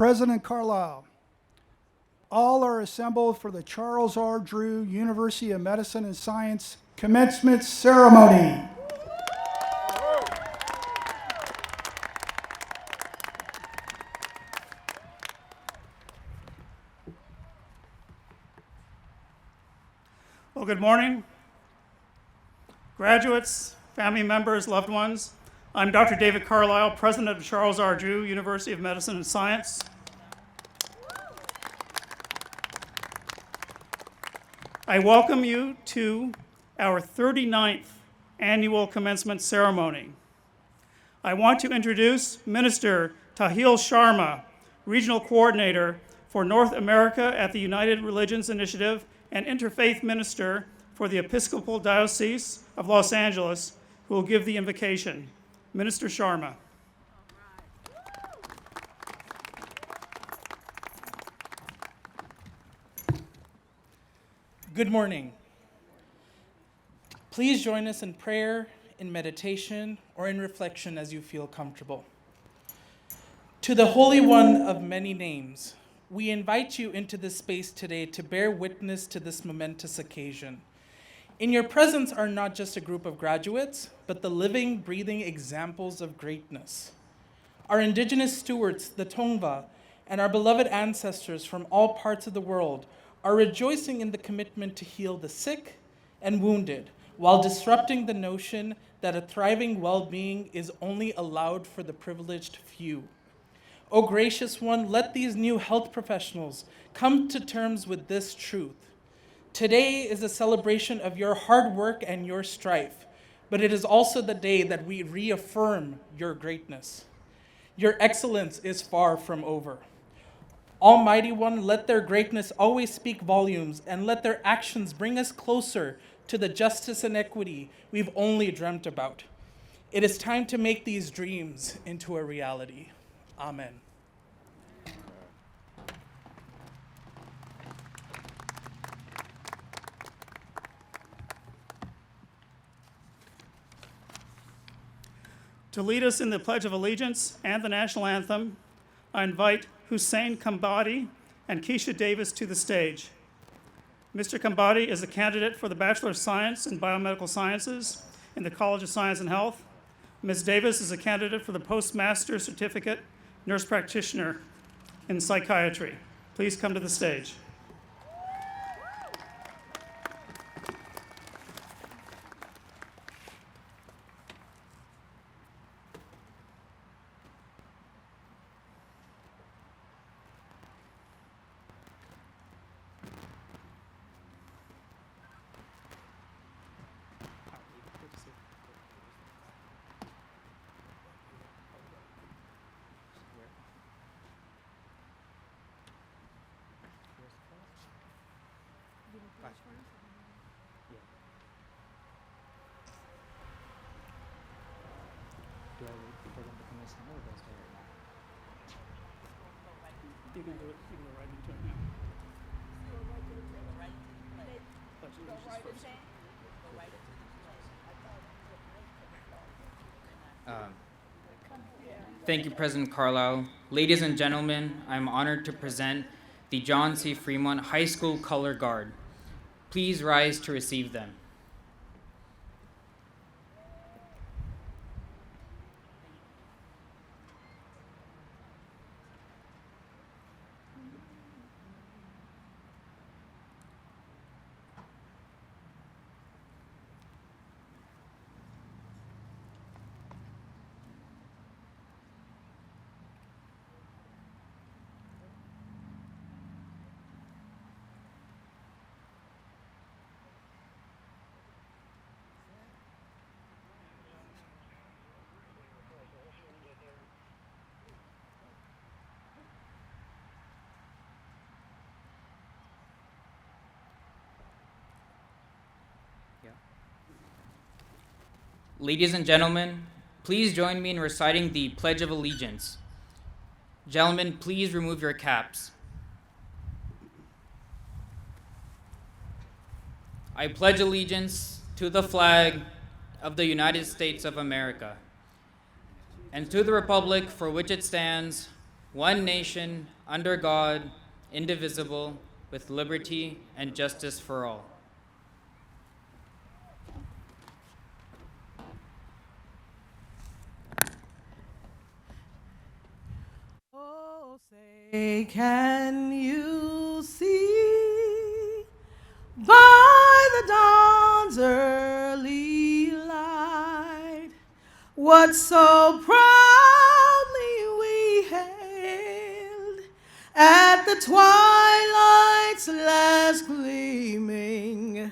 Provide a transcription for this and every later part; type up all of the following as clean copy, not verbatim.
President Carlisle, all are assembled for the Charles R. Drew University of Medicine and Science Commencement Ceremony. Well, good morning. Graduates, family members, loved ones. I'm Dr. David Carlisle, President of Charles R. Drew University of Medicine and Science. I welcome you to our 39th Annual Commencement Ceremony. I want to introduce Minister Tahil Sharma, Regional Coordinator for North America at the United Religions Initiative and Interfaith Minister for the Episcopal Diocese of Los Angeles, who will give the invocation. Minister Sharma. Good morning. Please join us in prayer, in meditation, or in reflection as you feel comfortable. To the Holy One of many names, we invite you into this space today to bear witness to this momentous occasion. In your presence are not just a group of graduates, but the living, breathing examples of greatness. Our indigenous stewards, the Tongva, and our beloved ancestors from all parts of the world are rejoicing in the commitment to heal the sick and wounded, while disrupting the notion that a thriving well-being is only allowed for the privileged few. O gracious one, let these new health professionals come to terms with this truth. Today is a celebration of your hard work and your strife, but it is also the day that we reaffirm your greatness. Your excellence is far from over. Almighty One, let their greatness always speak volumes, and let their actions bring us closer to the justice and equity we've only dreamt about. It is time to make these dreams into a reality. Amen. To lead us in the Pledge of Allegiance and the National Anthem, I invite Hussein Kambadi and Keisha Davis to the stage. Mr. Kambadi is a candidate for the Bachelor of Science in Biomedical Sciences in the College of Science and Health. Ms. Davis is a candidate for the Postmaster Certificate Nurse Practitioner in Psychiatry. Please come to the stage. Do I wait for them to come this now, or do I start right now? You can do it. You can go right into it now. Pledge allegiance first. Thank you, President Carlisle. Ladies and gentlemen, I'm honored to present the John C. Fremont High School Color Guard. Please rise to receive them. Ladies and gentlemen, please join me in reciting the Pledge of Allegiance. Gentlemen, please remove your caps. I pledge allegiance to the flag of the United States of America and to the republic for which it stands, one nation, under God, indivisible, with liberty and justice for all. Oh, say, can you see by the dawn's early light what so proudly we hailed at the twilight's last gleaming,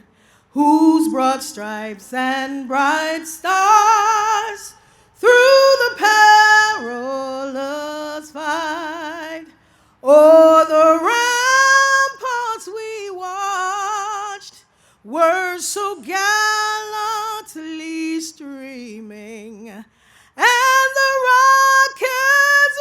whose broad stripes and bright stars through the perilous fight o'er the ramparts we watched were so gallantly streaming, and the rockets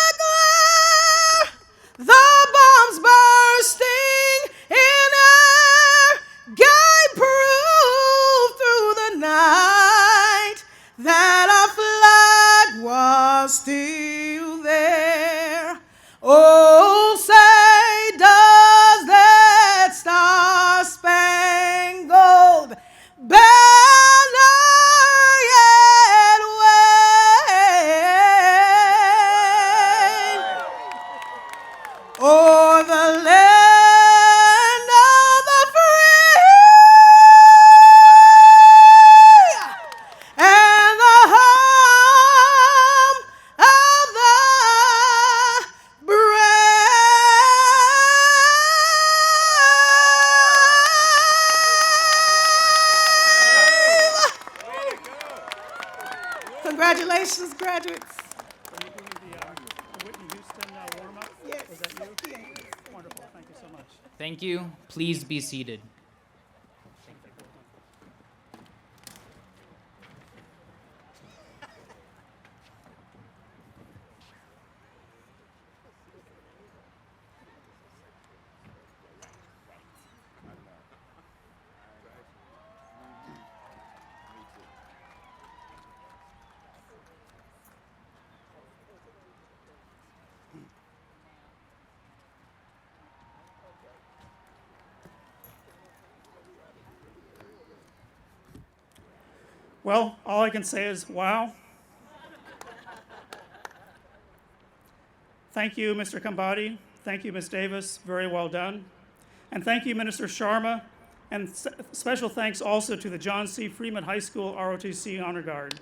regular, the bombs bursting in air, gave proof through the night that our flag was still there. Oh, say, does that star-spangled banner yet wave o'er the land of the free and the home of the brave? Congratulations, graduates. Are you doing the Whitney Houston warm-up? Yes. Was that you? Wonderful. Thank you so much. Thank you. Please be seated. Well, all I can say is, wow. Thank you, Mr. Kambadi. Thank you, Ms. Davis. Very well done. And thank you, Minister Sharma. And special thanks also to the John C. Freeman High School ROTC Honor Guard.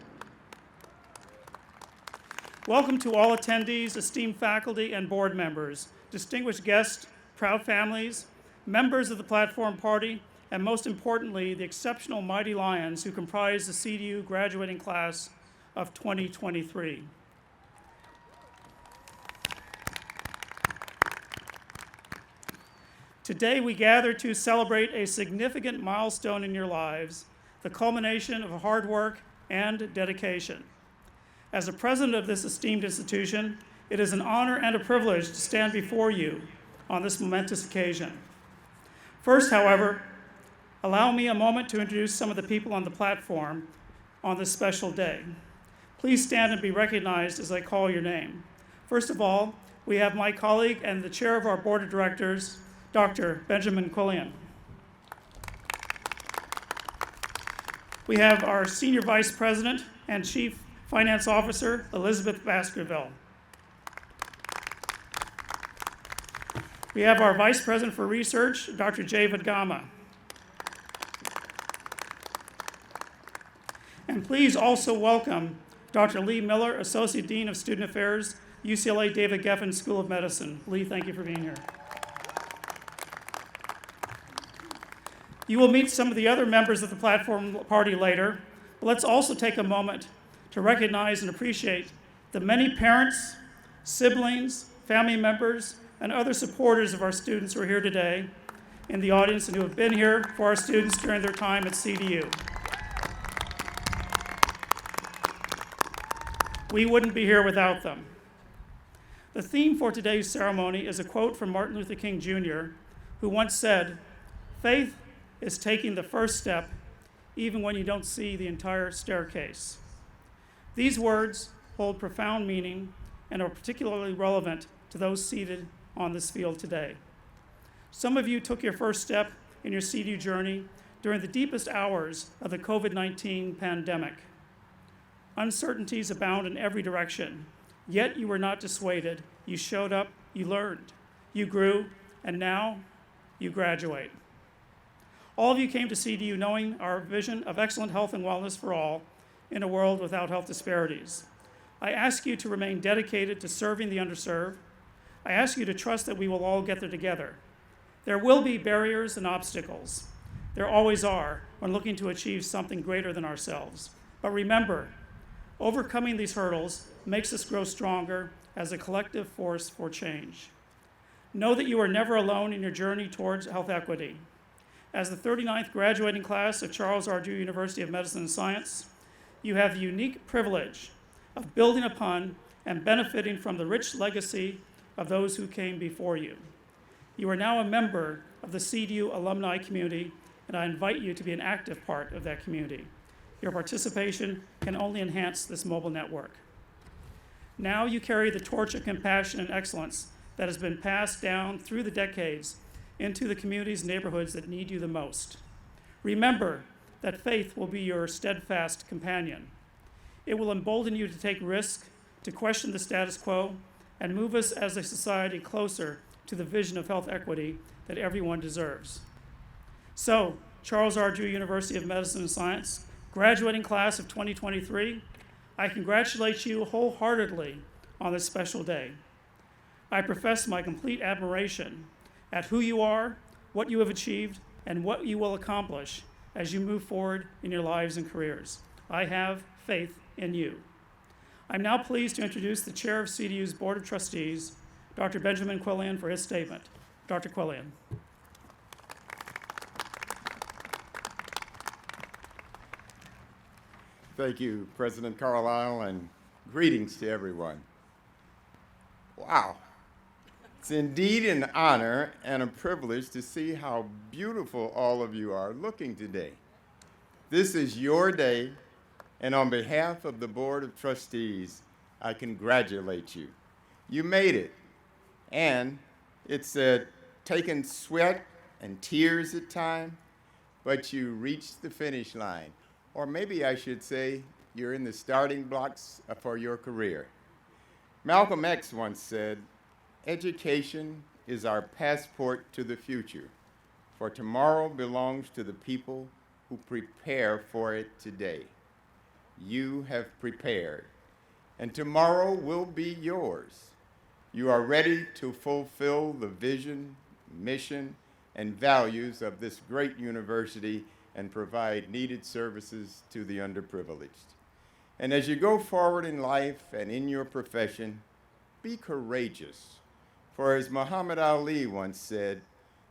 Welcome to all attendees, esteemed faculty and board members, distinguished guests, proud families, members of the Platform Party, and most importantly, the exceptional Mighty Lions who comprise the CDU graduating class of 2023. Today we gather to celebrate a significant milestone in your lives, the culmination of hard work and dedication. As the president of this esteemed institution, it is an honor and a privilege to stand before you on this momentous occasion. First, however, allow me a moment to introduce some of the people on the platform on this special day. Please stand and be recognized as I call your name. First of all, we have my colleague and the chair of our board of directors, Dr. Benjamin Quillian. We have our senior vice president and chief finance officer, Elizabeth Baskerville. We have our vice president for research, Dr. Jay Vadgama. And please also welcome Dr. Lee Miller, Associate Dean of Student Affairs, UCLA David Geffen School of Medicine. Lee, thank you for being here. You will meet some of the other members of the Platform Party later, but let's also take a moment to recognize and appreciate the many parents, siblings, family members, and other supporters of our students who are here today in the audience and who have been here for our students during their time at CDU. We wouldn't be here without them. The theme for today's ceremony is a quote from Martin Luther King Jr., who once said, "Faith is taking the first step even when you don't see the entire staircase." These words hold profound meaning and are particularly relevant to those seated on this field today. Some of you took your first step in your CDU journey during the deepest hours of the COVID-19 pandemic. Uncertainties abound in every direction, yet you were not dissuaded. You showed up, you learned, you grew, and now you graduate. All of you came to CDU knowing our vision of excellent health and wellness for all in a world without health disparities. I ask you to remain dedicated to serving the underserved. I ask you to trust that we will all get there together. There will be barriers and obstacles. There always are when looking to achieve something greater than ourselves. But remember, overcoming these hurdles makes us grow stronger as a collective force for change. Know that you are never alone in your journey towards health equity. As the 39th graduating class of Charles R. Drew University of Medicine and Science, you have the unique privilege of building upon and benefiting from the rich legacy of those who came before you. You are now a member of the CDU alumni community, and I invite you to be an active part of that community. Your participation can only enhance this mobile network. Now you carry the torch of compassion and excellence that has been passed down through the decades into the communities and neighborhoods that need you the most. Remember that faith will be your steadfast companion. It will embolden you to take risks, to question the status quo, and move us as a society closer to the vision of health equity that everyone deserves. So, Charles R. Drew University of Medicine and Science, graduating class of 2023, I congratulate you wholeheartedly on this special day. I profess my complete admiration at who you are, what you have achieved, and what you will accomplish as you move forward in your lives and careers. I have faith in you. I'm now pleased to introduce the chair of CDU's Board of Trustees, Dr. Benjamin Quillian, for his statement. Dr. Quillian. Thank you, President Carlisle, and greetings to everyone. Wow. It's indeed an honor and a privilege to see how beautiful all of you are looking today. This is your day, and on behalf of the Board of Trustees, I congratulate you. You made it, and it's taken sweat and tears at times, but you reached the finish line. Or maybe I should say you're in the starting blocks for your career. Malcolm X once said, "Education is our passport to the future, for tomorrow belongs to the people who prepare for it today." You have prepared, and tomorrow will be yours. You are ready to fulfill the vision, mission, and values of this great university and provide needed services to the underprivileged. And as you go forward in life and in your profession, be courageous. For as Muhammad Ali once said,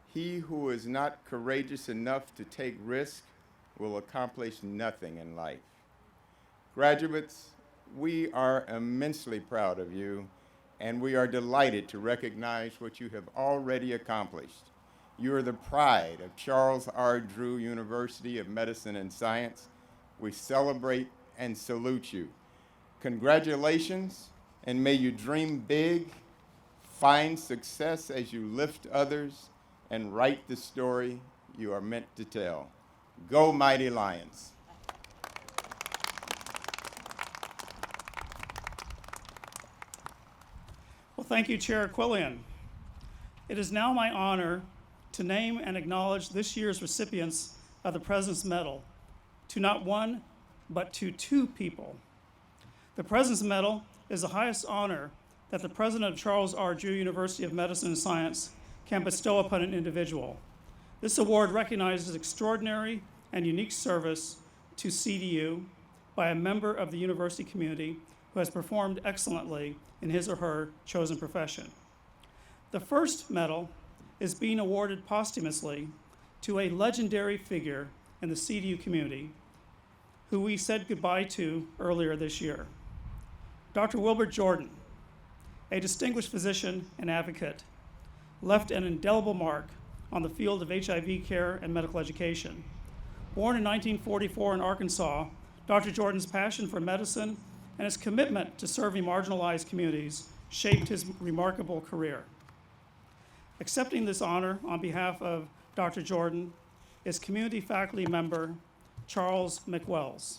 "He who is not courageous enough to take risk will accomplish nothing in life." Graduates, we are immensely proud of you, and we are delighted to recognize what you have already accomplished. You are the pride of Charles R. Drew University of Medicine and Science. We celebrate and salute you. Congratulations, and may you dream big, find success as you lift others, and write the story you are meant to tell. Go Mighty Lions. Well, thank you, Chair Quillian. It is now my honor to name and acknowledge this year's recipients of the President's Medal, to not one, but to two people. The President's Medal is the highest honor that the President of Charles R. Drew University of Medicine and Science can bestow upon an individual. This award recognizes extraordinary and unique service to CDU by a member of the university community who has performed excellently in his or her chosen profession. The first medal is being awarded posthumously to a legendary figure in the CDU community who we said goodbye to earlier this year. Dr. Wilbert Jordan, a distinguished physician and advocate, left an indelible mark on the field of HIV care and medical education. Born in 1944 in Arkansas, Dr. Jordan's passion for medicine and his commitment to serving marginalized communities shaped his remarkable career. Accepting this honor on behalf of Dr. Jordan is community faculty member Charles McWells.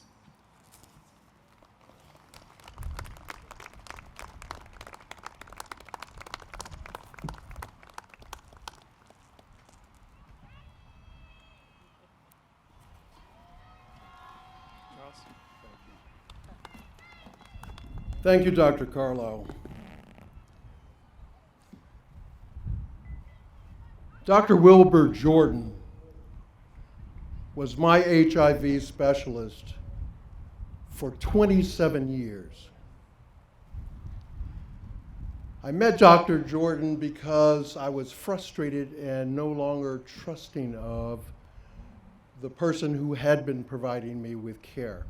Thank you, Dr. Carlisle. Dr. Wilbur Jordan was my HIV specialist for 27 years. I met Dr. Jordan because I was frustrated and no longer trusting of the person who had been providing me with care.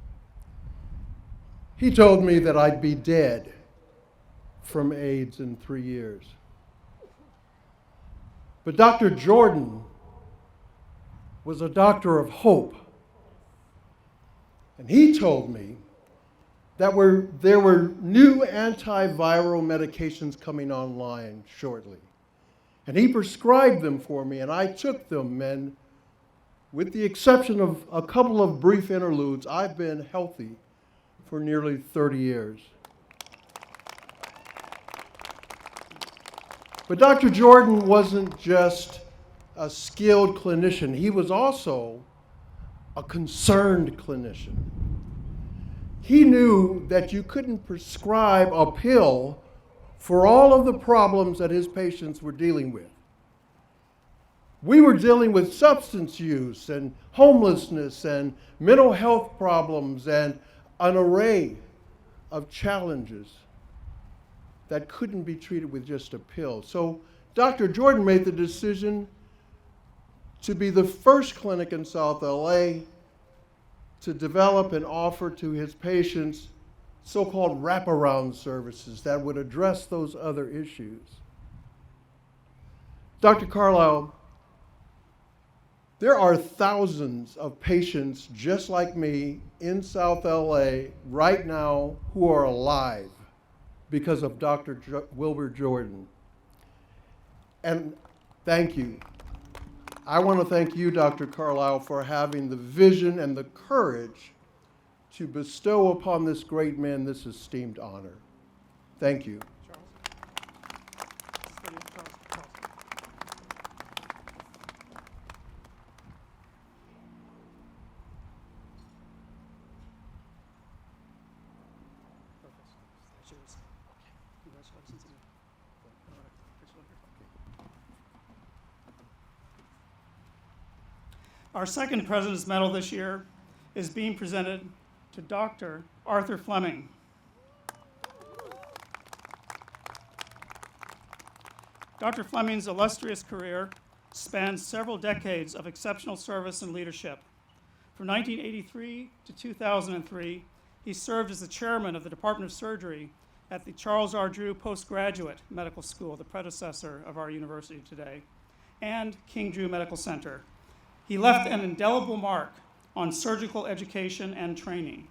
He told me that I'd be dead from AIDS in 3 years. But Dr. Jordan was a doctor of hope. And he told me that there were new antiviral medications coming online shortly. And he prescribed them for me, and I took them, and with the exception of a couple of brief interludes, I've been healthy for nearly 30 years. But Dr. Jordan wasn't just a skilled clinician. He was also a concerned clinician. He knew that you couldn't prescribe a pill for all of the problems that his patients were dealing with. We were dealing with substance use and homelessness and mental health problems and an array of challenges that couldn't be treated with just a pill. So Dr. Jordan made the decision to be the first clinic in South LA to develop and offer to his patients so-called wraparound services that would address those other issues. Dr. Carlisle, there are thousands of patients just like me in South LA right now who are alive because of Dr. Wilbur Jordan. And thank you. I want to thank you, Dr. Carlisle, for having the vision and the courage to bestow upon this great man this esteemed honor. Thank you. Our second President's Medal this year is being presented to Dr. Arthur Fleming. Dr. Fleming's illustrious career spans several decades of exceptional service and leadership. From 1983 to 2003, he served as the chairman of the Department of Surgery at the Charles R. Drew Postgraduate Medical School, the predecessor of our university today, and King Drew Medical Center. He left an indelible mark on surgical education and training.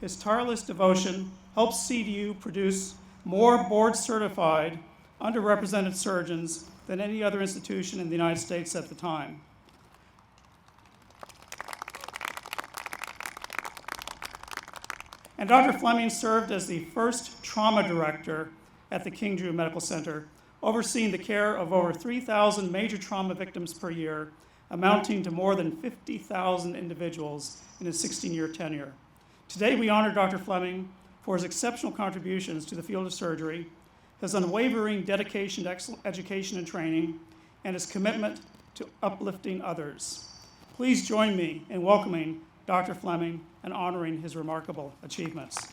His tireless devotion helped CDU produce more board-certified, underrepresented surgeons than any other institution in the United States at the time. And Dr. Fleming served as the first trauma director at the King Drew Medical Center, overseeing the care of over 3,000 major trauma victims per year, amounting to more than 50,000 individuals in his 16-year tenure. Today, we honor Dr. Fleming for his exceptional contributions to the field of surgery, his unwavering dedication to excellent education and training, and his commitment to uplifting others. Please join me in welcoming Dr. Fleming and honoring his remarkable achievements.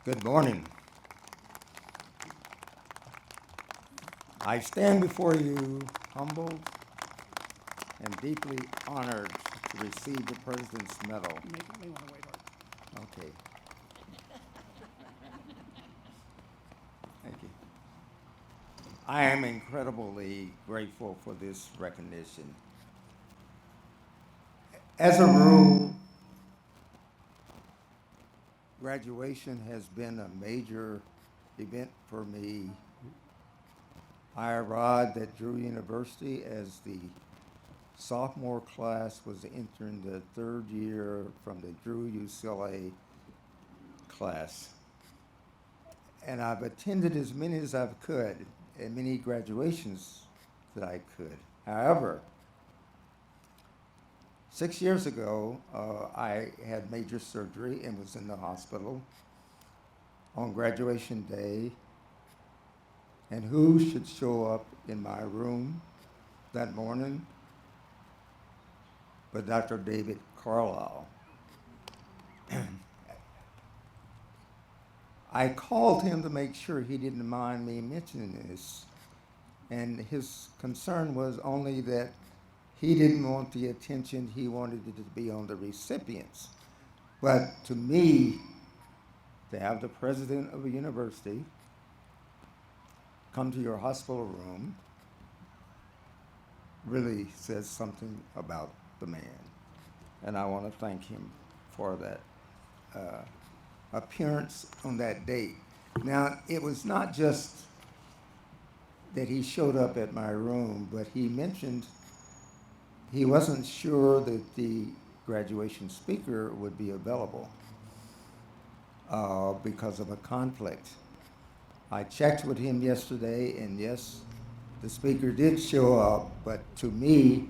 Good morning. I stand before you humbled and deeply honored to receive the President's Medal. You may want to wait, Art. Okay. Thank you. I am incredibly grateful for this recognition. As a rule, graduation has been a major event for me. I arrived at Drew University as the sophomore class was entering the third year from the Drew UCLA class. And I've attended as many as I could, and many graduations that I could. However, 6 years ago, I had major surgery and was in the hospital on graduation day. And who should show up in my room that morning but Dr. David Carlisle. I called him to make sure he didn't mind me mentioning this, and his concern was only that he didn't want the attention, he wanted it to be on the recipients. But to me, to have the president of a university come to your hospital room really says something about the man. And I want to thank him for that appearance on that date. Now, it was not just that he showed up at my room, but he mentioned he wasn't sure that the graduation speaker would be available because of a conflict. I checked with him yesterday, and yes, the speaker did show up, but to me,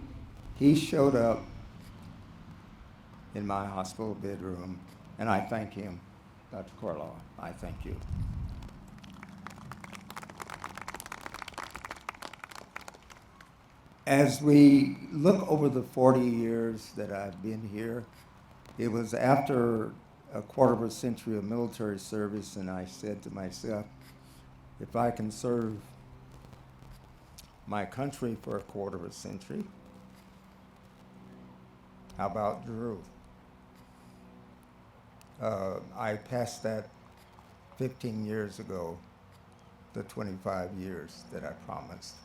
he showed up in my hospital bedroom, and I thank him, Dr. Carlisle. I thank you. As we look over the 40 years that I've been here, it was after a quarter of a century of military service, and I said to myself, if I can serve my country for a quarter of a century, how about Drew? I passed that 15 years ago, the 25 years that I promised.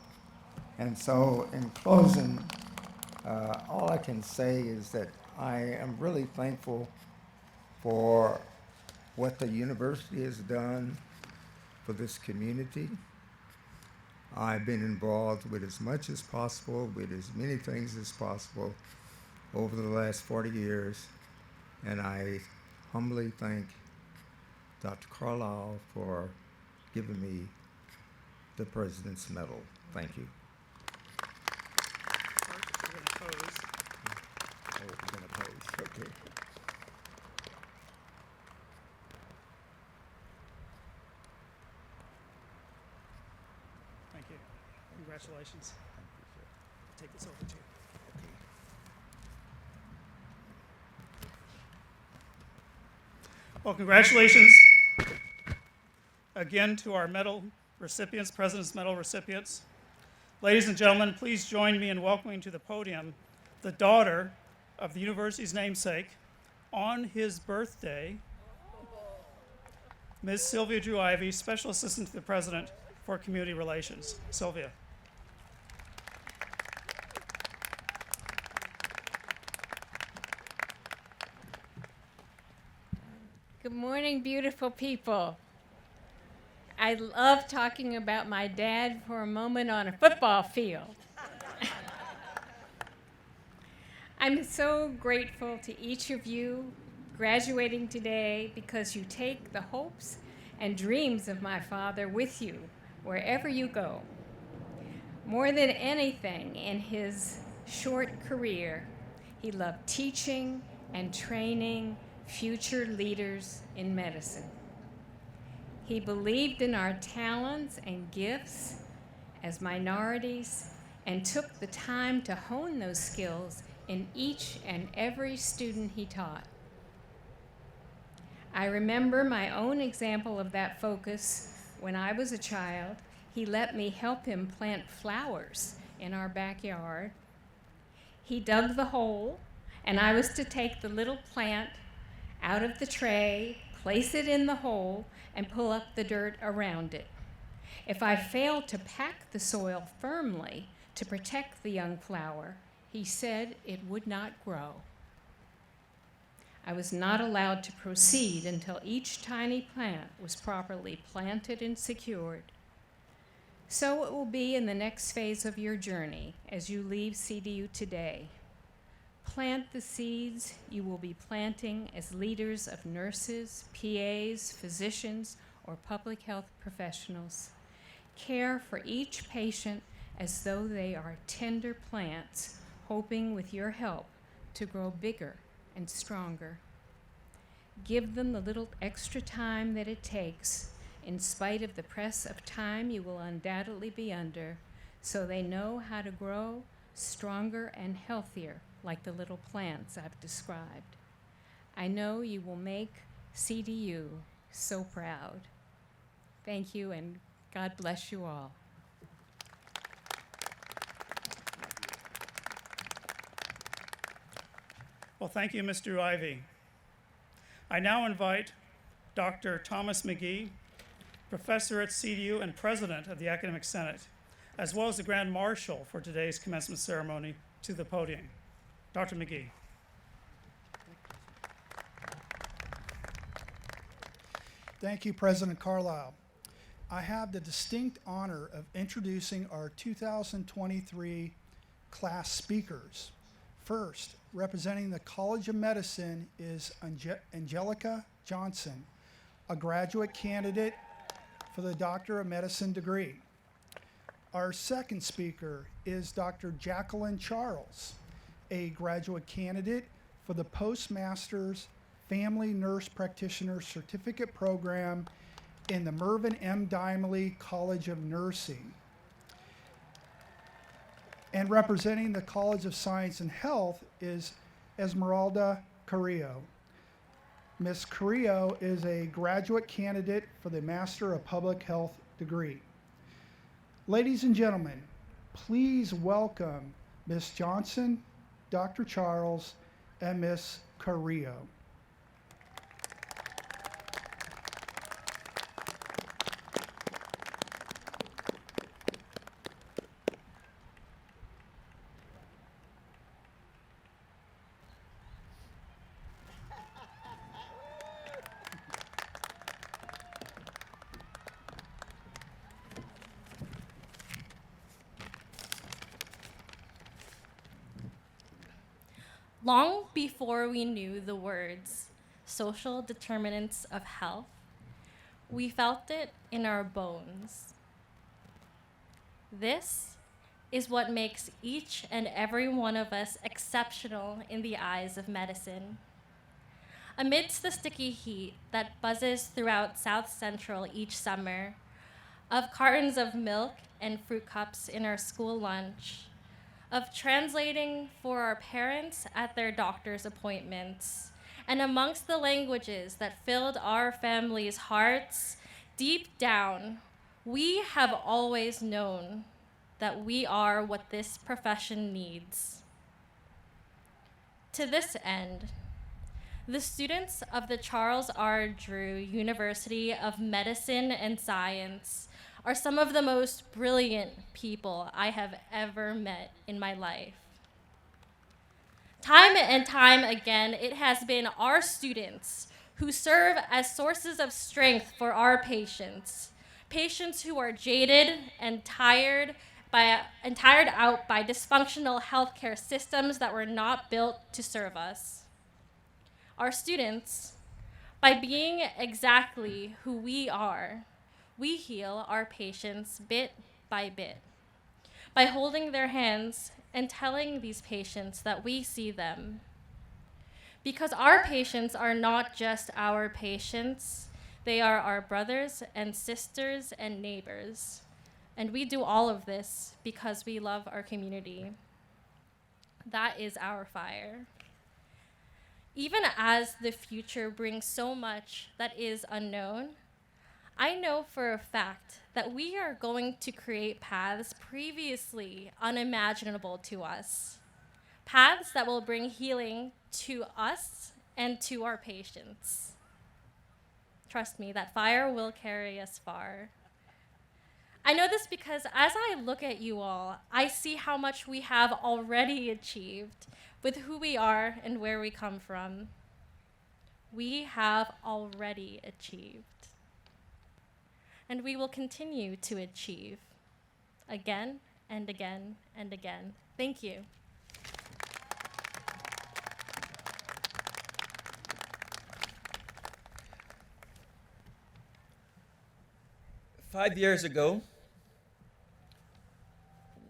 And so in closing, all I can say is that I am really thankful for what the university has done for this community. I've been involved with as much as possible, with as many things as possible over the last 40 years, and I humbly thank Dr. Carlisle for giving me the President's Medal. Thank you. We're going to pose. Oh, we're gonna pose, okay. Thank you. Congratulations. Take this over to you. Well, congratulations again to our medal recipients, President's Medal recipients. Ladies and gentlemen, please join me in welcoming to the podium the daughter of the university's namesake on his birthday, Ms. Sylvia Drew Ivy, Special Assistant to the President for Community Relations. Sylvia. Good morning, beautiful people. I love talking about my dad for a moment on a football field. I'm so grateful to each of you graduating today because you take the hopes and dreams of my father with you wherever you go. More than anything in his short career, he loved teaching and training future leaders in medicine. He believed in our talents and gifts as minorities and took the time to hone those skills in each and every student he taught. I remember my own example of that focus when I was a child. He let me help him plant flowers in our backyard. He dug the hole, and I was to take the little plant out of the tray, place it in the hole, and pull up the dirt around it. If I failed to pack the soil firmly to protect the young flower, he said it would not grow. I was not allowed to proceed until each tiny plant was properly planted and secured. So it will be in the next phase of your journey as you leave CDU today. Plant the seeds you will be planting as leaders of nurses, PAs, physicians, or public health professionals. Care for each patient as though they are tender plants, hoping with your help to grow bigger and stronger. Give them the little extra time that it takes, in spite of the press of time you will undoubtedly be under, so they know how to grow stronger and healthier like the little plants I've described. I know you will make CDU so proud. Thank you, and God bless you all. Well, thank you, Mr. Ivy. I now invite Dr. Thomas McGee, professor at CDU and president of the Academic Senate, as well as the Grand Marshal for today's commencement ceremony, to the podium. Dr. McGee. Thank you, President Carlisle. I have the distinct honor of introducing our 2023 class speakers. First, representing the College of Medicine is Angelica Johnson, a graduate candidate for the Doctor of Medicine degree. Our second speaker is Dr. Jacqueline Charles, a graduate candidate for the Postmaster's Family Nurse Practitioner Certificate Program in the Mervyn M. Dimely College of Nursing. And representing the College of Science and Health is Esmeralda Carrillo. Ms. Carrillo is a graduate candidate for the Master of Public Health degree. Ladies and gentlemen, please welcome Ms. Johnson, Dr. Charles, and Ms. Carrillo. Long before we knew the words social determinants of health, we felt it in our bones. This is what makes each and every one of us exceptional in the eyes of medicine. Amidst the sticky heat that buzzes throughout South Central each summer, of cartons of milk and fruit cups in our school lunch, of translating for our parents at their doctor's appointments, and amongst the languages that filled our families' hearts, deep down, we have always known that we are what this profession needs. To this end, the students of the Charles R. Drew University of Medicine and Science are some of the most brilliant people I have ever met in my life. Time and time again, it has been our students who serve as sources of strength for our patients, patients who are jaded and tired out by dysfunctional healthcare systems that were not built to serve us. Our students, by being exactly who we are, we heal our patients bit by bit, by holding their hands and telling these patients that we see them. Because our patients are not just our patients, they are our brothers and sisters and neighbors. And we do all of this because we love our community. That is our fire. Even as the future brings so much that is unknown, I know for a fact that we are going to create paths previously unimaginable to us, paths that will bring healing to us and to our patients. Trust me, that fire will carry us far. I know this because as I look at you all, I see how much we have already achieved with who we are and where we come from. We have already achieved. And we will continue to achieve again and again and again. Thank you. Five years ago,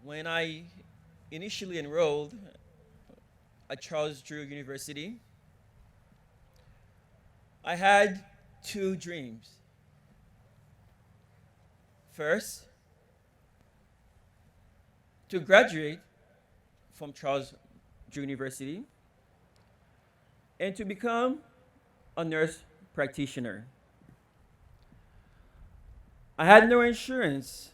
when I initially enrolled at Charles Drew University, I had two dreams. First, to graduate from Charles Drew University and to become a nurse practitioner. I had no insurance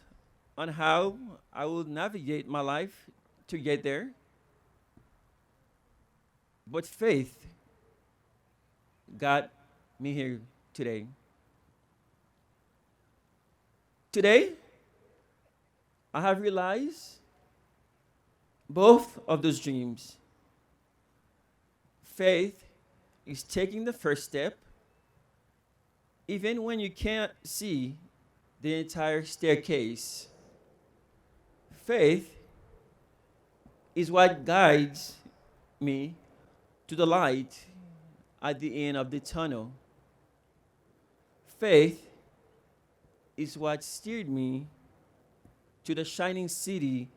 on how I would navigate my life to get there, but faith got me here today. Today, I have realized both of those dreams. Faith is taking the first step, even when you can't see the entire staircase. Faith is what guides me to the light at the end of the tunnel. Faith is what steered me to the shining city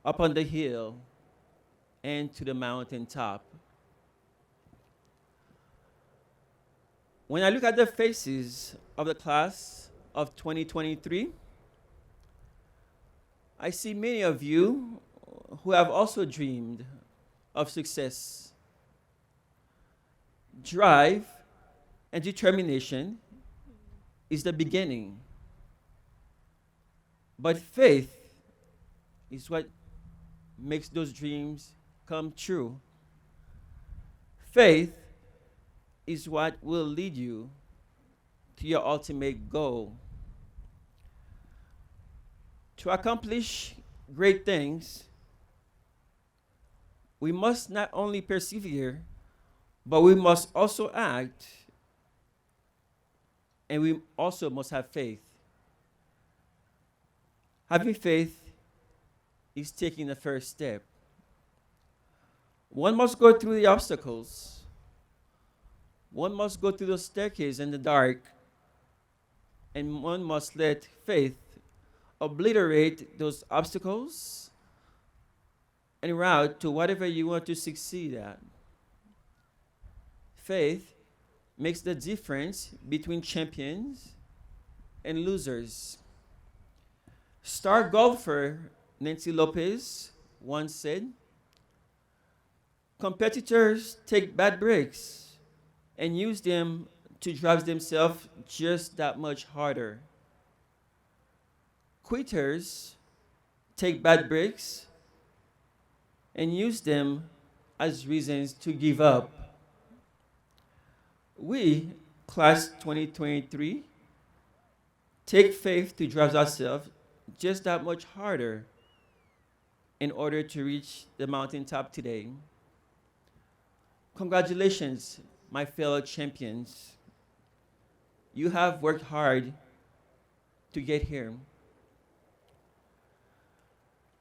up on the hill and to the mountaintop. When I look at the faces of the class of 2023, I see many of you who have also dreamed of success. Drive and determination is the beginning, but faith is what makes those dreams come true. Faith is what will lead you to your ultimate goal. To accomplish great things, we must not only persevere, but we must also act, and we also must have faith. Having faith is taking the first step. One must go through the obstacles. One must go through the staircase in the dark, and one must let faith obliterate those obstacles and route to whatever you want to succeed at. Faith makes the difference between champions and losers. Star golfer Nancy Lopez once said, "Competitors take bad breaks and use them to drive themselves just that much harder. Quitters take bad breaks and use them as reasons to give up." We, class 2023, take faith to drive ourselves just that much harder in order to reach the mountaintop today. Congratulations, my fellow champions. You have worked hard to get here.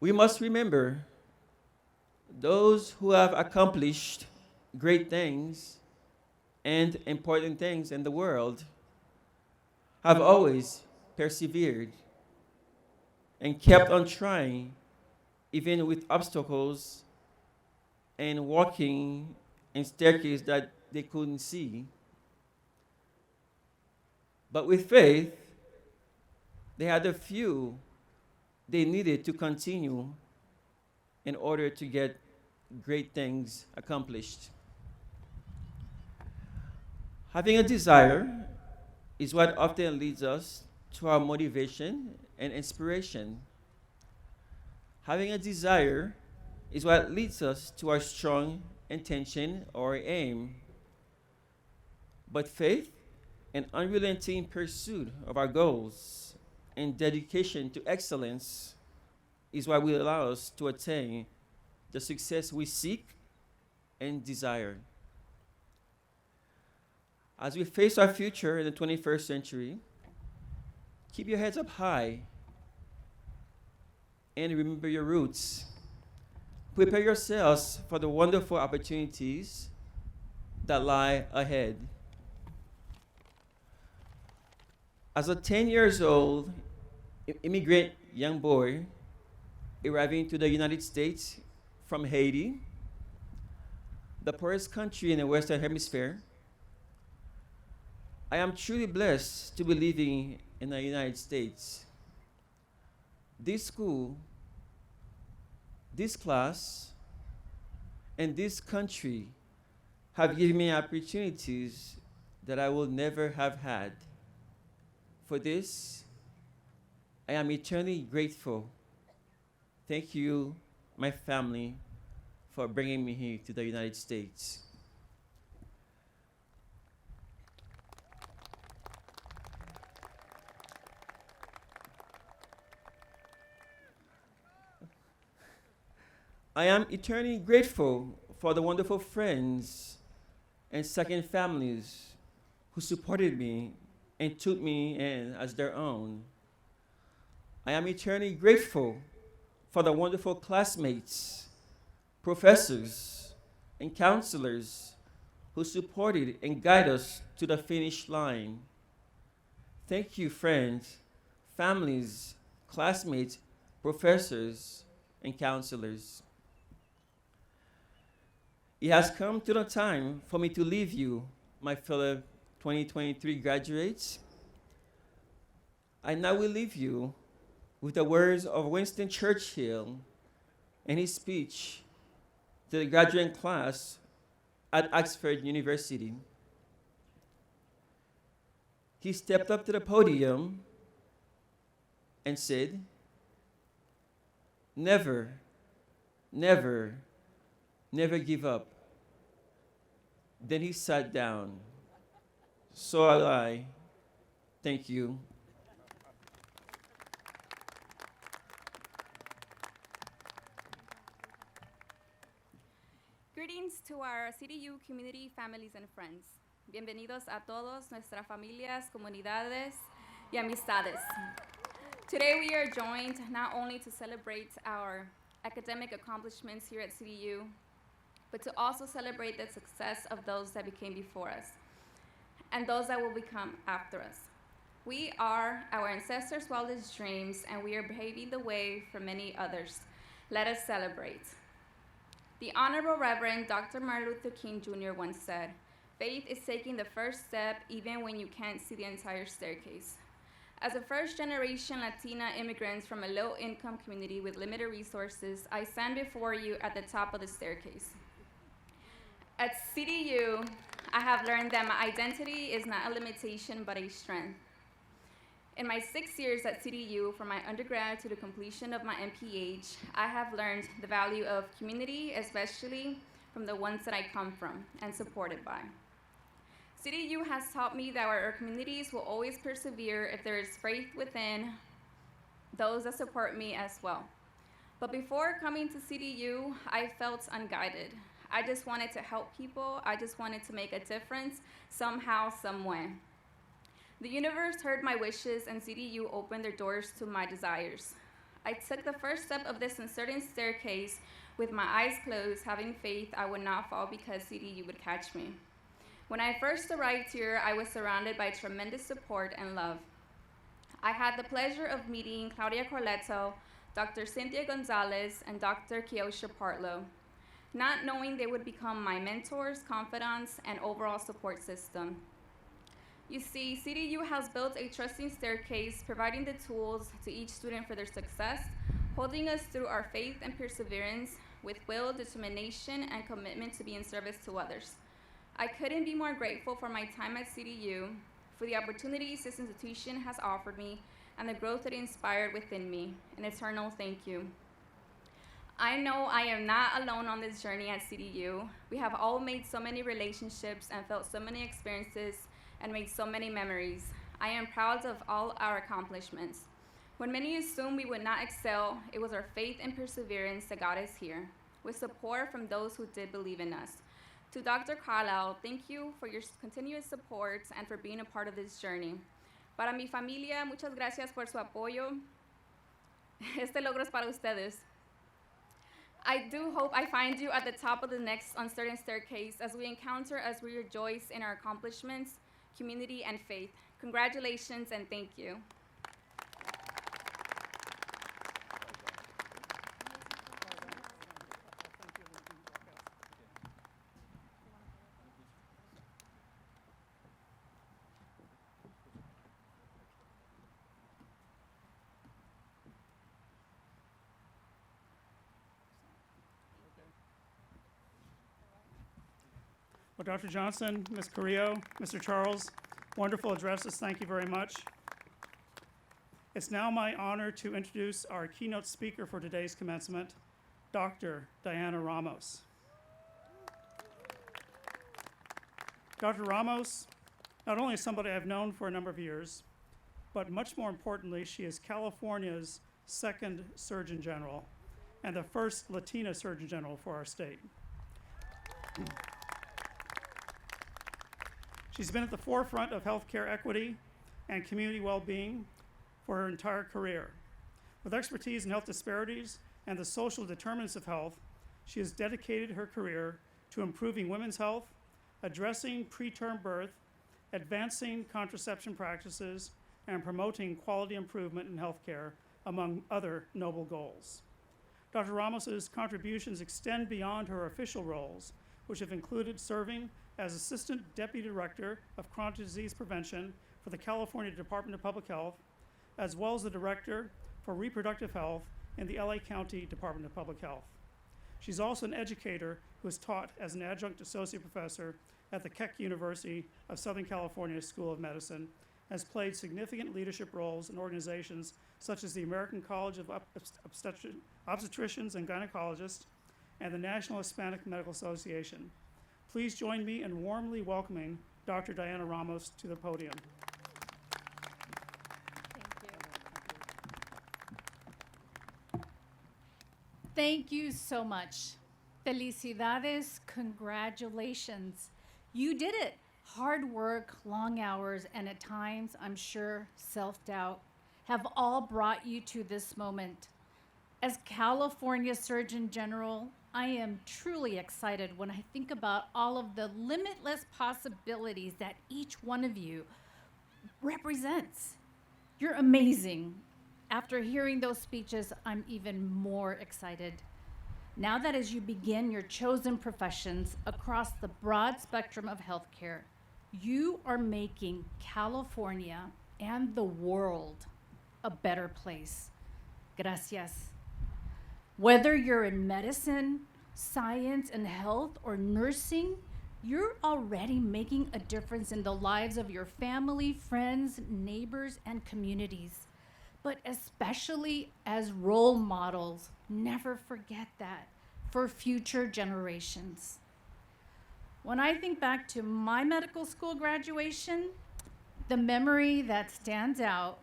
We must remember those who have accomplished great things and important things in the world have always persevered and kept on trying, even with obstacles and walking in staircases that they couldn't see. But with faith, they had a few they needed to continue in order to get great things accomplished. Having a desire is what often leads us to our motivation and inspiration. Having a desire is what leads us to our strong intention or aim. But faith and unrelenting pursuit of our goals and dedication to excellence is what will allow us to attain the success we seek and desire. As we face our future in the 21st century, keep your heads up high and remember your roots. Prepare yourselves for the wonderful opportunities that lie ahead. As a 10 years old immigrant young boy arriving to the United States from Haiti, the poorest country in the Western Hemisphere, I am truly blessed to be living in the United States. This school, this class, and this country have given me opportunities that I will never have had. For this, I am eternally grateful. Thank you, my family, for bringing me here to the United States. I am eternally grateful for the wonderful friends and second families who supported me and took me in as their own. I am eternally grateful for the wonderful classmates, professors, and counselors who supported and guided us to the finish line. Thank you, friends, families, classmates, professors, and counselors. It has come to the time for me to leave you, my fellow 2023 graduates. I now will leave you with the words of Winston Churchill in his speech to the graduating class at Oxford University. He stepped up to the podium and said, "Never, never, never give up." Then he sat down. So will I. Thank you. Greetings to our CDU community, families, and friends. Bienvenidos a todos nuestras familias, comunidades, y amistades. Today we are joined not only to celebrate our academic accomplishments here at CDU, but to also celebrate the success of those that became before us and those that will become after us. We are our ancestors' wildest dreams, and we are paving the way for many others. Let us celebrate. The Honorable Reverend Dr. Martin Luther King Jr. once said, "Faith is taking the first step even when you can't see the entire staircase." As a first-generation Latina immigrant from a low-income community with limited resources, I stand before you at the top of the staircase. At CDU, I have learned that my identity is not a limitation, but a strength. In my 6 years at CDU, from my undergrad to the completion of my MPH, I have learned the value of community, especially from the ones that I come from and supported by. CDU has taught me that our communities will always persevere if there is faith within those that support me as well. But before coming to CDU, I felt unguided. I just wanted to help people. I just wanted to make a difference somehow, some way. The universe heard my wishes, and CDU opened their doors to my desires. I took the first step of this uncertain staircase with my eyes closed, having faith I would not fall because CDU would catch me. When I first arrived here, I was surrounded by tremendous support and love. I had the pleasure of meeting Claudia Corletto, Dr. Cynthia Gonzalez, and Dr. Kiosha Partlow, not knowing they would become my mentors, confidants, and overall support system. You see, CDU has built a trusting staircase, providing the tools to each student for their success, holding us through our faith and perseverance with will, determination, and commitment to be in service to others. I couldn't be more grateful for my time at CDU, for the opportunities this institution has offered me, and the growth it inspired within me. An eternal thank you. I know I am not alone on this journey at CDU. We have all made so many relationships and felt so many experiences and made so many memories. I am proud of all our accomplishments. When many assumed we would not excel, it was our faith and perseverance that got us here, with support from those who did believe in us. To Dr. Carlisle, thank you for your continuous support and for being a part of this journey. Para mi familia, muchas gracias por su apoyo. Este logro es para ustedes. I do hope I find you at the top of the next uncertain staircase as we rejoice in our accomplishments, community, and faith. Congratulations and thank you. Well, Dr. Johnson, Ms. Carrillo, Mr. Charles, wonderful addresses. Thank you very much. It's now my honor to introduce our keynote speaker for today's commencement, Dr. Diana Ramos. Dr. Ramos, not only is somebody I've known for a number of years, but much more importantly, she is California's second Surgeon General and the first Latina Surgeon General for our state. She's been at the forefront of healthcare equity and community well-being for her entire career. With expertise in health disparities and the social determinants of health, she has dedicated her career to improving women's health, addressing preterm birth, advancing contraception practices, and promoting quality improvement in healthcare, among other noble goals. Dr. Ramos's contributions extend beyond her official roles, which have included serving as Assistant Deputy Director of Chronic Disease Prevention for the California Department of Public Health, as well as the Director for Reproductive Health in the LA County Department of Public Health. She's also an educator who has taught as an adjunct associate professor at the Keck University of Southern California School of Medicine, has played significant leadership roles in organizations such as the American College of Obstetricians and Gynecologists and the National Hispanic Medical Association. Please join me in warmly welcoming Dr. Diana Ramos to the podium. Thank you so much. Felicidades, congratulations. You did it. Hard work, long hours, and at times, I'm sure, self-doubt have all brought you to this moment. As California Surgeon General, I am truly excited when I think about all of the limitless possibilities that each one of you represents. You're amazing. After hearing those speeches, I'm even more excited. Now that as you begin your chosen professions across the broad spectrum of healthcare, you are making California and the world a better place. Gracias. Whether you're in medicine, science and health, or nursing, you're already making a difference in the lives of your family, friends, neighbors, and communities. But especially as role models, never forget that for future generations. When I think back to my medical school graduation, the memory that stands out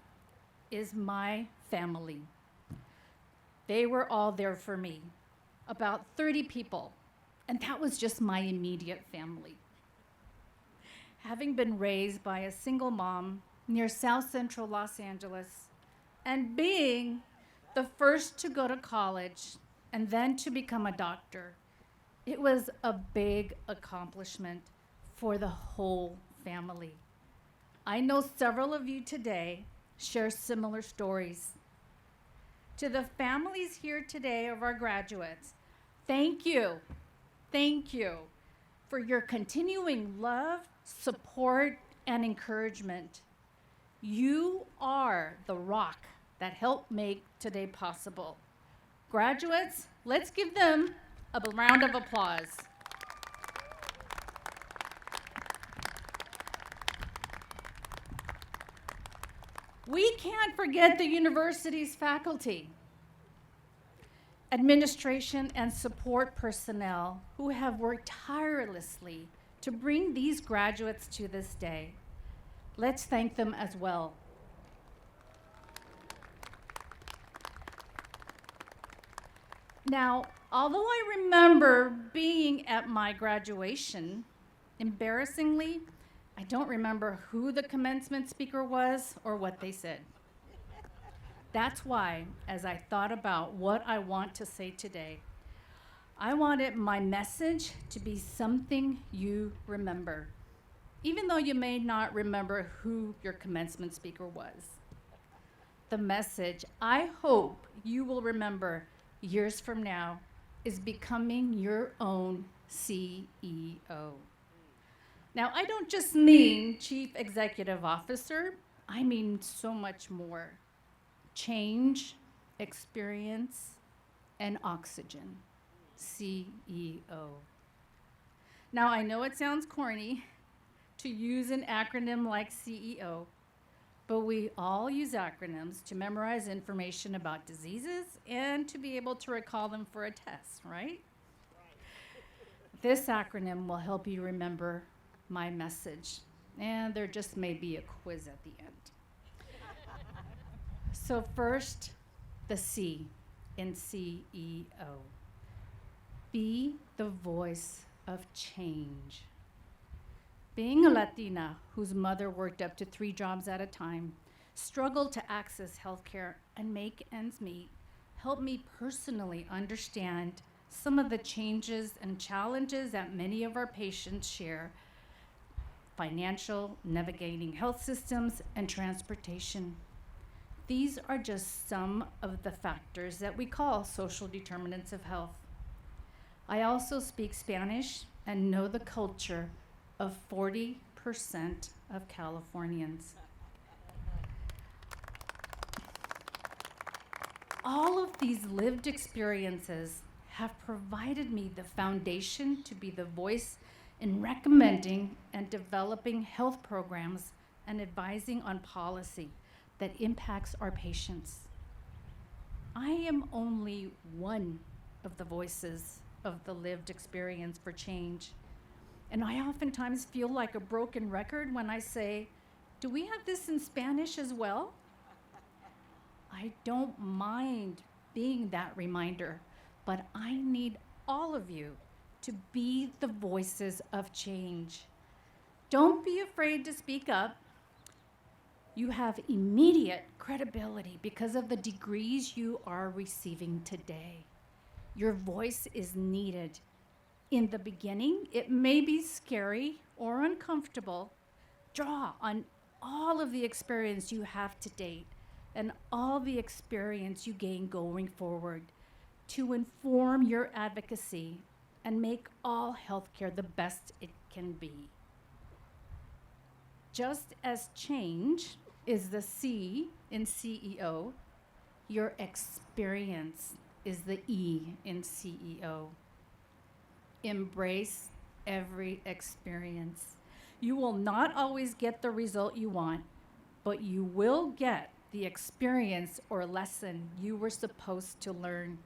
is my family. They were all there for me, about 30 people, and that was just my immediate family. Having been raised by a single mom near South Central Los Angeles, and being the first to go to college and then to become a doctor, it was a big accomplishment for the whole family. I know several of you today share similar stories. To the families here today of our graduates, thank you for your continuing love, support, and encouragement. You are the rock that helped make today possible. Graduates, let's give them a round of applause. We can't forget the university's faculty, administration, and support personnel who have worked tirelessly to bring these graduates to this day. Let's thank them as well. Now, although I remember being at my graduation, embarrassingly, I don't remember who the commencement speaker was or what they said. That's why, as I thought about what I want to say today, I wanted my message to be something you remember, even though you may not remember who your commencement speaker was. The message I hope you will remember years from now is becoming your own CEO. Now, I don't just mean Chief Executive Officer, I mean so much more. Change, experience, and oxygen. CEO. Now, I know it sounds corny to use an acronym like CEO, but we all use acronyms to memorize information about diseases and to be able to recall them for a test, right? This acronym will help you remember my message, and there just may be a quiz at the end. So first, the C in CEO. Be the voice of change. Being a Latina whose mother worked up to 3 jobs at a time, struggled to access healthcare and make ends meet, helped me personally understand some of the changes and challenges that many of our patients share: financial, navigating health systems, and transportation. These are just some of the factors that we call social determinants of health. I also speak Spanish and know the culture of 40% of Californians. All of these lived experiences have provided me the foundation to be the voice in recommending and developing health programs and advising on policy that impacts our patients. I am only one of the voices of the lived experience for change. And I oftentimes feel like a broken record when I say, do we have this in Spanish as well? I don't mind being that reminder, but I need all of you to be the voices of change. Don't be afraid to speak up. You have immediate credibility because of the degrees you are receiving today. Your voice is needed. In the beginning, it may be scary or uncomfortable. Draw on all of the experience you have to date and all the experience you gain going forward to inform your advocacy and make all healthcare the best it can be. Just as change is the C in CEO, your experience is the E in CEO. Embrace every experience. You will not always get the result you want, but you will get the experience or lesson you were supposed to learn.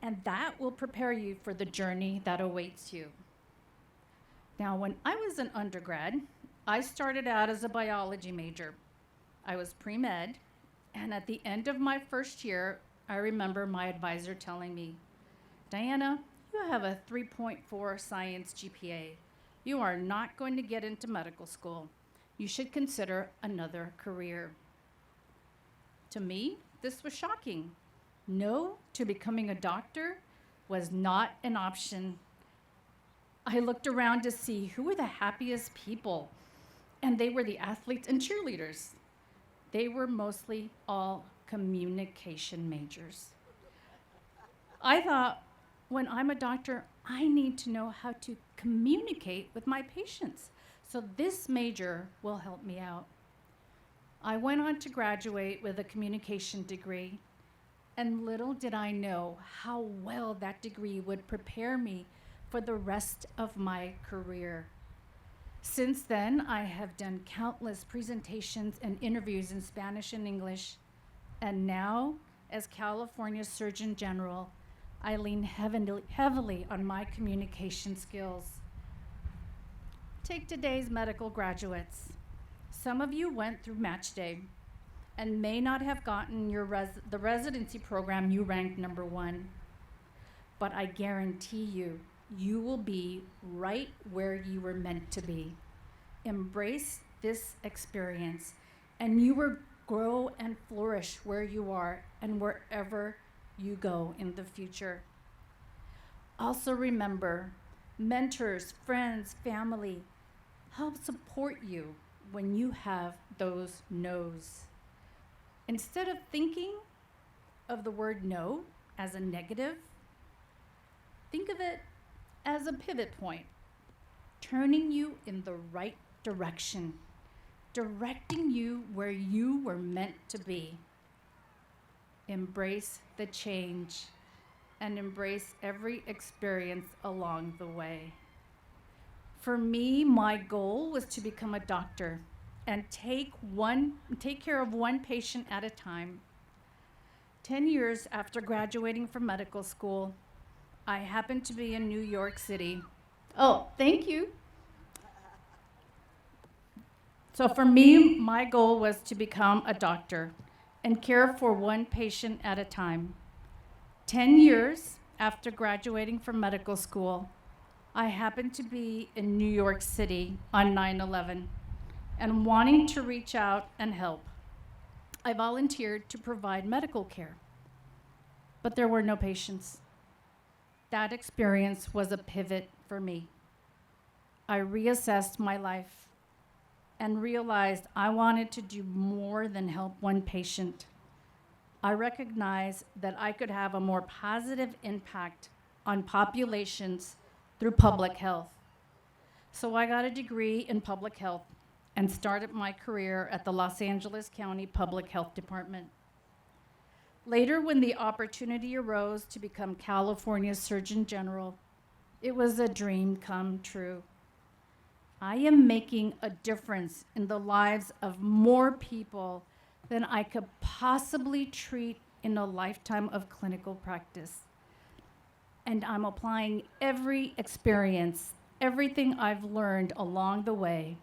And that will prepare you for the journey that awaits you. Now, when I was an undergrad, I started out as a biology major. I was pre-med, and at the end of my first year, I remember my advisor telling me, Diana, you have a 3.4 science GPA. You are not going to get into medical school. You should consider another career. To me, this was shocking. No to becoming a doctor was not an option. I looked around to see who were the happiest people, and they were the athletes and cheerleaders. They were mostly all communication majors. I thought, when I'm a doctor, I need to know how to communicate with my patients. So this major will help me out. I went on to graduate with a communication degree, and little did I know how well that degree would prepare me for the rest of my career. Since then, I have done countless presentations and interviews in Spanish and English, and now, as California Surgeon General, I lean heavily on my communication skills. Take today's medical graduates. Some of you went through match day. and may not have gotten the residency program you ranked number 1. But I guarantee you, you will be right where you were meant to be. Embrace this experience, and you will grow and flourish where you are and wherever you go in the future. Also remember, mentors, friends, family help support you when you have those no's. Instead of thinking of the word no as a negative, think of it as a pivot point, turning you in the right direction, directing you where you were meant to be. Embrace the change and embrace every experience along the way. For me, my goal was to become a doctor and take care of one patient at a time. 10 years after graduating from medical school, I happened to be in New York City. Oh, thank you. So for me, my goal was to become a doctor and care for one patient at a time. 10 years after graduating from medical school, I happened to be in New York City on 9/11 and wanting to reach out and help. I volunteered to provide medical care, but there were no patients. That experience was a pivot for me. I reassessed my life and realized I wanted to do more than help one patient. I recognized that I could have a more positive impact on populations through public health. So I got a degree in public health and started my career at the Los Angeles County Public Health Department. Later, when the opportunity arose to become California's Surgeon General, it was a dream come true. I am making a difference in the lives of more people than I could possibly treat in a lifetime of clinical practice. And I'm applying every experience, everything I've learned along the way.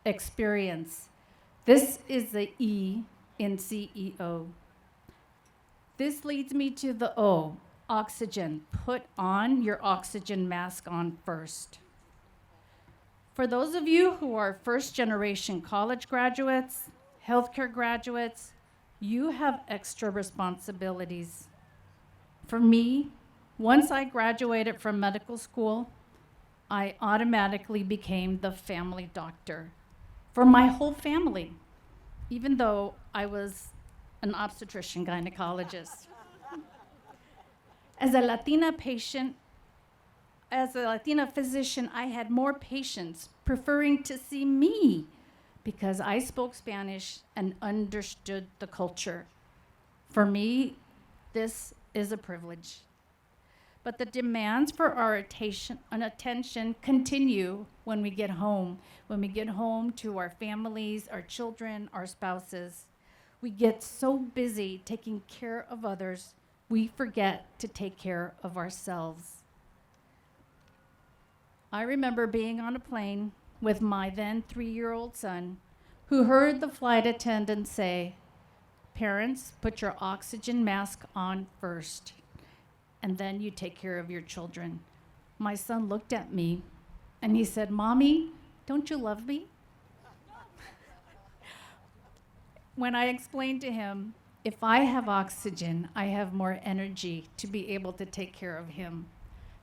Experience. This is the E in CEO. This leads me to the O, oxygen. Put on your oxygen mask on first. For those of you who are first-generation college graduates, healthcare graduates, you have extra responsibilities. For me, once I graduated from medical school, I automatically became the family doctor for my whole family, even though I was an obstetrician gynecologist. As a Latina physician, I had more patients preferring to see me because I spoke Spanish and understood the culture. For me, this is a privilege. But the demands for our attention continue when we get home to our families, our children, our spouses. We get so busy taking care of others, we forget to take care of ourselves. I remember being on a plane with my then 3-year-old son who heard the flight attendant say, "Parents, put your oxygen mask on first, and then you take care of your children." My son looked at me and he said, "Mommy, don't you love me?" When I explained to him, if I have oxygen, I have more energy to be able to take care of him,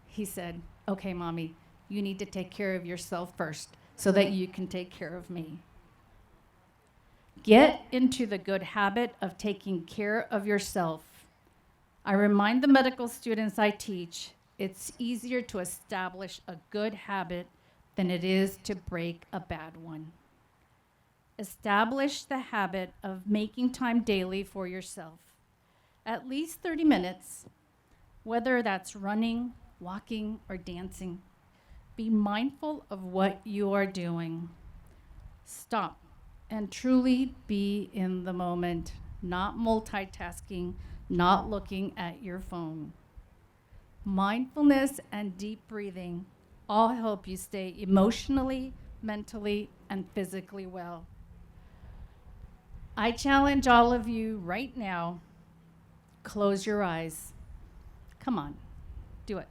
he said, "Okay, Mommy, you need to take care of yourself first so that you can take care of me." Get into the good habit of taking care of yourself. I remind the medical students I teach, it's easier to establish a good habit than it is to break a bad one. Establish the habit of making time daily for yourself. At least 30 minutes, whether that's running, walking, or dancing. Be mindful of what you are doing. Stop and truly be in the moment, not multitasking, not looking at your phone. Mindfulness and deep breathing all help you stay emotionally, mentally, and physically well. I challenge all of you right now, close your eyes. Come on, do it.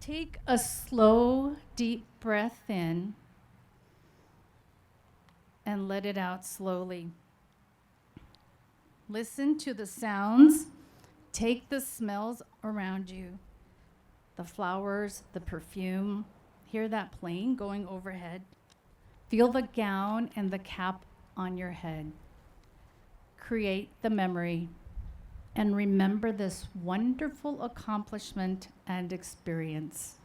Take a slow, deep breath in and let it out slowly. Listen to the sounds. Take the smells around you. The flowers, the perfume. Hear that plane going overhead. Feel the gown and the cap on your head. Create the memory and remember this wonderful accomplishment and experience.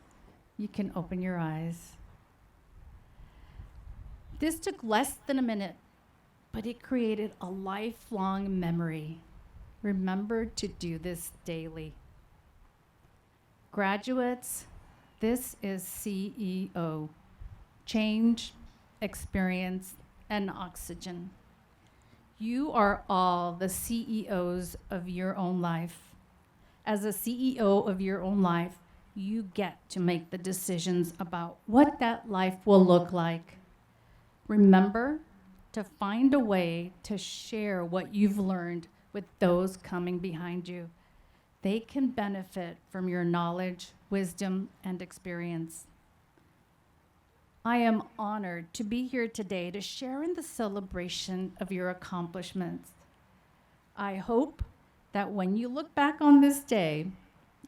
You can open your eyes. This took less than a minute, but it created a lifelong memory. Remember to do this daily. Graduates, this is CEO, change, experience, and oxygen. You are all the CEOs of your own life. As a CEO of your own life, you get to make the decisions about what that life will look like. Remember to find a way to share what you've learned with those coming behind you. They can benefit from your knowledge, wisdom, and experience. I am honored to be here today to share in the celebration of your accomplishments. I hope that when you look back on this day,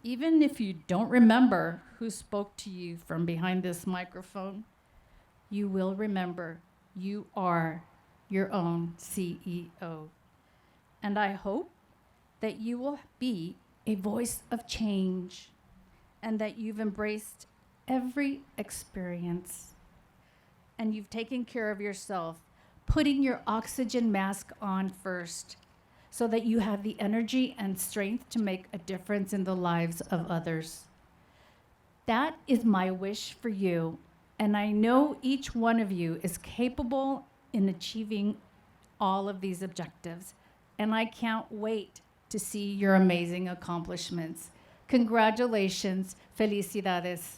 even if you don't remember who spoke to you from behind this microphone, you will remember you are your own CEO. And I hope that you will be a voice of change and that you've embraced every experience and you've taken care of yourself, putting your oxygen mask on first so that you have the energy and strength to make a difference in the lives of others. That is my wish for you, and I know each one of you is capable in achieving all of these objectives, and I can't wait to see your amazing accomplishments. Congratulations, felicidades.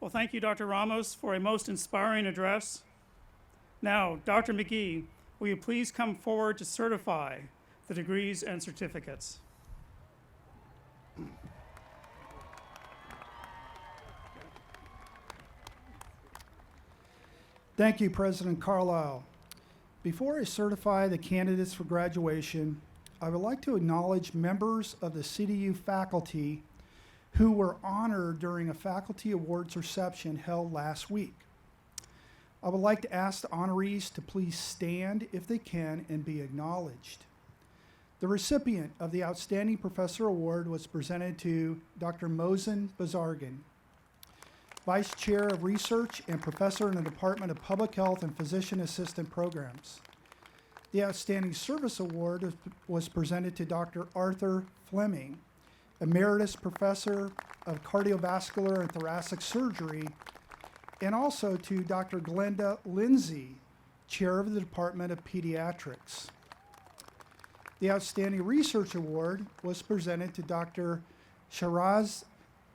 Well, thank you, Dr. Ramos, for a most inspiring address. Now, Dr. McGee, will you please come forward to certify the degrees and certificates? Thank you, President Carlisle. Before I certify the candidates for graduation, I would like to acknowledge members of the CDU faculty who were honored during a faculty awards reception held last week. I would like to ask the honorees to please stand if they can and be acknowledged. The recipient of the Outstanding Professor Award was presented to Dr. Mohsen Bazargan, Vice Chair of Research and Professor in the Department of Public Health and Physician Assistant Programs. The Outstanding Service Award was presented to Dr. Arthur Fleming, Emeritus Professor of Cardiovascular and Thoracic Surgery, and also to Dr. Glenda Lindsay, Chair of the Department of Pediatrics. The Outstanding Research Award was presented to Dr. Shiraz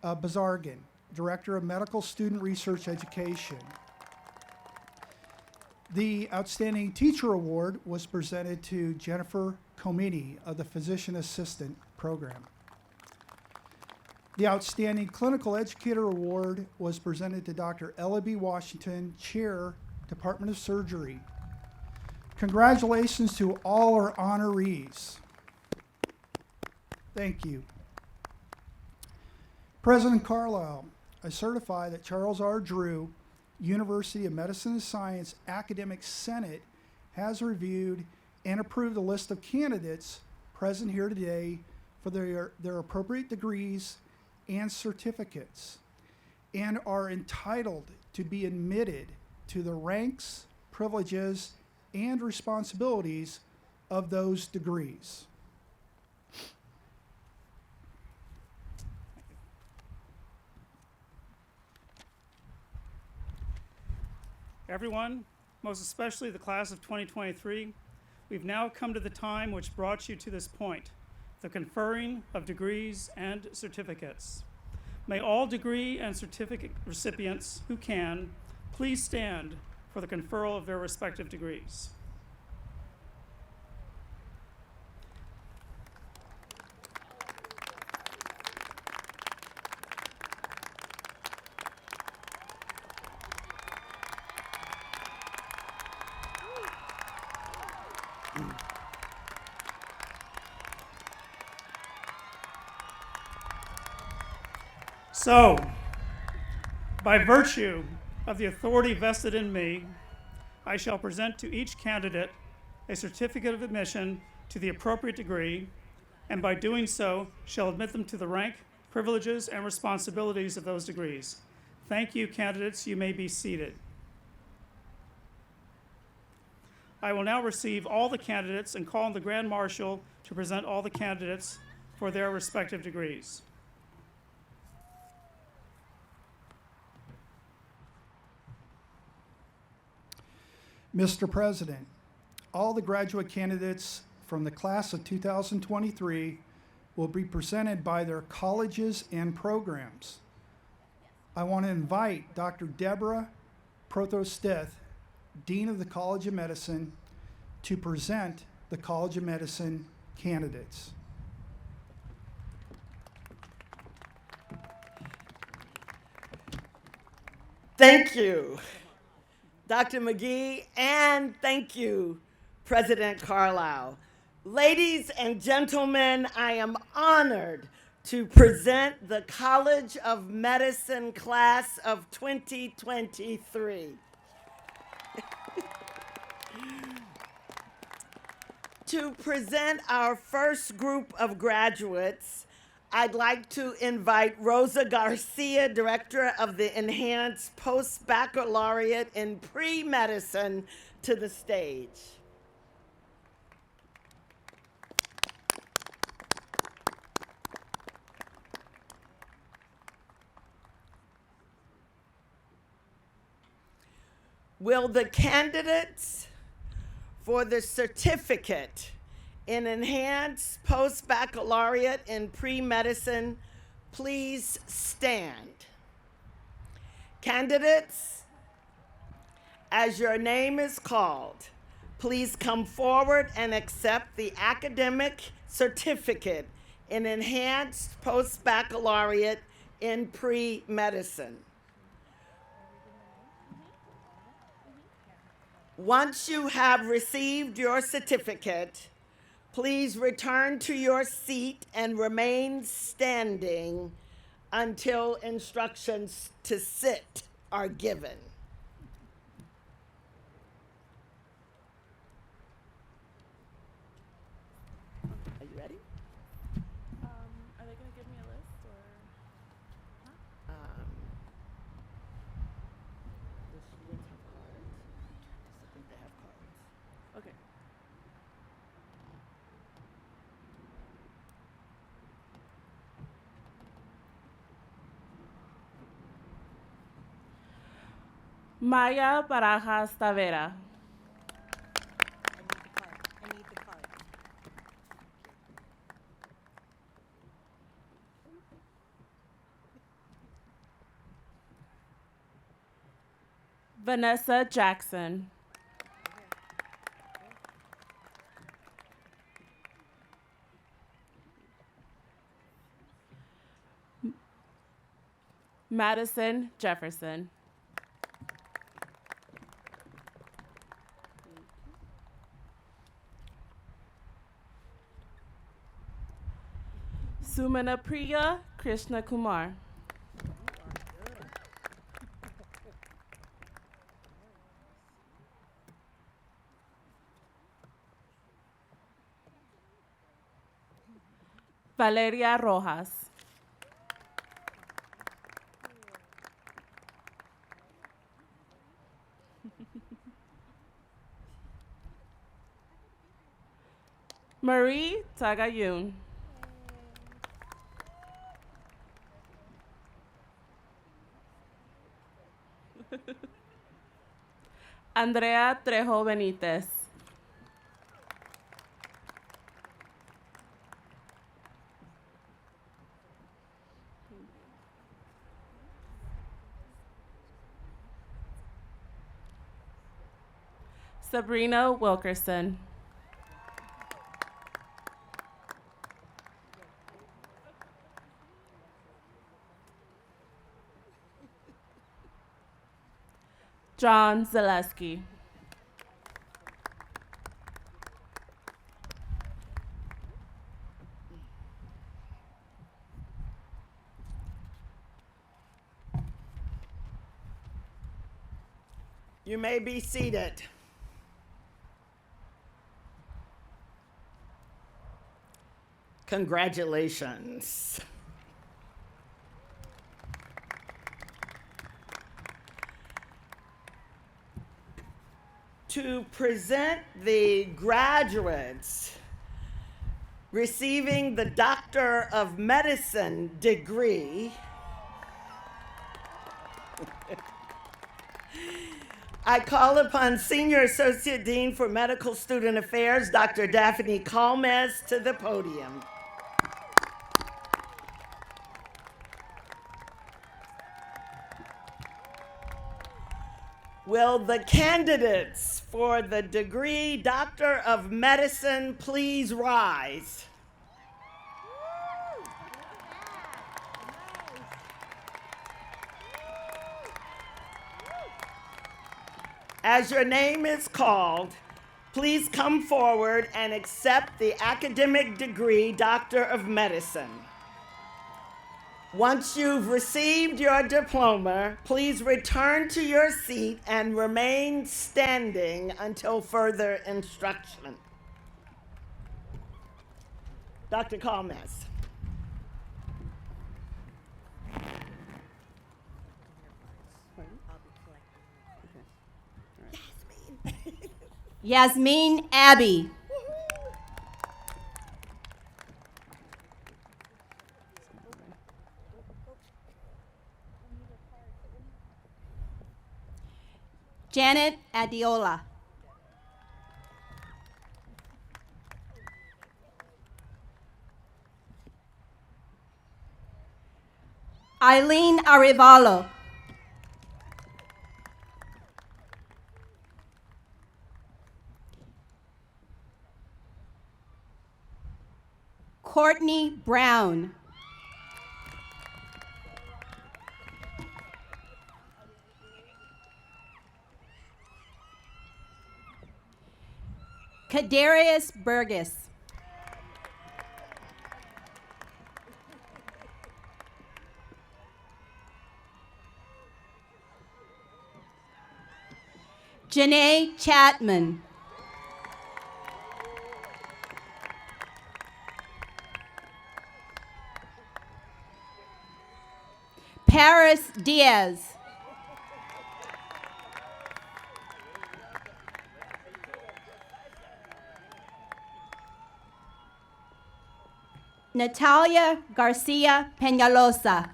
Bazargan, Director of Medical Student Research Education. The Outstanding Teacher Award was presented to Jennifer Comini of the Physician Assistant Program. The Outstanding Clinical Educator Award was presented to Dr. Ella B. Washington, Chair, Department of Surgery. Congratulations to all our honorees. Thank you. President Carlisle, I certify that Charles R. Drew, University of Medicine and Science Academic Senate, has reviewed and approved a list of candidates present here today for their appropriate degrees and certificates, and are entitled to be admitted to the ranks, privileges, and responsibilities of those degrees. Everyone, most especially the class of 2023, we've now come to the time which brought you to this point, the conferring of degrees and certificates. May all degree and certificate recipients who can, please stand for the conferral of their respective degrees. So, by virtue of the authority vested in me, I shall present to each candidate a certificate of admission to the appropriate degree, and by doing so, shall admit them to the rank, privileges, and responsibilities of those degrees. Thank you, candidates. You may be seated. I will now receive all the candidates and call on the Grand Marshal to present all the candidates for their respective degrees. Mr. President, all the graduate candidates from the class of 2023 will be presented by their colleges and programs. I want to invite Dr. Deborah Protostith, Dean of the College of Medicine, to present the College of Medicine candidates. Thank you, Dr. McGee, and thank you, President Carlisle. Ladies and gentlemen, I am honored to present the College of Medicine class of 2023. To present our first group of graduates, I'd like to invite Rosa Garcia, Director of the Enhanced Post-Baccalaureate in Pre-Medicine, to the stage. Will the candidates for the certificate in Enhanced Post-Baccalaureate in Pre-Medicine please stand? Candidates, as your name is called, please come forward and accept the academic certificate in Enhanced Post-Baccalaureate in Pre-Medicine. Once you have received your certificate, please return to your seat and remain standing until instructions to sit are given. Are you ready? Are they going to give me a list or? The students have cards. I think they have cards. Okay. Maya Barajas Tavera. I need the card. Vanessa Jackson. Madison Jefferson. Sumanapriya Krishna Kumar. Valeria Rojas. Marie Tagayun. Andrea Trejo Benitez. Sabrina Wilkerson. John Zaleski. You may be seated. Congratulations. To present the graduates receiving the Doctor of Medicine degree, I call upon Senior Associate Dean for Medical Student Affairs, Dr. Daphne Calmes, to the podium. Will the candidates for the degree Doctor of Medicine please rise? As your name is called, please come forward and accept the academic degree Doctor of Medicine. Once you've received your diploma, please return to your seat and remain standing until further instruction. Dr. Calmes. Yasmin Abbey. Janet Adiola. Eileen Arevalo. Courtney Brown. Kadarius Burgess. Janae Chapman. Paris Diaz. Natalia Garcia Peñalosa.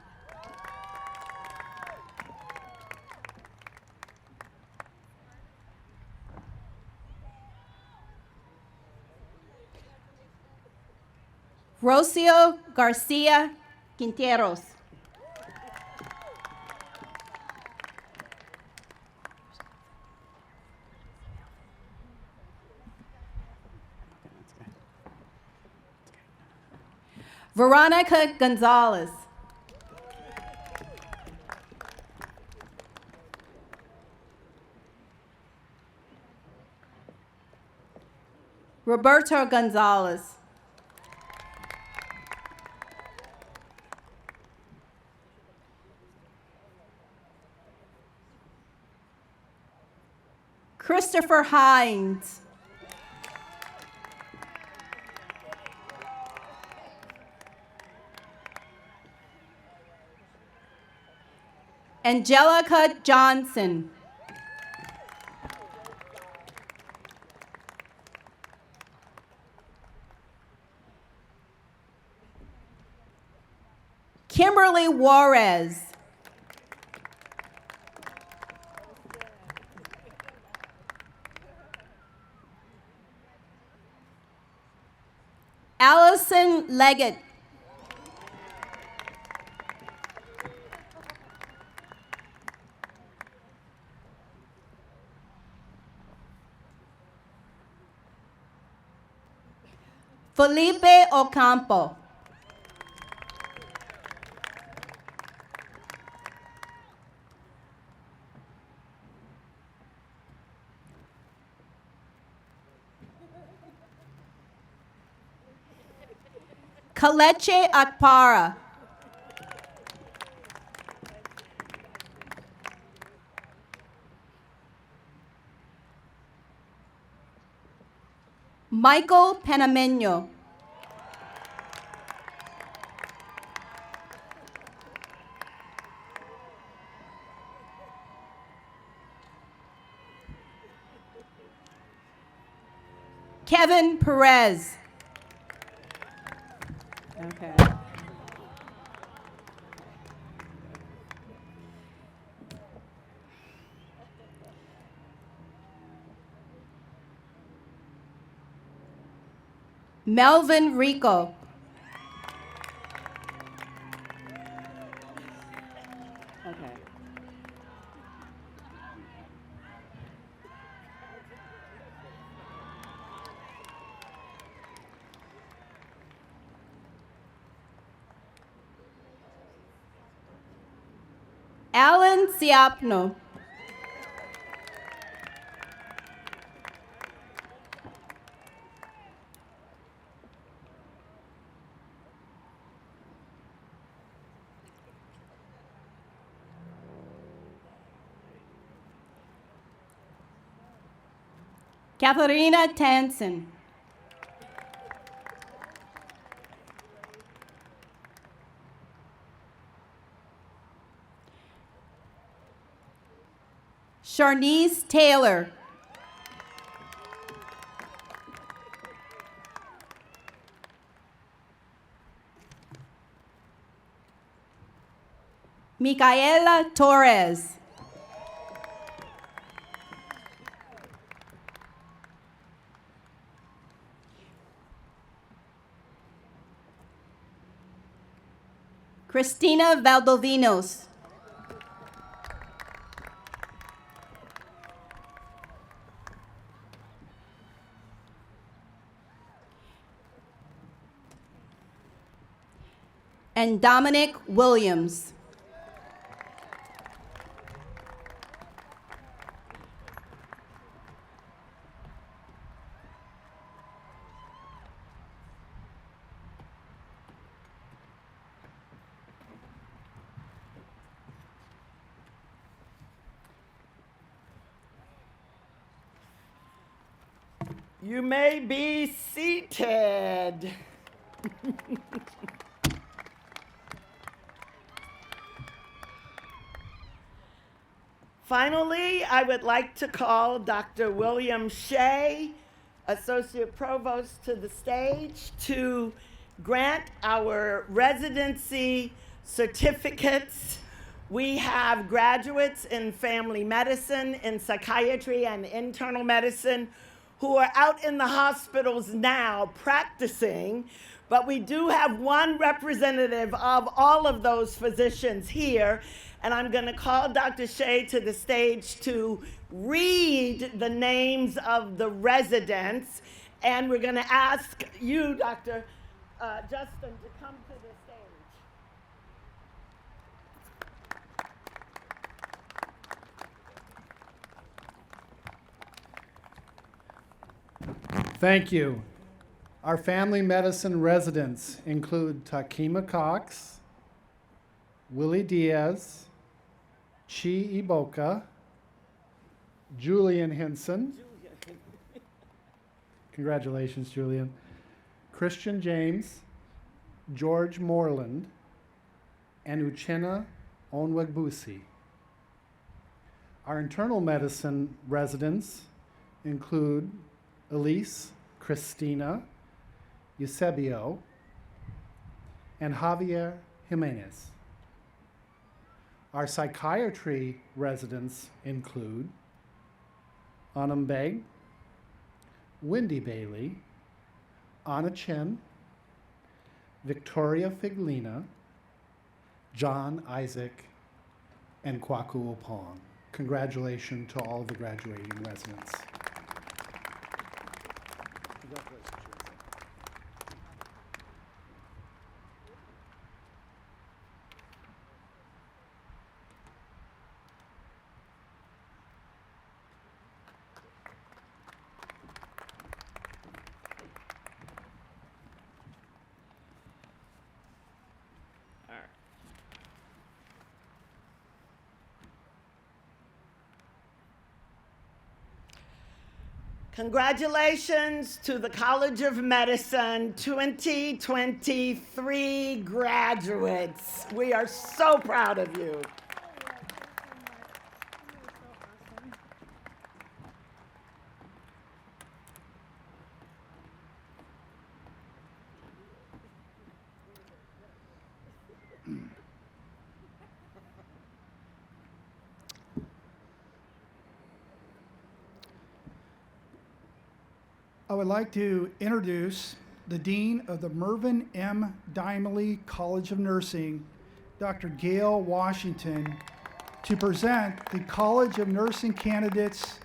Rocio Garcia Quinteros. Veronica Gonzalez. Roberto Gonzalez. Christopher Hines. Angelica Johnson. Kimberly Juarez. Allison Leggett. Felipe Ocampo. Kaleche Akpara. Michael Panameno. Kevin Perez. Okay. Melvin Rico. Okay. Alan Siapno. Katharina Tansen. Sharnice Taylor. Micaela Torres. Christina Valdovinos. And Dominic Williams. You may be seated. Finally, I would like to call Dr. William Shea, Associate Provost, to the stage to grant our residency certificates. We have graduates in family medicine, in psychiatry, and internal medicine who are out in the hospitals now practicing, but we do have one representative of all of those physicians here, and I'm going to call Dr. Shea to the stage to read the names of the residents, and we're going to ask you, Dr. Justin, to come to the stage. Thank you. Our family medicine residents include Takima Cox, Willie Diaz, Chi Iboka, Julian Hinson. Congratulations, Julian. Christian James, George Moreland, and Uchenna Onwegbusi. Our internal medicine residents include Elise Cristina Eusebio and Javier Jimenez. Our psychiatry residents include Anam Beg, Wendy Bailey, Anna Chen, Victoria Figlina, John Isaac, and Kwaku Opong. Congratulations to all the graduating residents. Congratulations. Congratulations to the College of Medicine 2023 graduates. We are so proud of you. I would like to introduce the Dean of the Mervyn M. Dimely College of Nursing, Dr. Gail Washington, to present the College of Nursing candidates,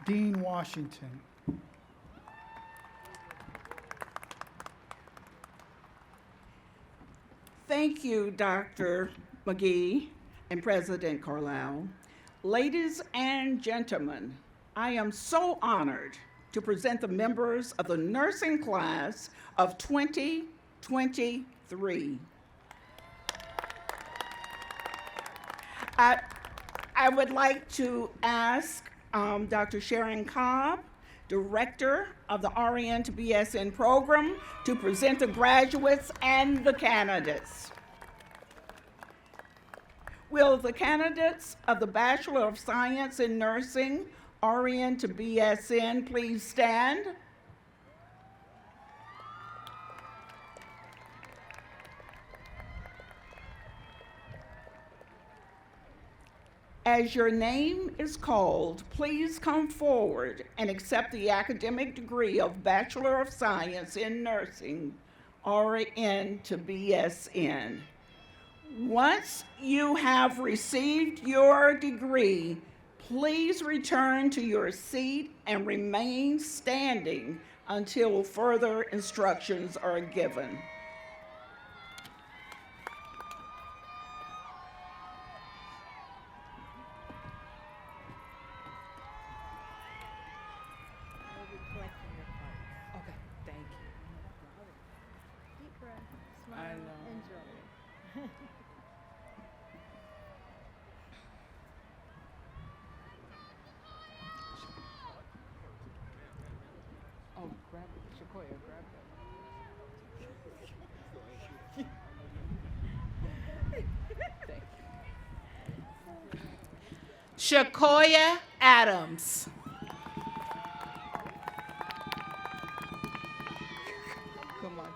Dean Washington. Thank you, Dr. McGee and President Carlisle. Ladies and gentlemen, I am so honored to present the members of the nursing class of 2023. I would like to ask Dr. Sharon Cobb, Director of the RN to BSN program, to present the graduates and the candidates. Will the candidates of the Bachelor of Science in Nursing, RN to BSN, please stand? As your name is called, please come forward and accept the academic degree of Bachelor of Science in Nursing, RN to BSN. Once you have received your degree, please return to your seat and remain standing until further instructions are given. Okay, thank you. Deep breath, smile, I know. enjoy. Oh, grab it. Shakoya, grab that. Thank you. Shakoya Adams. Come on.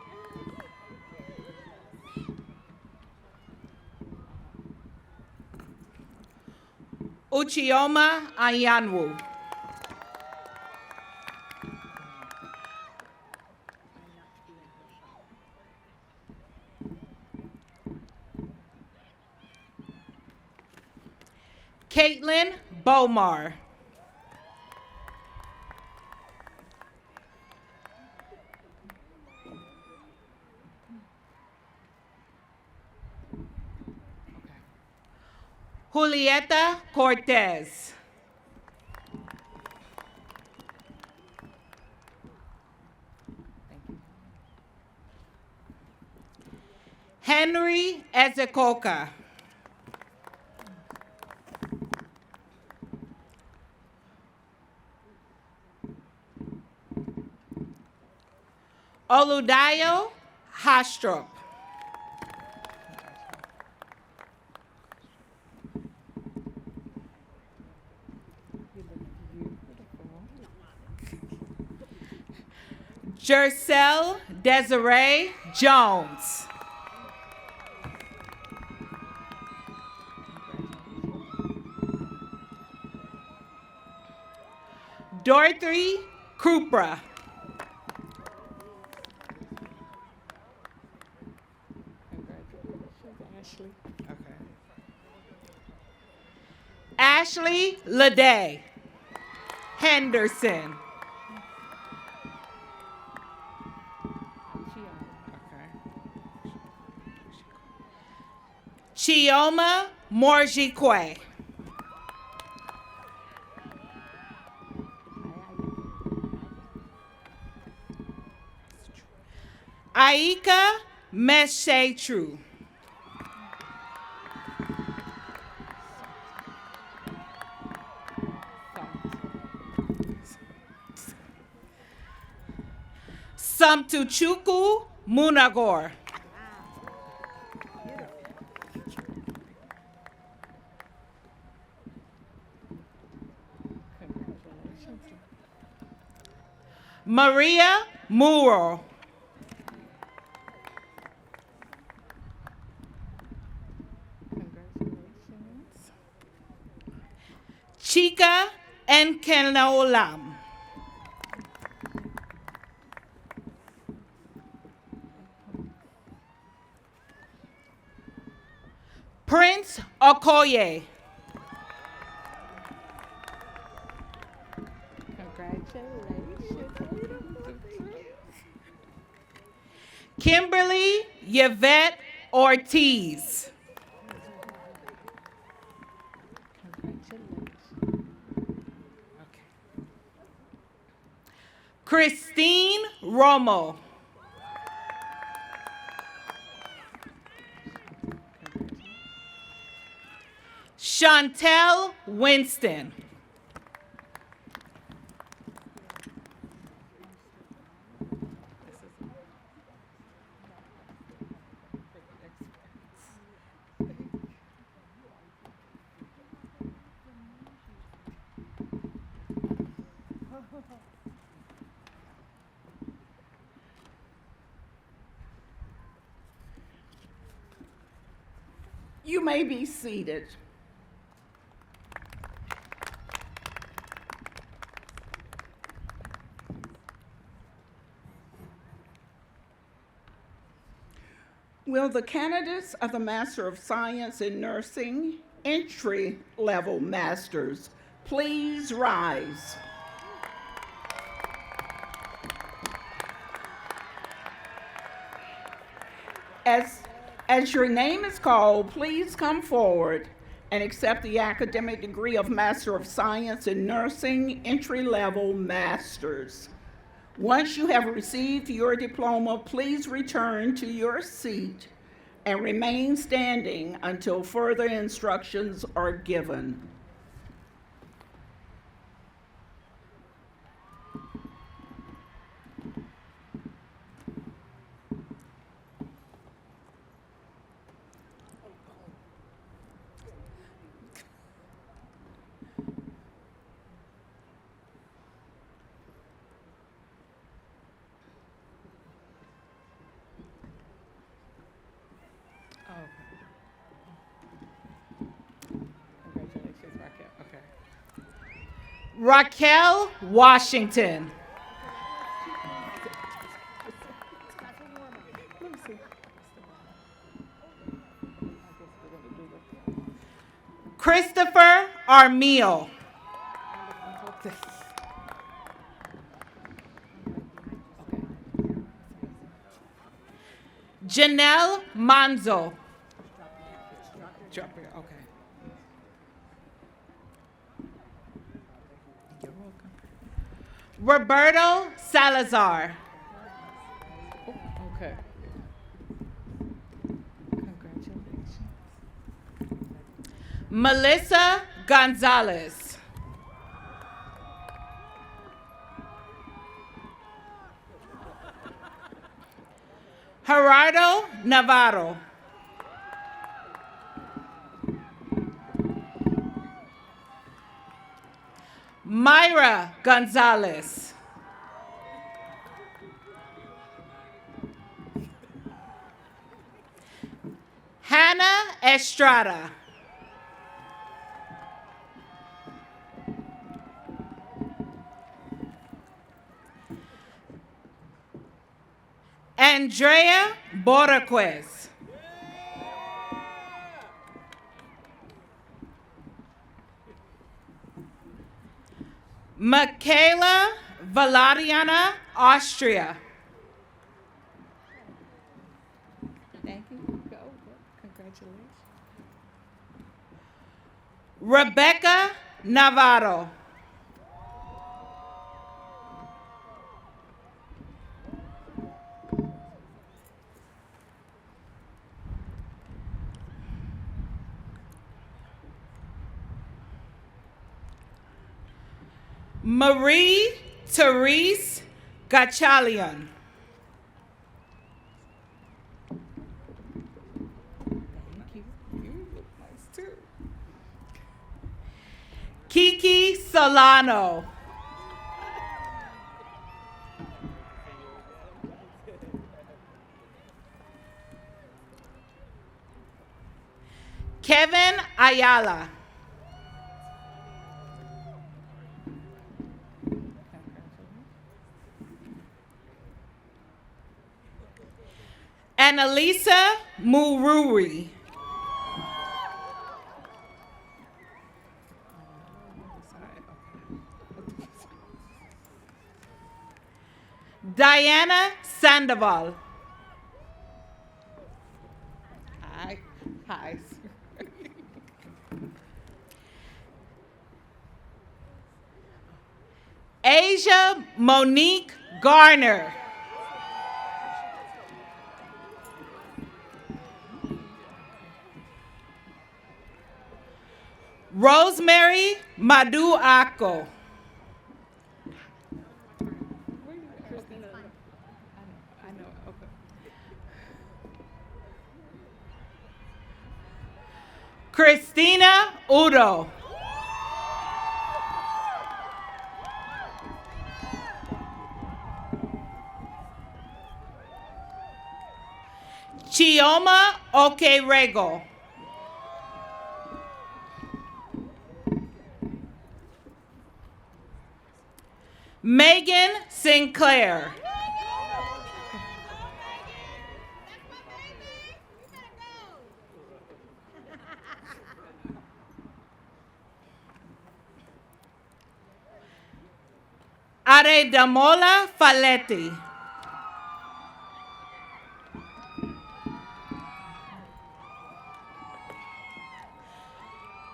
Uchioma Ayanwu. Caitlin Bomar. Julieta Cortez. Henry Ezekoka. Oludayo Hastrop. Jercel Desiree Jones. Dorothy Krupra. Ashley. Okay. Ashley Leday Henderson. Chioma Morjikwe. Aika Meshetru. Samtuchuku Munagor. Maria Muro. Chika Enkenaolam. Prince Okoye. Kimberly Yvette Ortiz. Christine Romo. Chantel Winston. You may be seated. Will the candidates of the Master of Science in Nursing entry-level masters please rise? As your name is called, please come forward and accept the academic degree of Master of Science in Nursing entry-level masters. Once you have received your diploma, please return to your seat and remain standing until further instructions are given. Raquel Washington. Christopher Armiel. Janelle Manzo. Roberto Salazar. Okay. Congratulations. Melissa Gonzalez. Gerardo Navarro. Myra Gonzalez. Hannah Estrada. Andrea Boraquez. Michaela Valadiana, Austria. Thank you. Go. Congratulations. Rebecca Navarro. Marie Therese Gachalian. Kiki Solano. Kevin Ayala. Annalisa Mururi. Diana Sandoval. Hi. Hi. Asia Monique Garner. Rosemary Maduako. Christina Udo. Chioma Okerego. Megan Sinclair. Aredamola Faletti.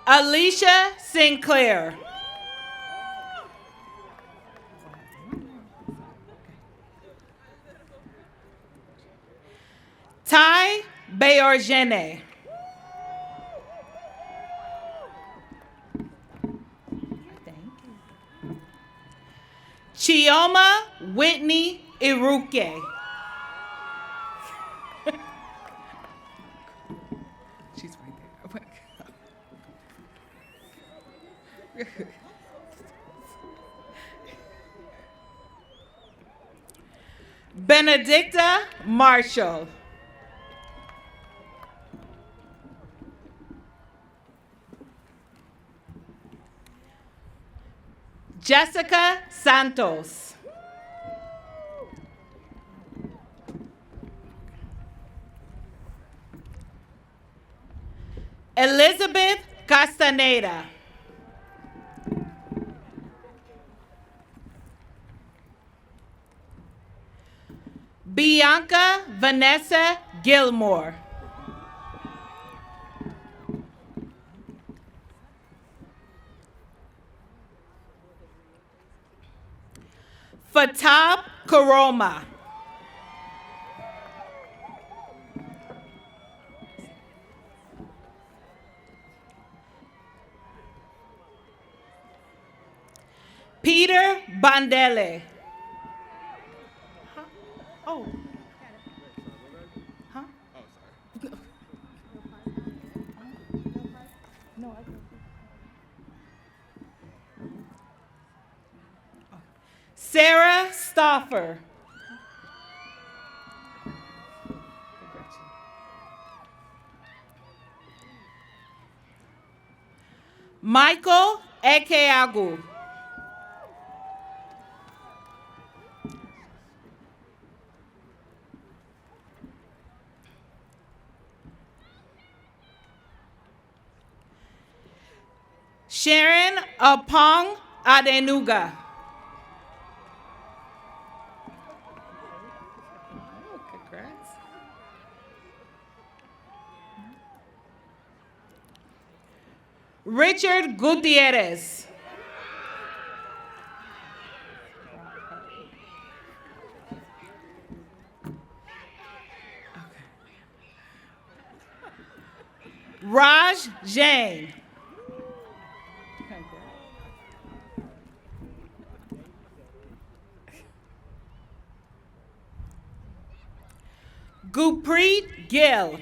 Alicia Sinclair. Ty Beorgene. Chioma Whitney Iruke. She's right there. Benedicta Marshall. Jessica Santos. Elizabeth Castaneda. Bianca Vanessa Gilmore. Fatab Karoma. Peter Bandele. Oh. Huh? Oh, sorry. No, I can. Sarah Stoffer. Michael Ekeagu. Sharon Apong Adenuga. Oh, congrats. Richard Gutierrez. Raj Jain. Gurpreet Gill.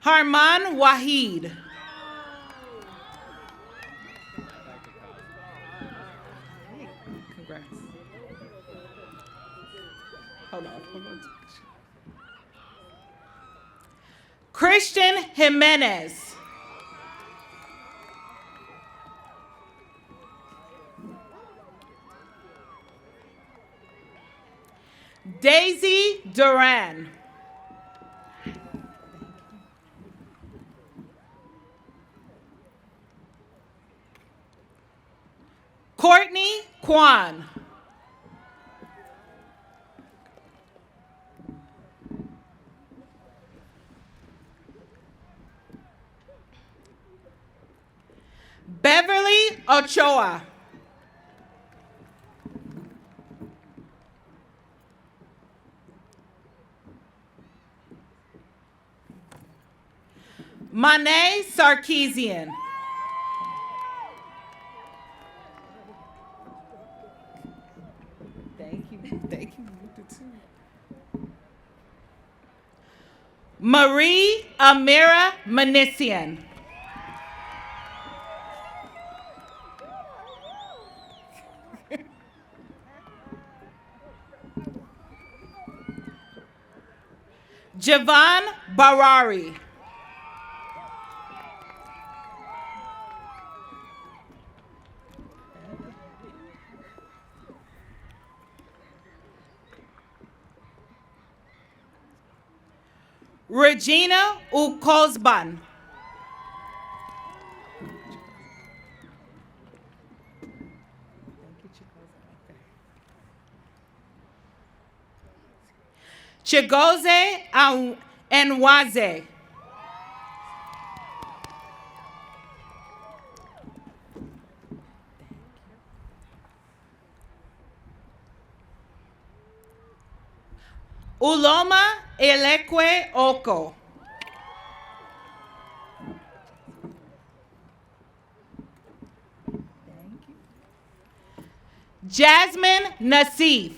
Harman Wahid. Congrats. Hold on. Christian Jimenez. Daisy Duran. Courtney Kwan. Beverly Ochoa. Mane Sarkeesian. Thank you. Thank you. Marie Amira Manisian. Javon Barari. Regina Ukozban. Chigoze Nwaze. Uloma Elekwe Oko. Jasmine Nassif.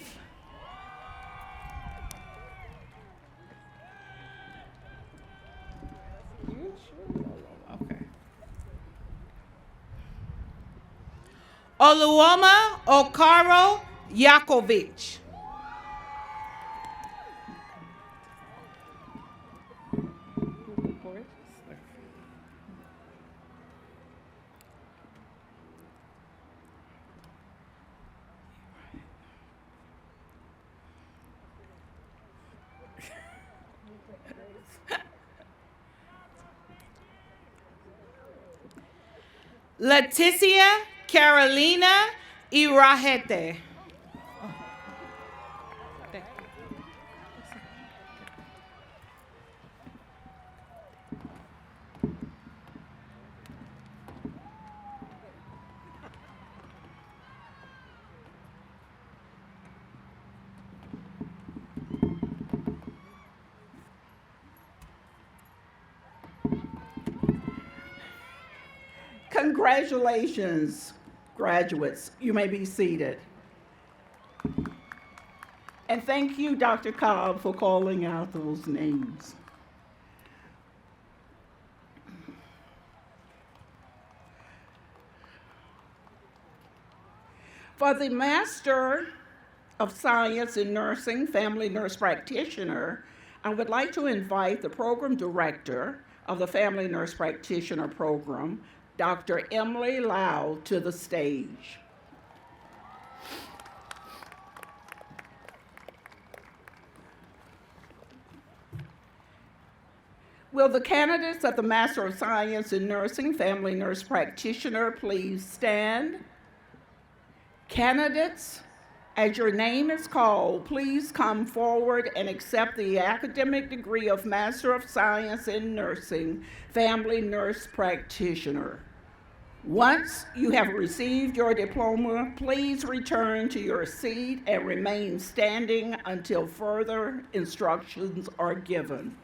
Oluoma Okaro Yakovich. Leticia Carolina Irahete. Congratulations, graduates. You may be seated. And thank you, Dr. Cobb, for calling out those names. For the Master of Science in Nursing, Family Nurse Practitioner, I would like to invite the Program Director of the Family Nurse Practitioner Program, Dr. Emily Lau, to the stage. Will the candidates of the Master of Science in Nursing, Family Nurse Practitioner please stand? Candidates, as your name is called, please come forward and accept the academic degree of Master of Science in Nursing, Family Nurse Practitioner. Once you have received your diploma, please return to your seat and remain standing until further instructions are given.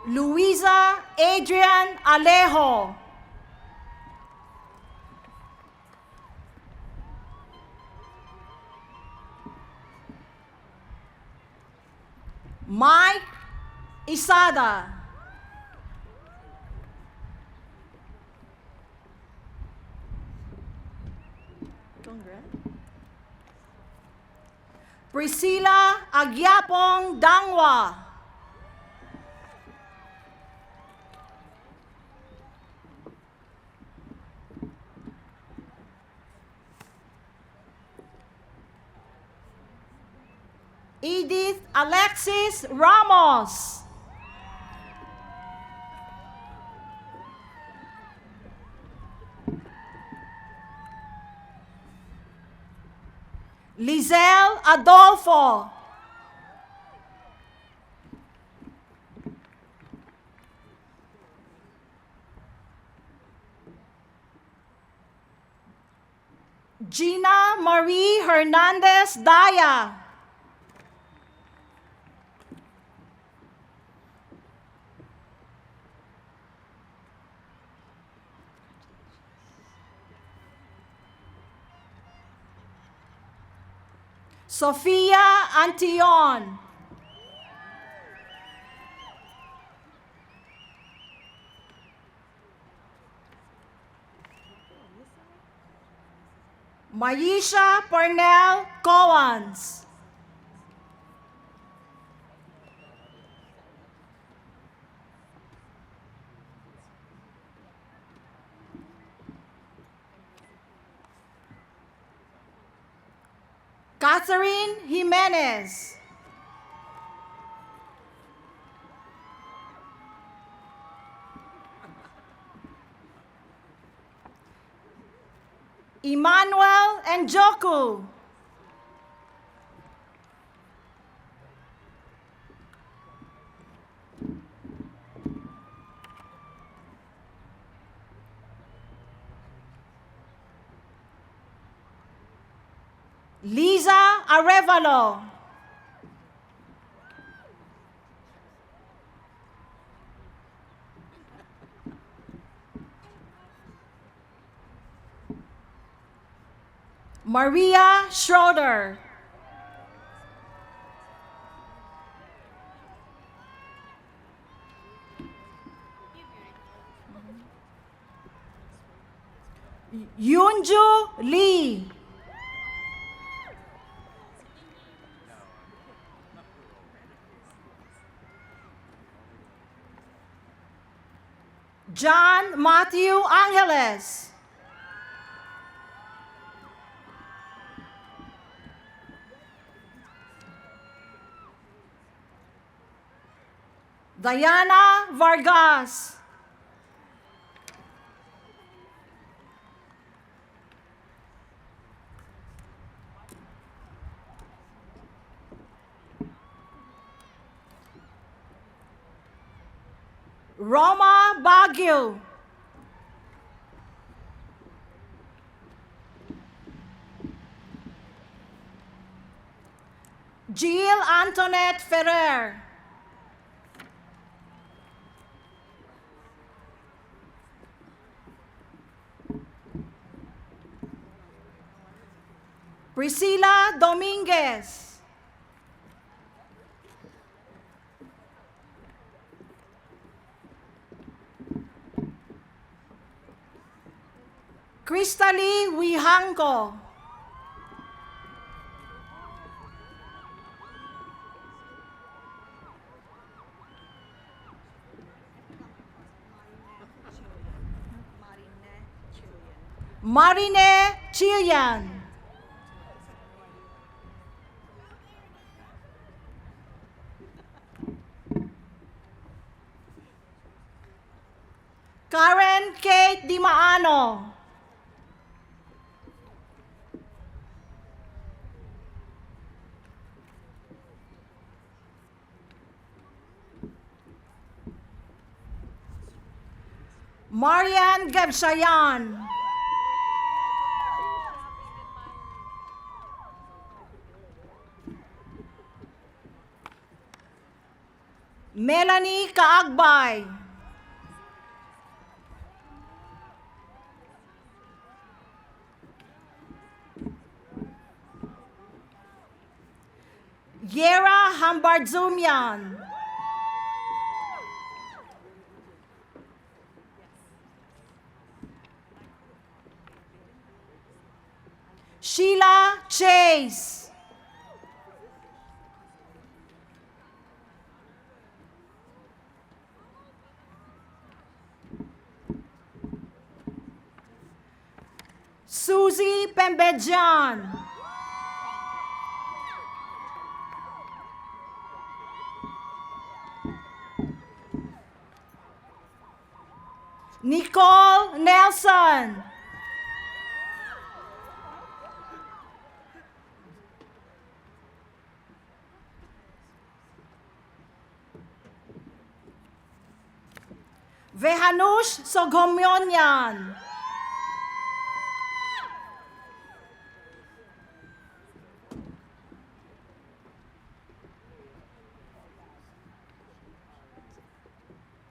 Luisa Adrian Alejo. Mike Isada. Priscilla Agyapong Dangwa. Edith Alexis Ramos. Lizelle Adolfo. Gina Marie Hernandez Daya. Sofia Antion. Maisha Parnell Cowans. Catherine Jimenez. Emmanuel Njoku. Liza Arevalo. Maria Schroeder. Yunju Lee. John Matthew Angeles. Diana Vargas. Roma Baguio. Jill Antoinette Ferrer. Priscilla Dominguez. Cristally Wihanko. Marine Chilian. Karen Kate Di Maano. Marian Gebsayan. Melanie Kaagbay. Yera Hambardzumian. Sheila Chase. Susie Pembedjan. Nicole Nelson. Vehanush Sogomyonyan.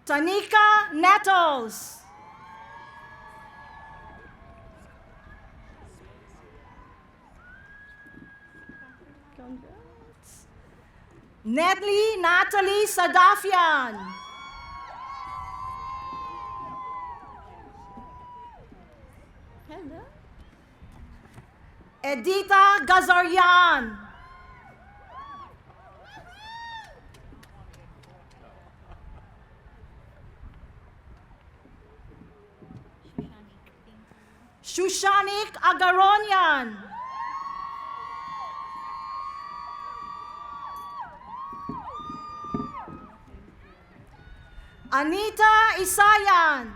Tanika Nettles. Natalie Sadafian. Hello. Edita Gazarian. Shushanik Agaronian. Anita Isayan.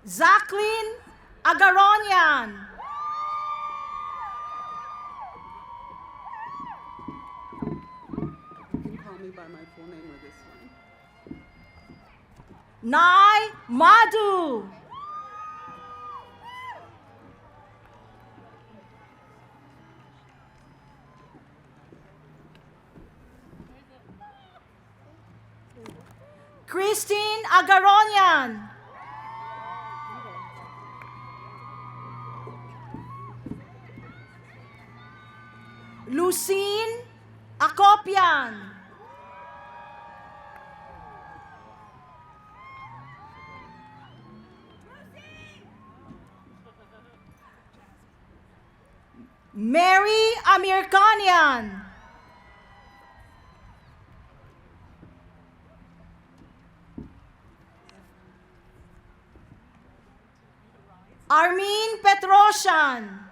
Jacqueline Agaronian. You can call me by my full name or this one. Nai Madhu. Christine Agaronian. Lucine Akopian. Mary Amirkanian. Armin Petrosian.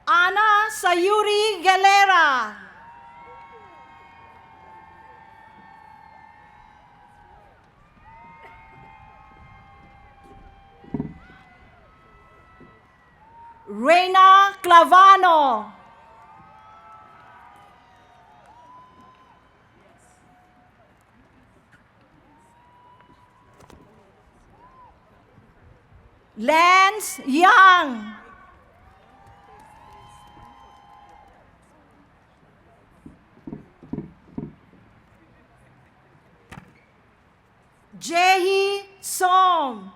Ana Sayuri Galera. Reina Clavano. Lance Young. Jehi Song.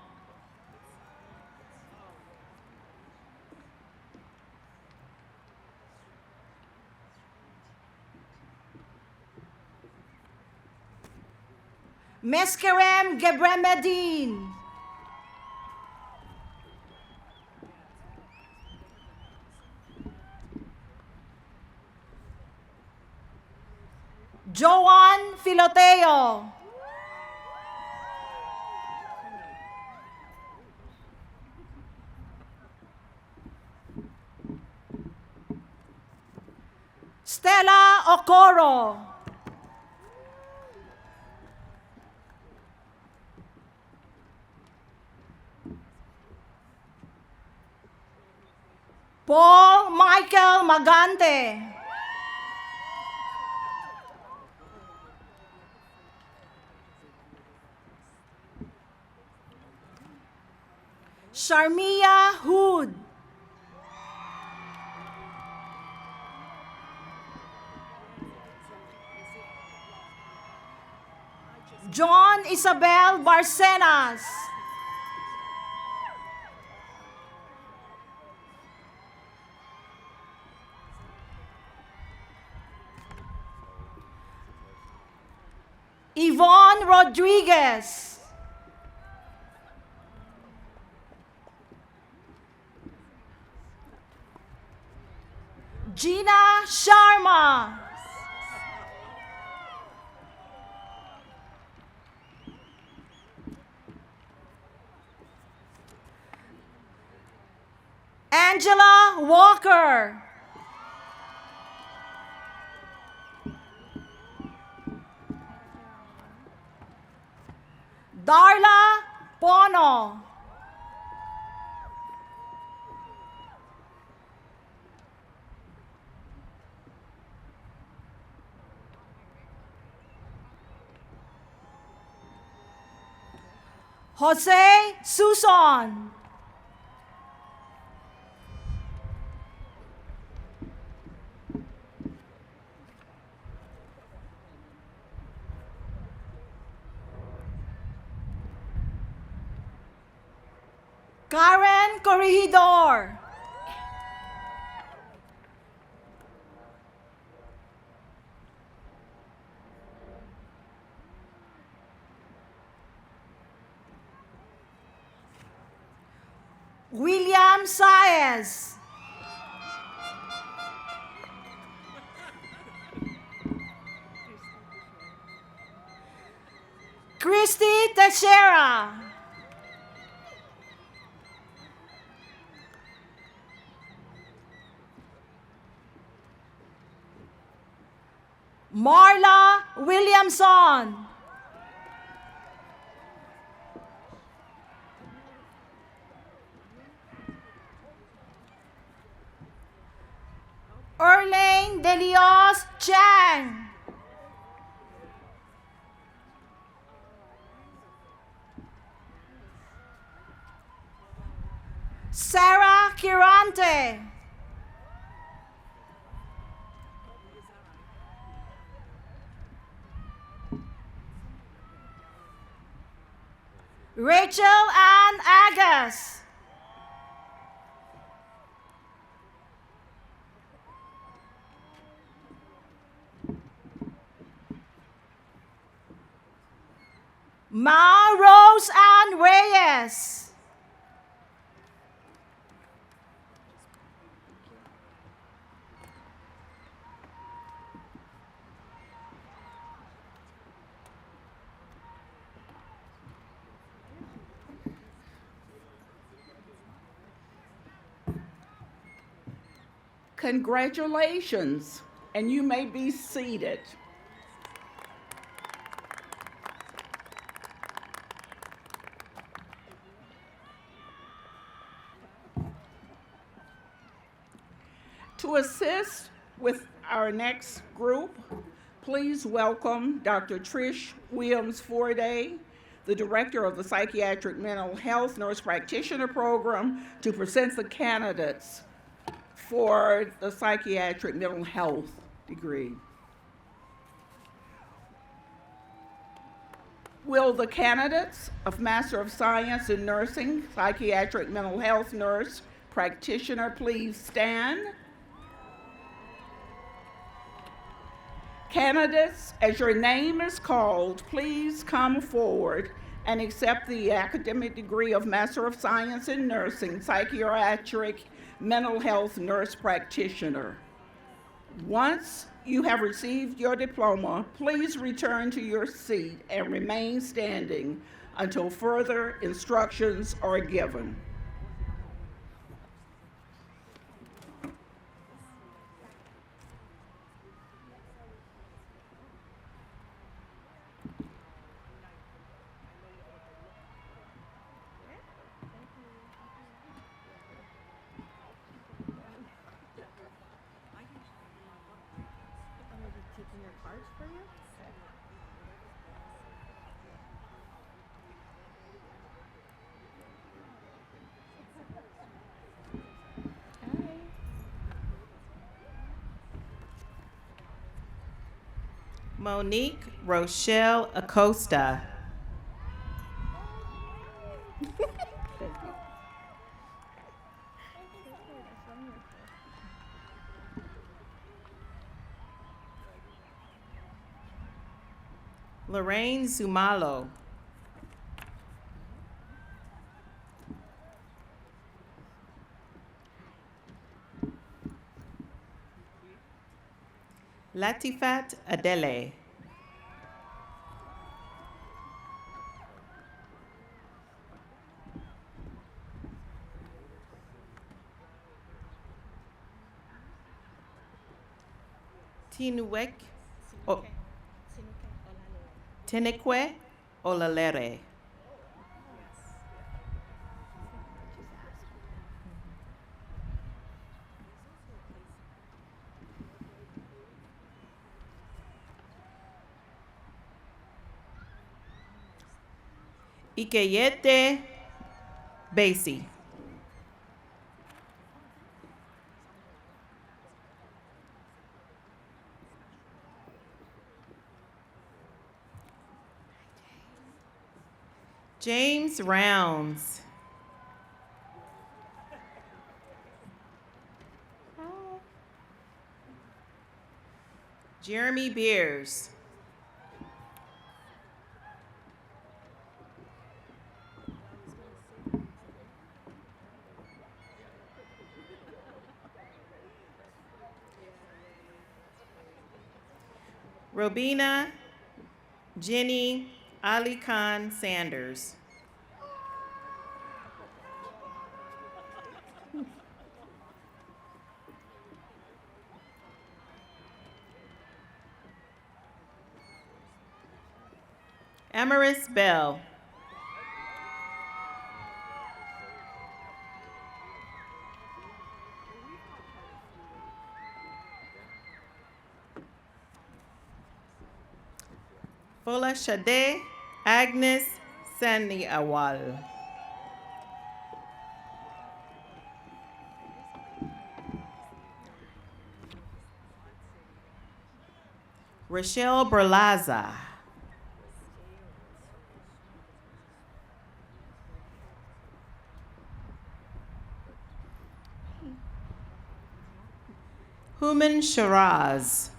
Meskerem Gebremedin. Joan Filoteo. Stella Okoro. Paul Michael Magante. Sharmia Hood. John Isabel Barcenas. Yvonne Rodriguez. Gina Sharma. Angela Walker. Darla Bono. Jose Suson. Karen Corregidor. William Saez. Christy Teixeira. Marla Williamson. Erlane Delios Chang. Sarah Kirante. Rachel Ann Agas. Ma Rose Ann Reyes. Congratulations, and you may be seated. To assist with our next group, please welcome Dr. Trish Williams-Forday, the Director of the Psychiatric Mental Health Nurse Practitioner Program, to present the candidates for the Psychiatric Mental Health degree. Will the candidates of Master of Science in Nursing, Psychiatric Mental Health Nurse Practitioner please stand? Candidates, as your name is called, please come forward and accept the academic degree of Master of Science in Nursing, Psychiatric Mental Health Nurse Practitioner. Once you have received your diploma, please return to your seat and remain standing until further instructions are given. Monique Rochelle Acosta. Lorraine Zumalo. Latifat Adele. Tinuek o- Tinekwe Olalere. Ikeyete Basie. James Rounds. Jeremy Beers. Robina Jenny Ali Khan Sanders. Amaris Bell. Fola Shade Agnes Sani Awal. Rochelle Berlaza. Human Shiraz.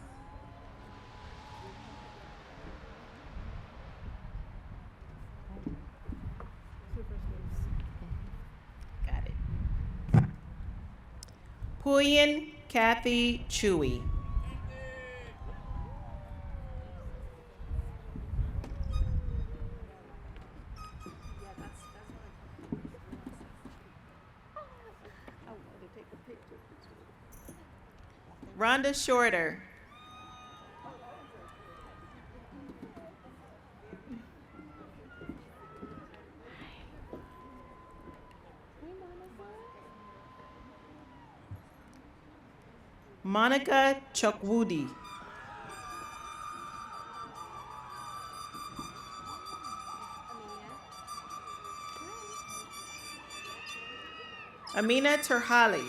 Got it. Puyin Kathy Chewy. Rhonda Shorter. Monica Chukwudi. Amina Terhali.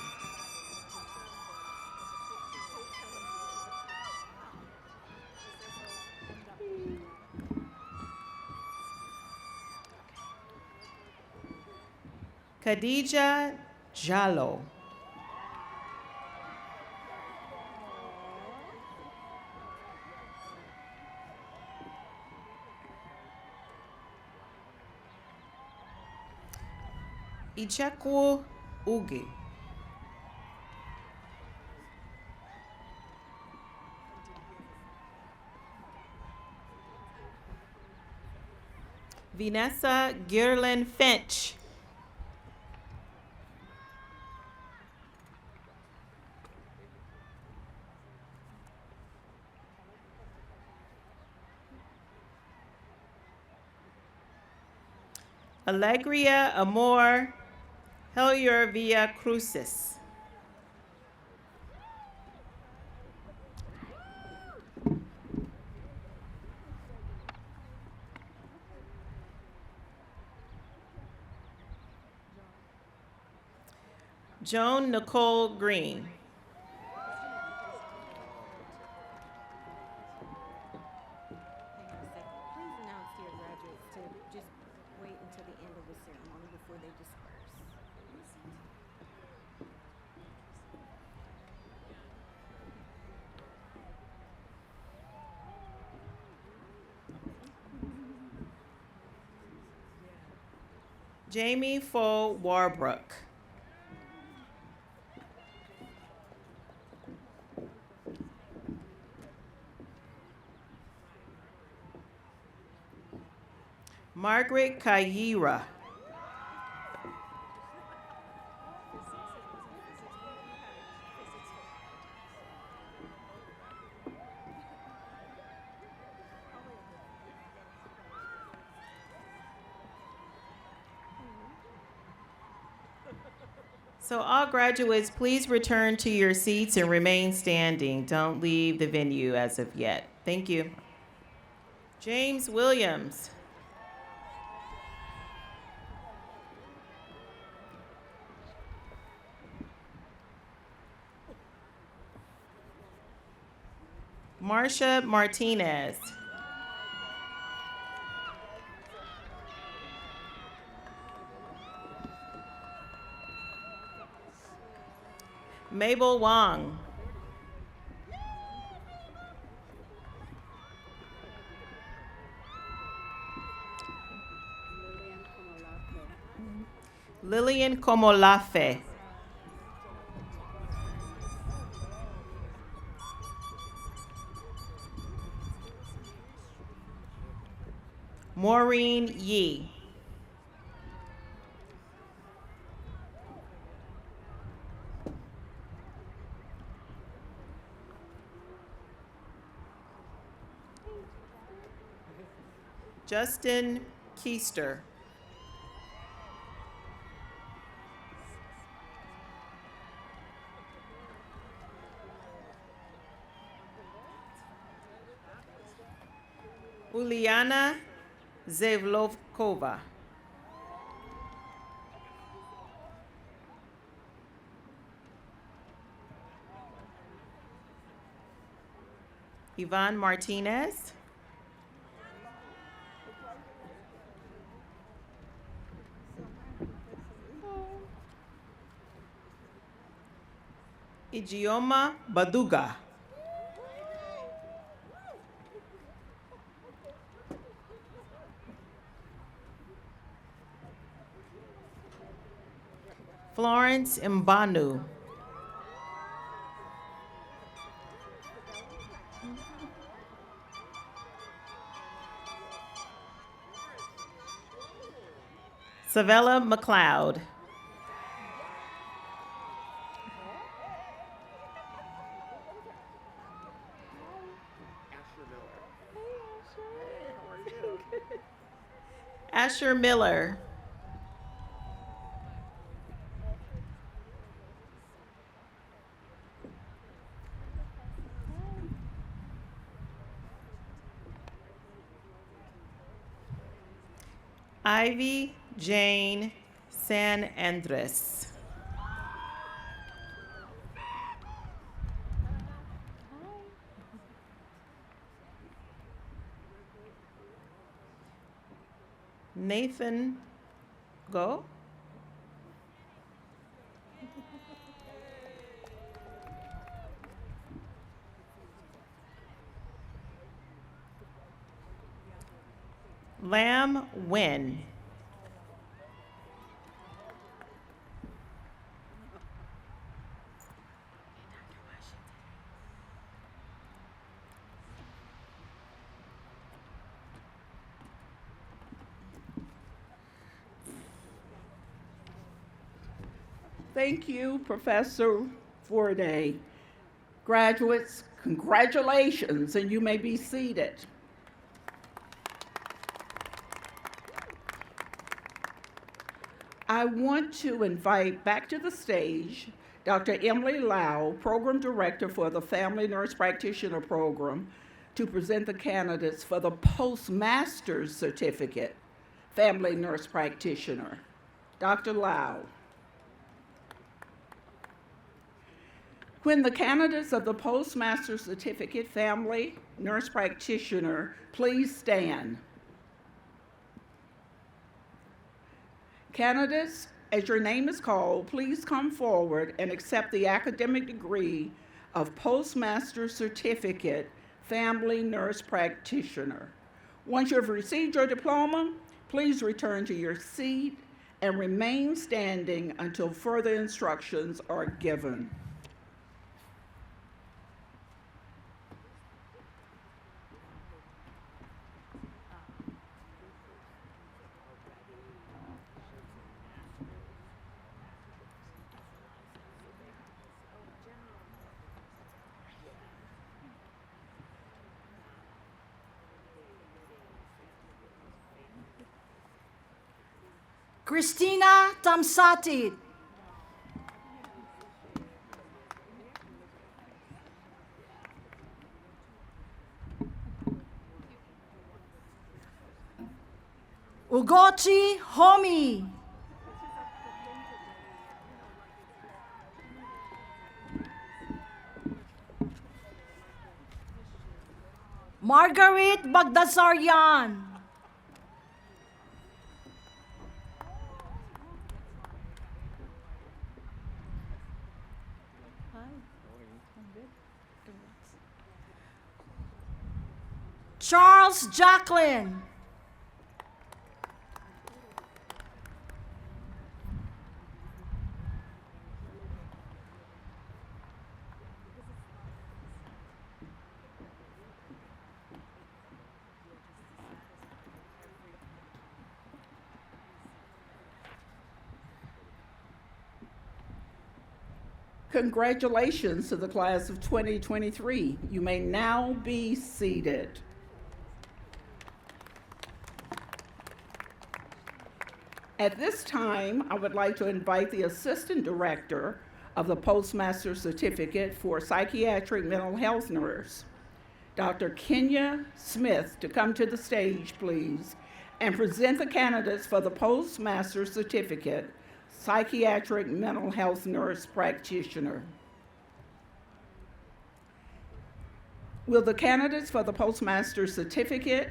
Khadija Jalo. Ichekwu Ugi. Vanessa Gearlin Finch. Alegria Amor Helior Villa Crucis. Joan Nicole Green. Jamie Fo Warbrook. Margaret Kayira. So all graduates, please return to your seats and remain standing. Don't leave the venue as of yet. Thank you. James Williams. Marsha Martinez. Mabel Wong. Lillian Komolafe. Maureen Yee. Justin Keister. Uliana Zevlovkova. Yvonne Martinez. Ijeoma Baduga. Florence Mbanu. Savella McLeod. Asher Miller. Ivy Jane San Andres. Nathan Go. Lam Nguyen. Thank you, Professor Forday. Graduates, congratulations, and you may be seated. I want to invite back to the stage Dr. Emily Lau, Program Director for the Family Nurse Practitioner Program, to present the candidates for the Postmaster's Certificate, Family Nurse Practitioner. Dr. Lau. When the candidates of the Postmaster's Certificate, Family Nurse Practitioner, please stand. Candidates, as your name is called, please come forward and accept the academic degree of Postmaster's Certificate, Family Nurse Practitioner. Once you have received your diploma, please return to your seat and remain standing until further instructions are given. Christina Tamsati. Ugochi Homi. Margaret Bagdasaryan. Charles Jacqueline. Congratulations to the class of 2023. You may now be seated. At this time, I would like to invite the Assistant Director of the Postmaster Certificate for Psychiatric Mental Health Nurse, Dr. Kenya Smith, to come to the stage, please, and present the candidates for the Postmaster Certificate, Psychiatric Mental Health Nurse Practitioner. Will the candidates for the Postmaster Certificate,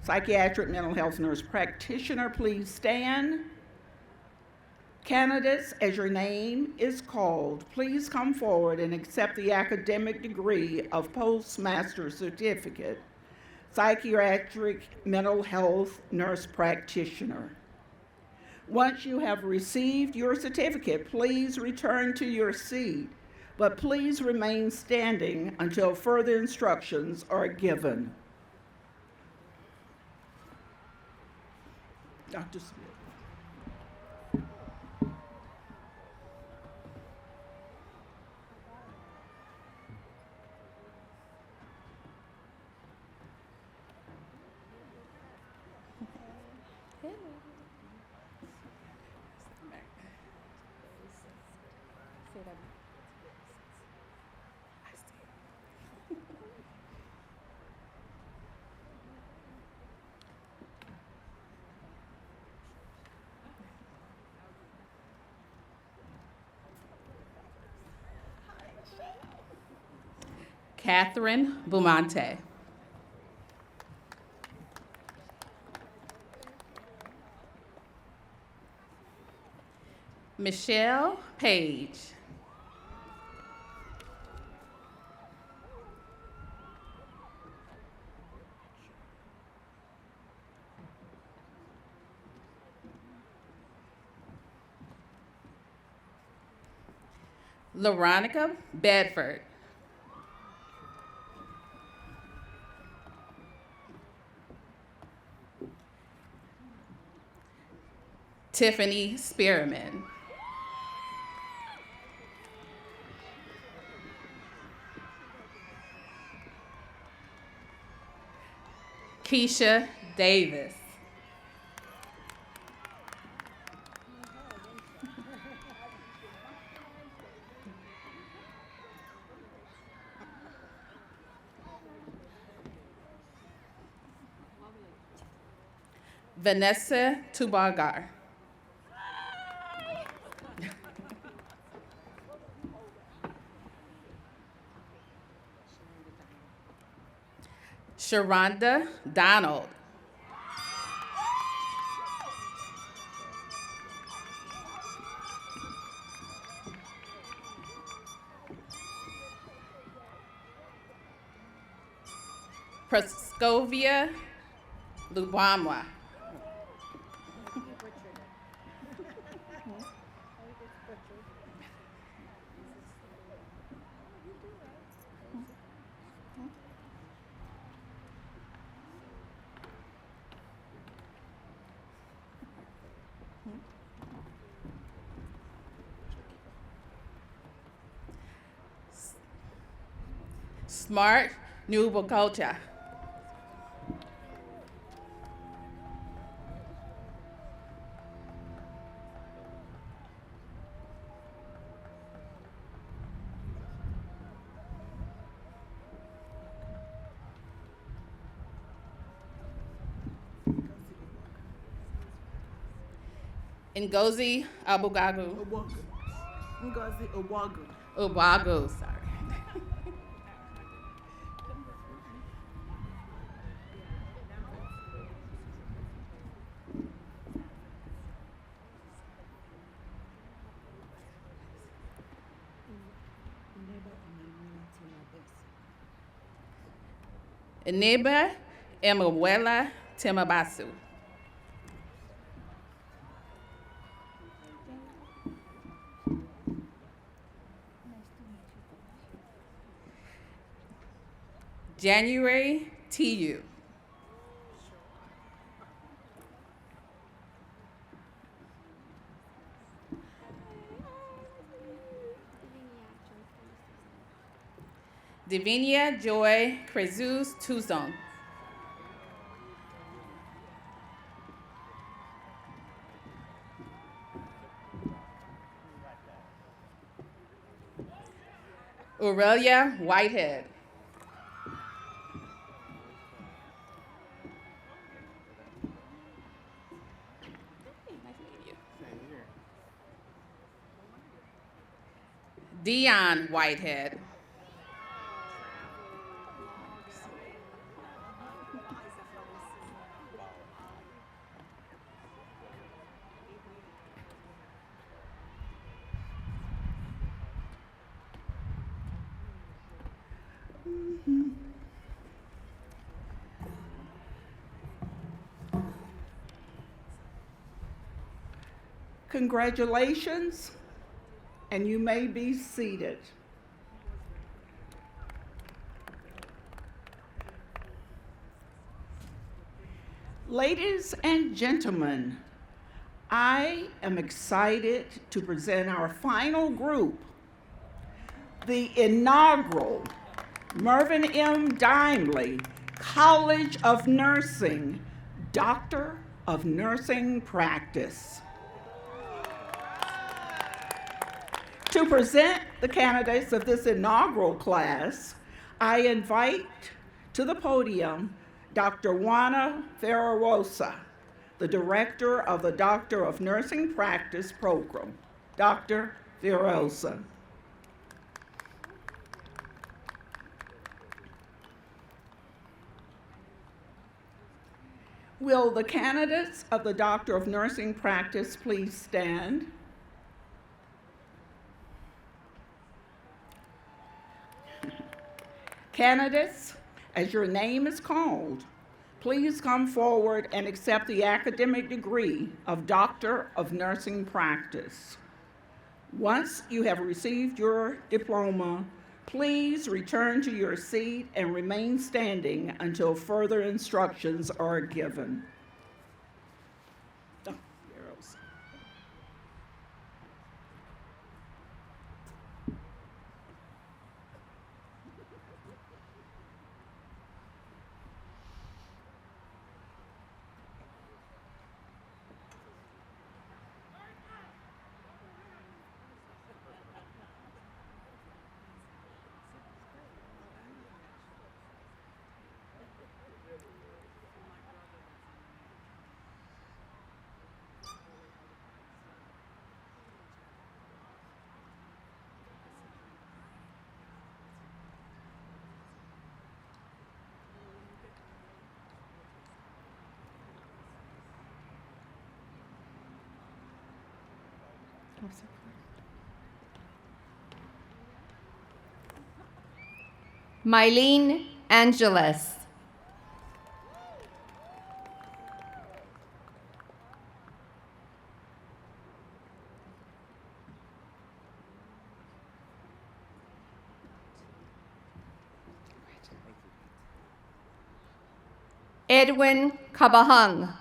Psychiatric Mental Health Nurse Practitioner, please stand? Candidates, as your name is called, please come forward and accept the academic degree of Postmaster Certificate, Psychiatric Mental Health Nurse Practitioner. Once you have received your certificate, please return to your seat, but please remain standing until further instructions are given. Dr. Smith. Catherine Bumante. Michelle Page. Veronica Bedford. Tiffany Spearman. Keisha Davis. Vanessa Tubagar. Sharonda Donald. Prascovia Lubamwa. Smart Nubukocha. Ngozi Abugagu. Ngozi Owagu. Ubagu, sorry. Ineba Emawela Timabasu. January TU. Divinia Joy Crezus Tuzon. Aurelia Whitehead. Dion Whitehead. Congratulations, and you may be seated. Ladies and gentlemen, I am excited to present our final group, the inaugural Mervyn M. Dimely College of Nursing, Doctor of Nursing Practice. To present the candidates of this inaugural class, I invite to the podium Dr. Juana Ferrarosa, the director of the Doctor of Nursing Practice program. Dr. Ferrarosa. Will the candidates of the Doctor of Nursing Practice please stand? Candidates, as your name is called, please come forward and accept the academic degree of Doctor of Nursing Practice. Once you have received your diploma, please return to your seat and remain standing until further instructions are given. Mylene Angeles. Edwin Kabahang.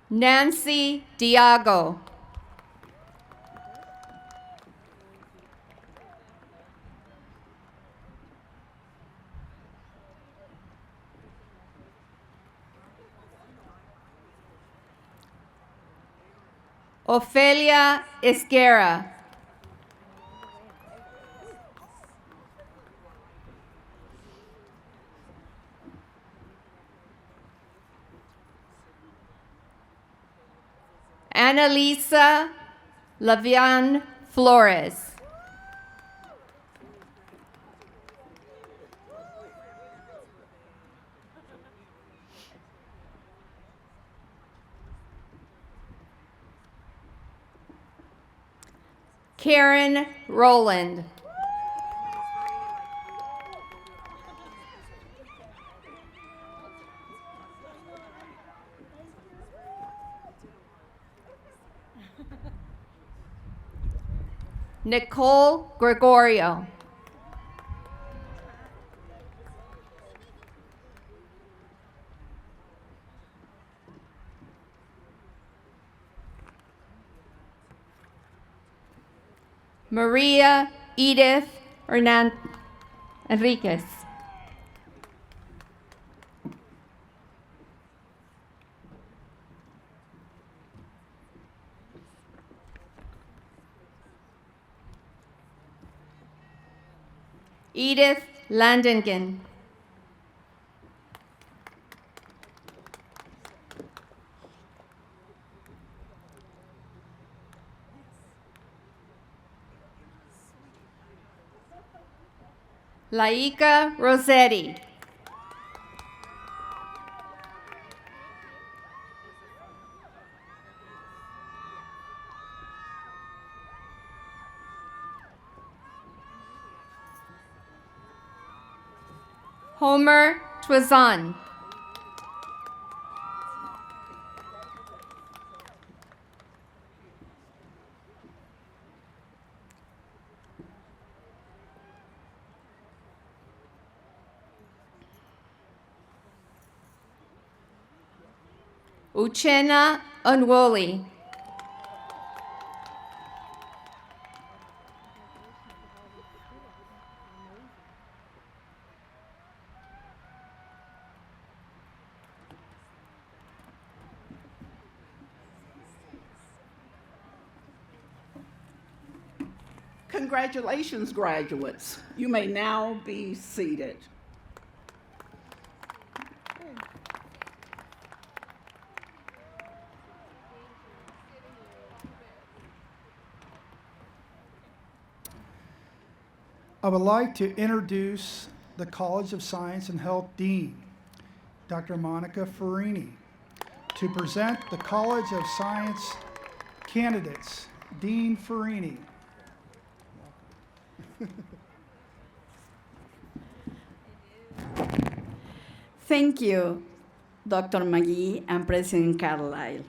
Nancy Diago. Ofelia Esguerra. Annalisa Lavian Flores. Karen Rowland. Nicole Gregorio. Maria Edith Enriquez. Edith Landingen. Laika Rossetti. Homer Twizan. Uchenna Unwoli. Congratulations, graduates. You may now be seated. I would like to introduce the College of Science and Health Dean, Dr. Monica Farini, to present the College of Science candidates. Dean Farini. Thank you, Dr. McGee and President Carlisle.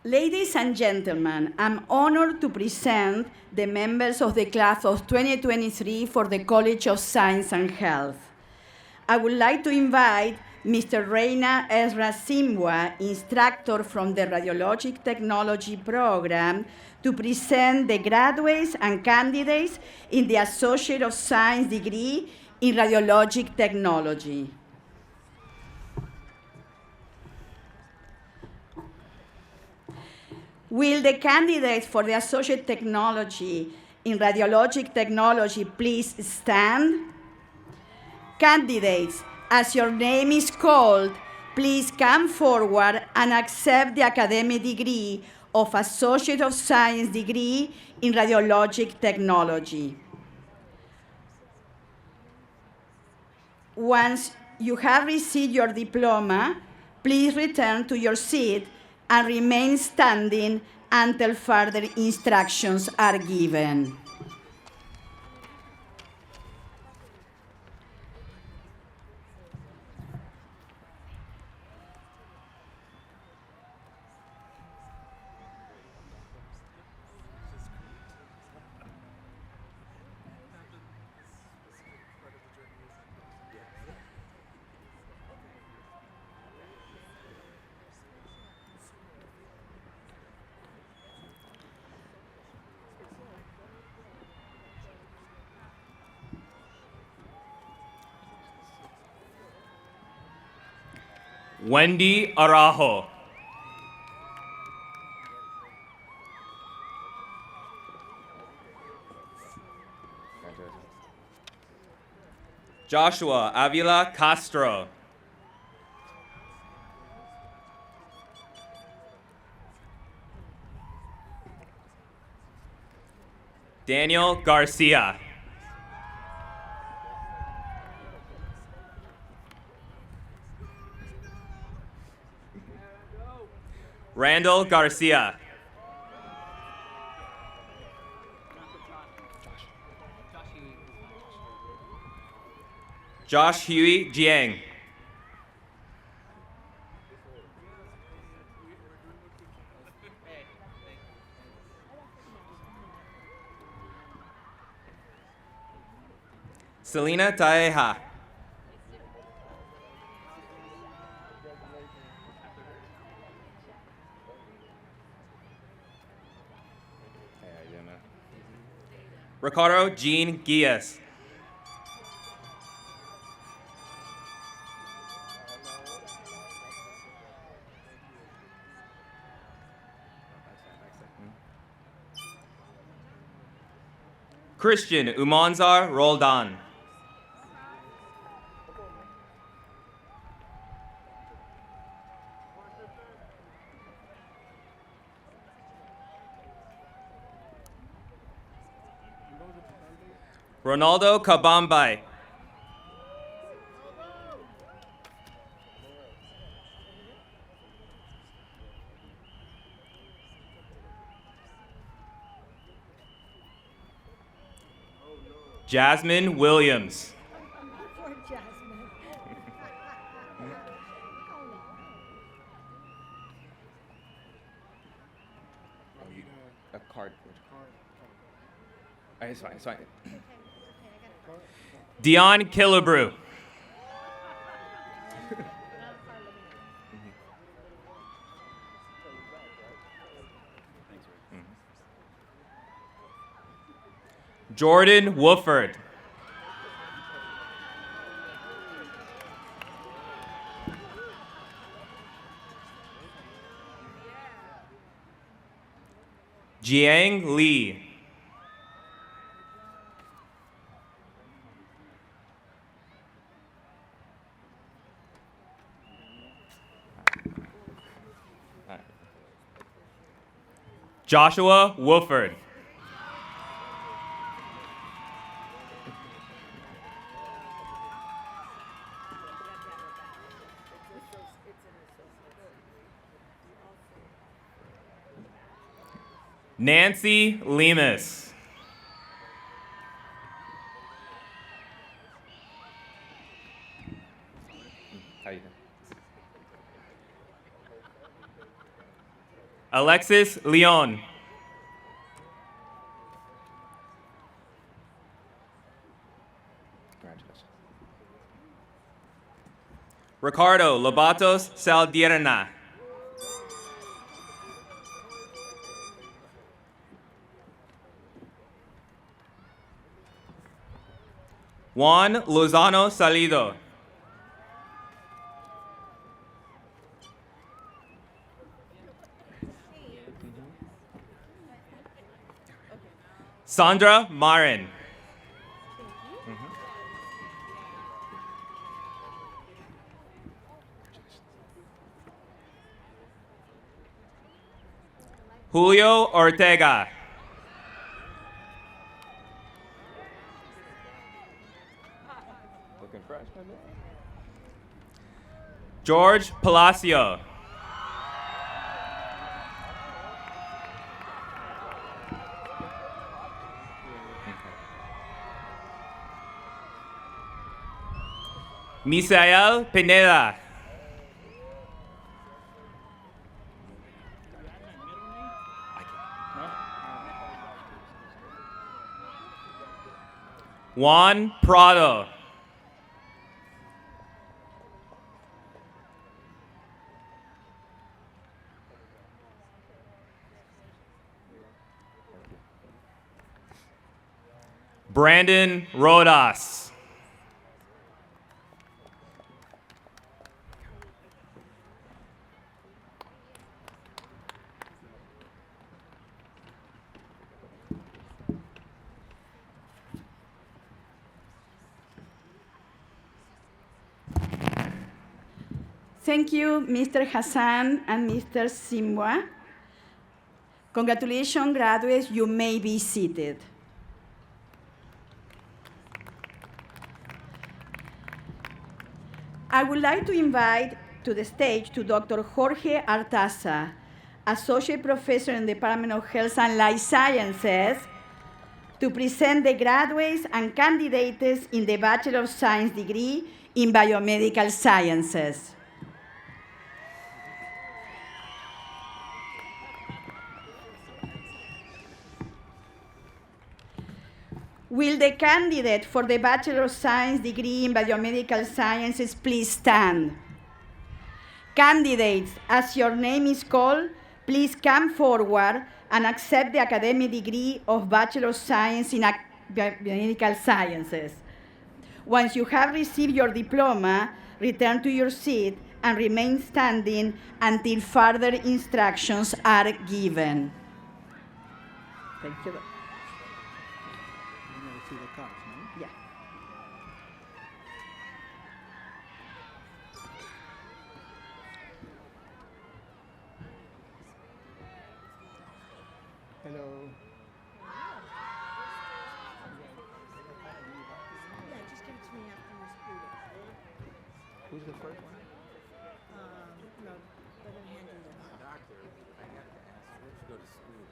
Ladies and gentlemen, I'm honored to present the members of the class of 2023 for the College of Science and Health. I would like to invite Mr. Reina Ezra Simwa, instructor from the Radiologic Technology program, to present the graduates and candidates in the Associate of Science degree in Radiologic Technology. Will the candidates for the Associate Technology in Radiologic Technology please stand? Candidates, as your name is called, please come forward and accept the academic degree of Associate of Science degree in Radiologic Technology. Once you have received your diploma, please return to your seat and remain standing until further instructions are given. Wendy Arajo. Joshua Avila Castro. Daniel Garcia. Randall Garcia. Josh Huey Jiang. Selena Taeja. Ricardo Jean Guillas. Christian Umanzar Roldan. Ronaldo Kabambay. Jasmine Williams. Poor Jasmine. A card. It's fine, it's fine. Dion Killebrew. Jordan Wooford. Jiang Lee. Joshua Wooford. Nancy Lemus. How you doing? Alexis Leon. Congratulations. Ricardo Lobatos Saldierna. Juan Lozano Salido. Sandra Marin. Julio Ortega. Looking fresh, my man. George Palacio. Misael Pineda. Juan Prado. Brandon Rodas. Thank you, Mr. Hassan and Mr. Simwa. Congratulations, graduates. You may be seated. I would like to invite to the stage to Dr. Jorge Artaza, Associate Professor in the Department of Health and Life Sciences, to present the graduates and candidates in the Bachelor of Science degree in Biomedical Sciences. Will the candidate for the Bachelor of Science degree in Biomedical Sciences please stand? Candidates, as your name is called, please come forward and accept the academic degree of Bachelor of Science in Biomedical Sciences. Once you have received your diploma, return to your seat and remain standing until further instructions are given. Thank you. Yeah. Hello. Yeah, just give it to me after you read it. Who's the first one? No, let him hand you the Doctor, I had to ask, where'd you go to school?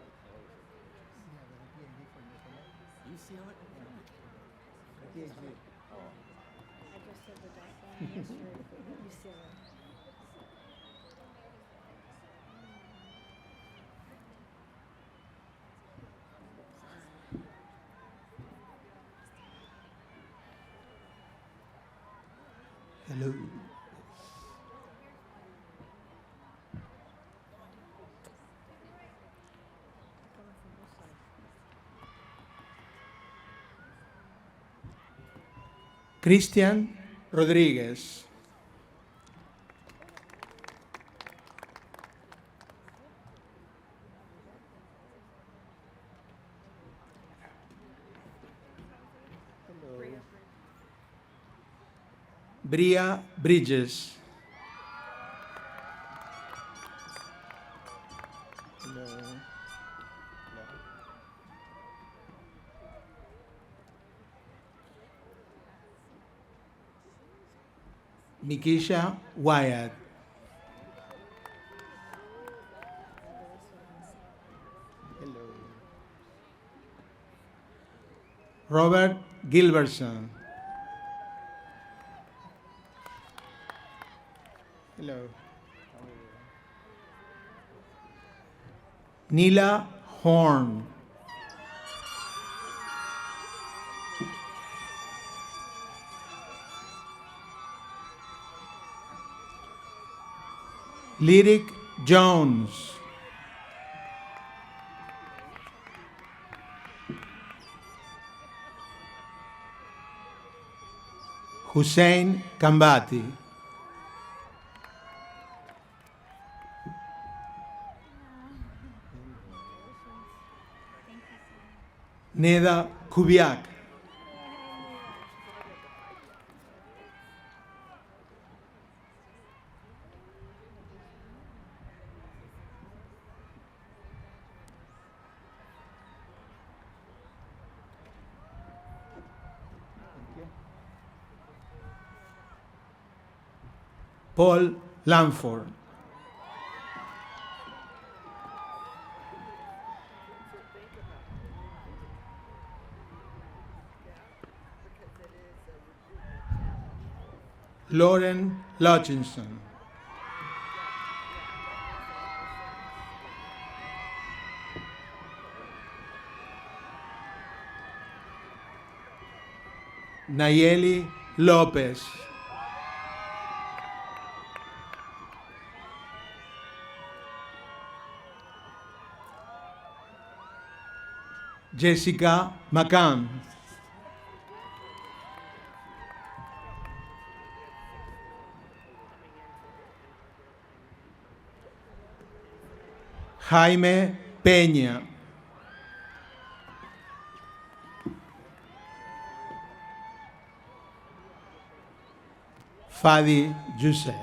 UCLA? PhD. Oh. I just said the doctor. Yes, you see it. Hello. Cristian Rodríguez. Bria Bridges. Hello. Mikisha Wyatt. Hello. Robert Gilbertson. Hello. Nila Horn. Lyric Jones. Hussein Kambati. Neda Kubiak. Paul Lamford. Lauren Lutchinson. Nayeli Lopez. Jessica McCann. Jaime Peña. Fadi Youssef.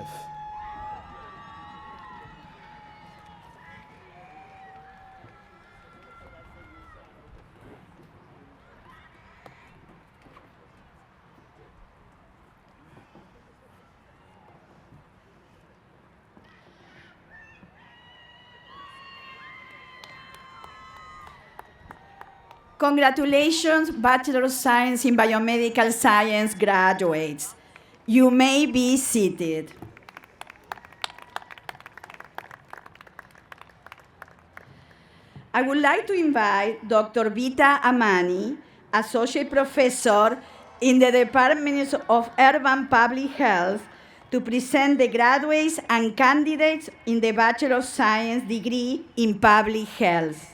Congratulations, Bachelor of Science in Biomedical Science graduates. You may be seated. I would like to invite Dr. Vita Amani, Associate Professor in the Department of Urban Public Health, to present the graduates and candidates in the Bachelor of Science degree in Public Health.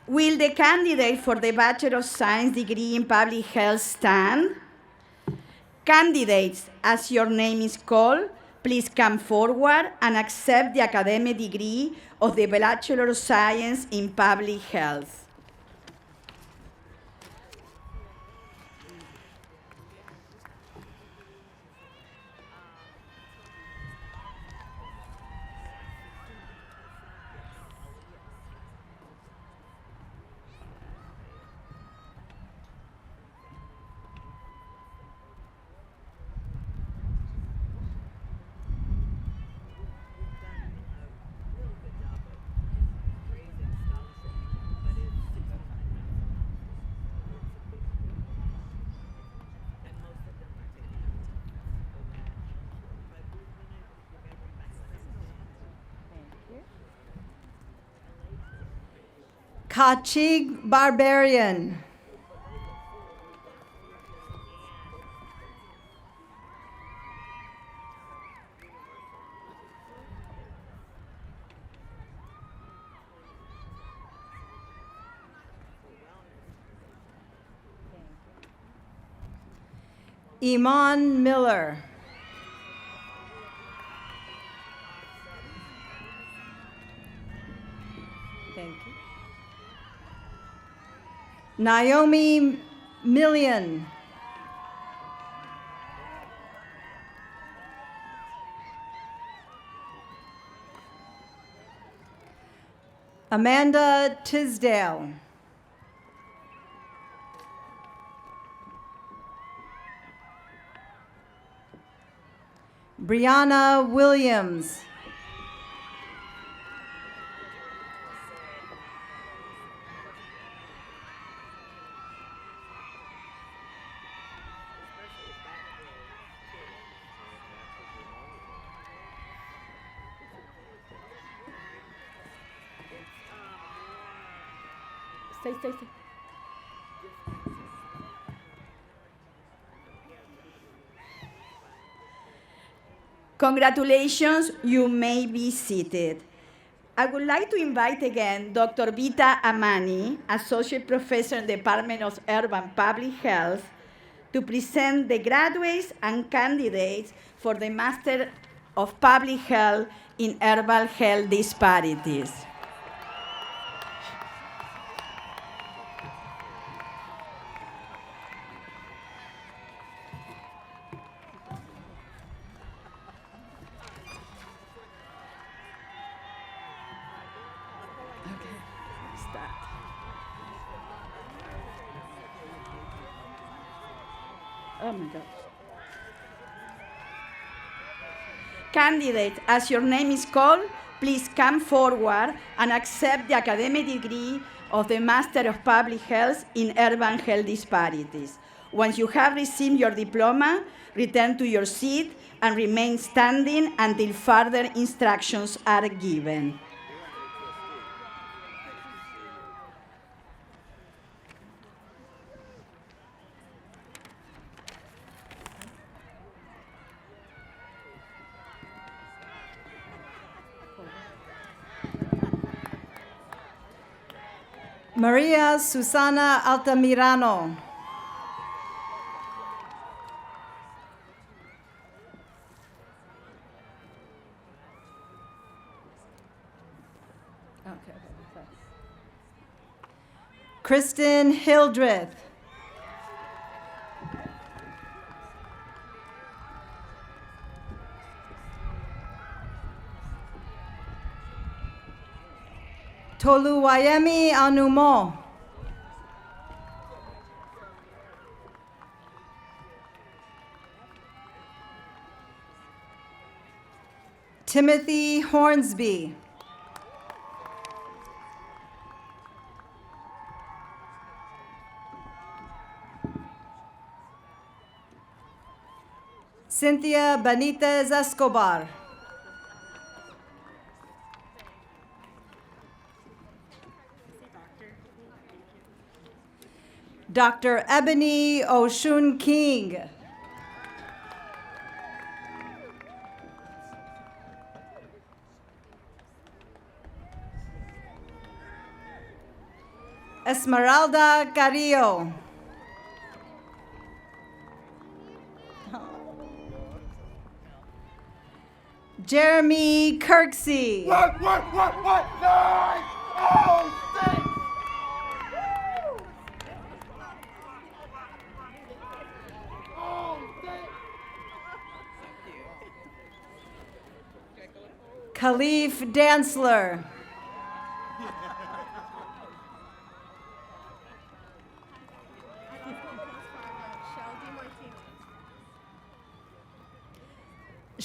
Will the candidate for the Bachelor of Science degree in Public Health stand? Candidates, as your name is called, please come forward and accept the academic degree of the Bachelor of Science in Public Health. Kachig Barbarian. Iman Miller. Thank you. Naomi Million. Amanda Tisdale. Brianna Williams. Stay. Congratulations, you may be seated. I would like to invite again Dr. Vita Amani, Associate Professor in the Department of Urban Public Health, to present the graduates and candidates for the Master of Public Health in Urban Health Disparities. Oh my gosh. Candidates, as your name is called, please come forward and accept the academic degree of the Master of Public Health in Urban Health Disparities. Once you have received your diploma, return to your seat and remain standing until further instructions are given. Maria Susana Altamirano. Kristen Hildreth. Toluwayemi Anumo. Timothy Hornsby. Cynthia Benitez Escobar. Dr. Ebony Oshun King. Esmeralda Carrillo. Jeremy Kirksey. What? Nine! Oh, six! Oh, six! Khalif Dantzler.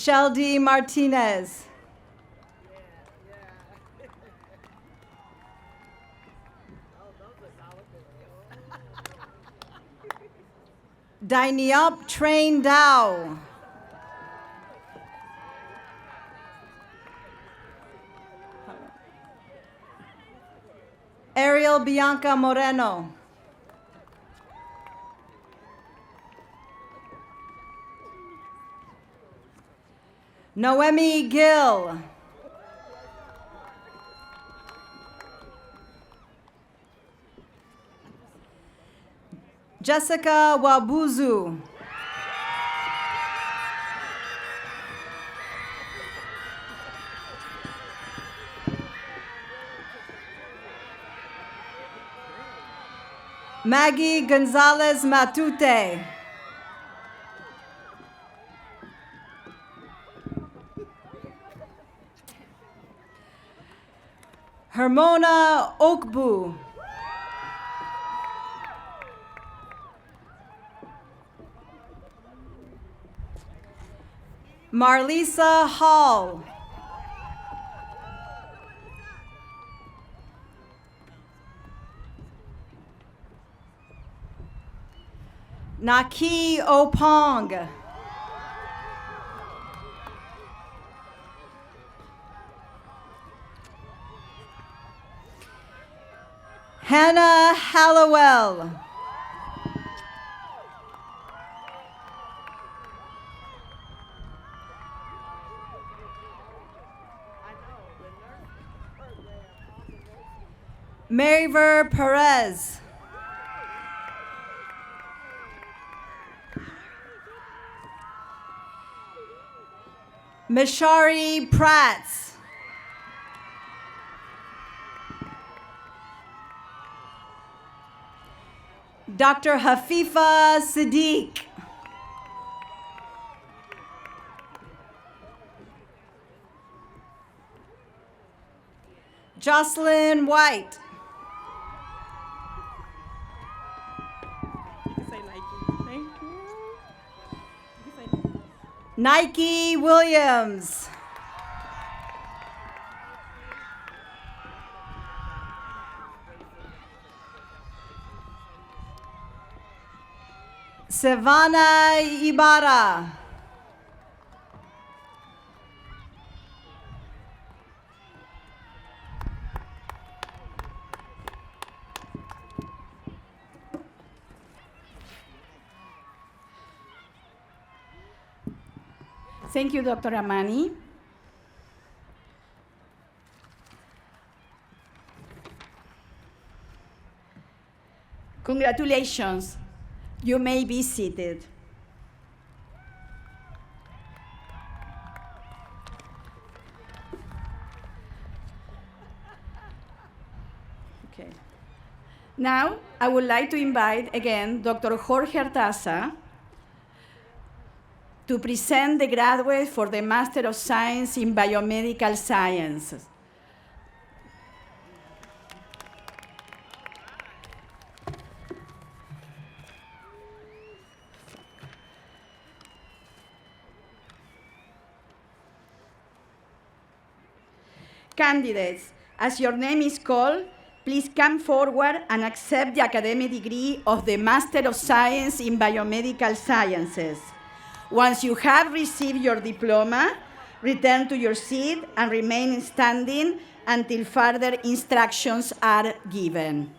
Sheldy Martinez. Dainiop Train Dow. Ariel Bianca Moreno. Noemi Gill. Jessica Wabuzu. Maggie Gonzalez Matute. Hermona Okbu. Marlisa Hall. Naki Opong. Hannah Hallowell. Maryver Perez. Mishari Prats. Dr. Hafifa Siddiq. Jocelyn White. Nike Williams. Savannah Ibarra. Thank you, Dr. Amani. Congratulations. You may be seated. Okay. Now, I would like to invite again Dr. Jorge Artaza to present the graduates for the Master of Science in Biomedical Sciences. Candidates, as your name is called, please come forward and accept the academic degree of the Master of Science in Biomedical Sciences. Once you have received your diploma, return to your seat and remain standing until further instructions are given.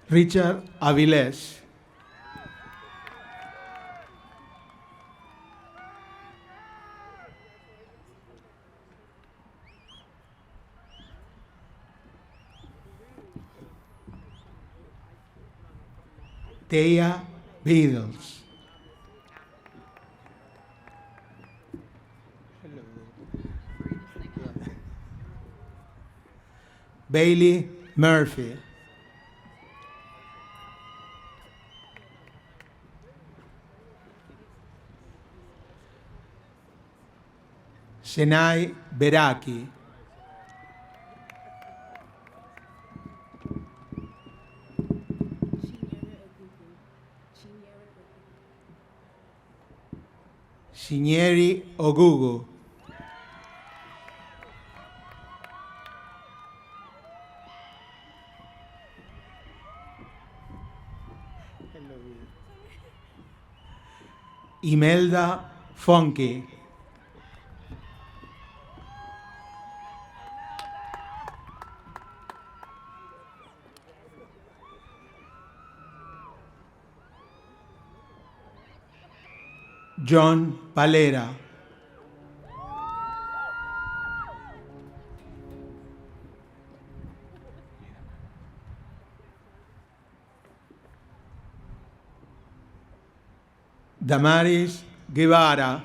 Richard Avilés. Thea Beadles. Bailey Murphy. Senai Beraki. Signeri Ogugu. Imelda Funky. John Palera. Damaris Guevara.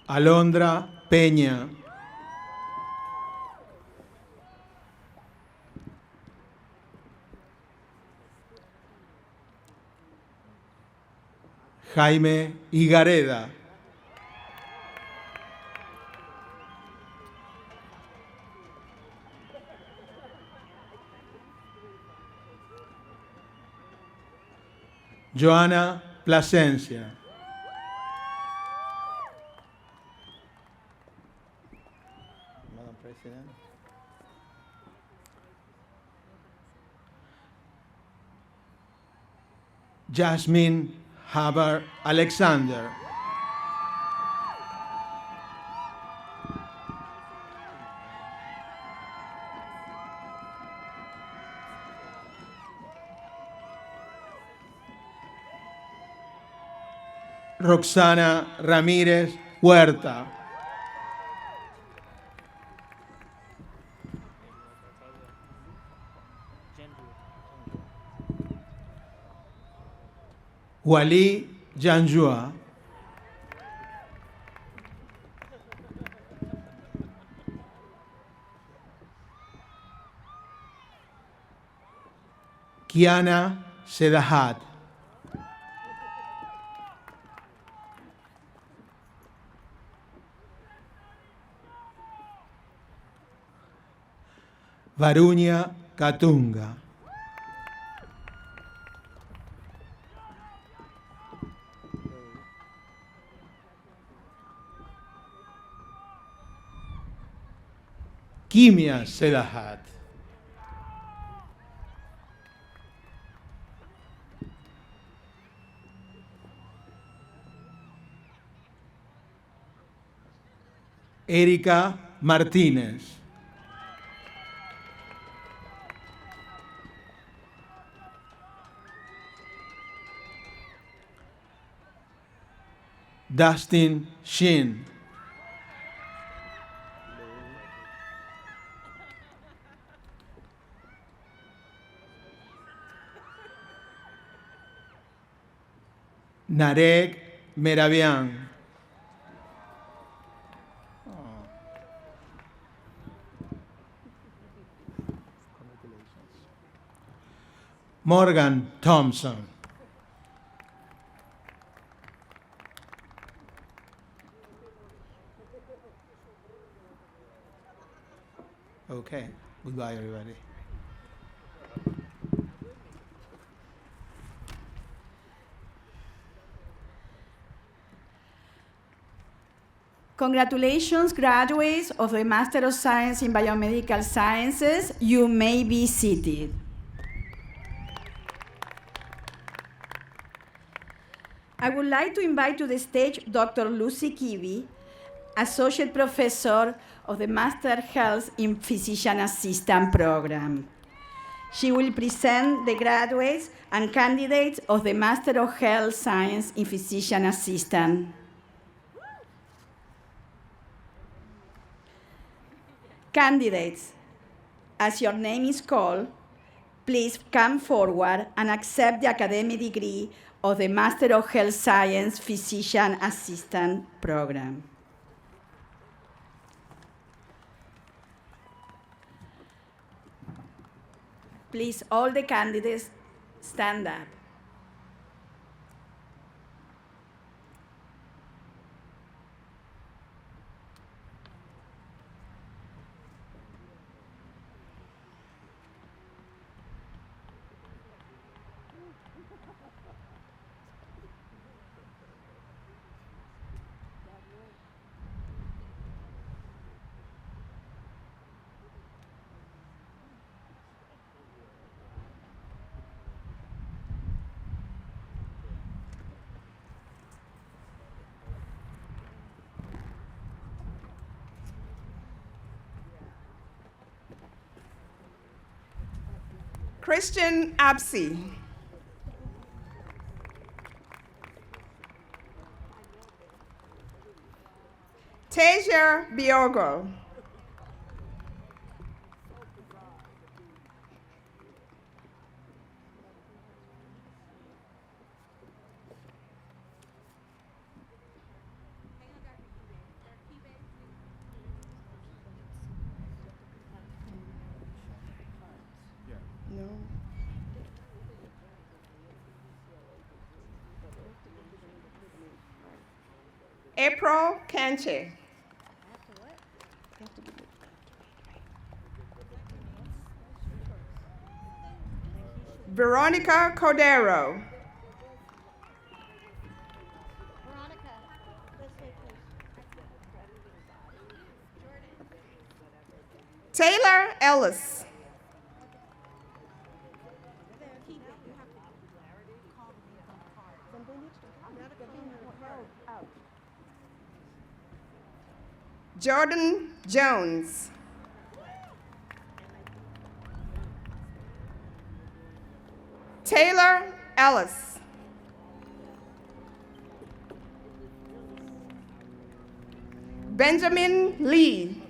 Alondra Peña. Jaime Higareda. Joana Plasencia. Madam President. Jasmine Haber Alexander. Roxana Ramírez Huerta. Wali Janjua. Kiana Sedahat. Varuña Katunga. Kimia Sedahat. Erika Martínez. Dustin Shin. Narek Merabian. Morgan Thompson. Okay, goodbye everybody. Congratulations, graduates of the Master of Science in Biomedical Sciences. You may be seated. I would like to invite to the stage Dr. Lucy Kiwi, Associate Professor of the Master Health in Physician Assistant Program. She will present the graduates and candidates of the Master of Health Science in Physician Assistant. Candidates, as your name is called, please come forward and accept the academic degree of the Master of Health Science Physician Assistant Program. Please, all the candidates, stand up. Christian Absi. Tasia Biogo. No. April Canche. Veronica Cordero. Taylor Ellis. Jordan Jones. Taylor Ellis. Benjamin Lee.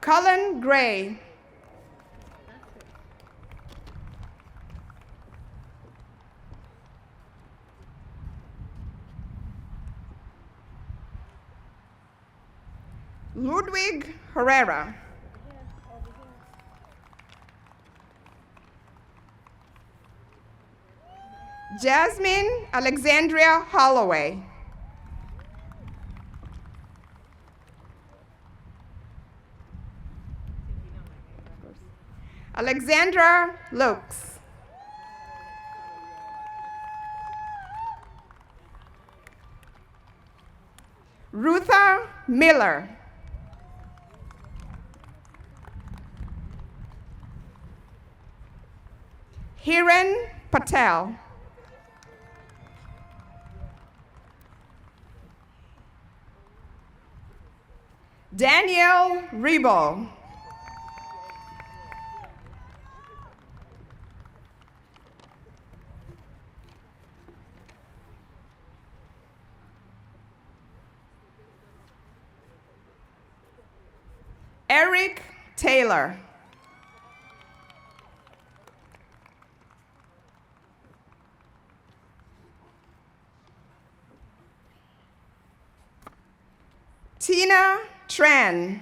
Colin Gray. Ludwig Herrera. Jasmine Alexandria Holloway. Alexandra Lukes. Rutha Miller. Hiren Patel. Danielle Rebo. Eric Taylor. Tina Tran.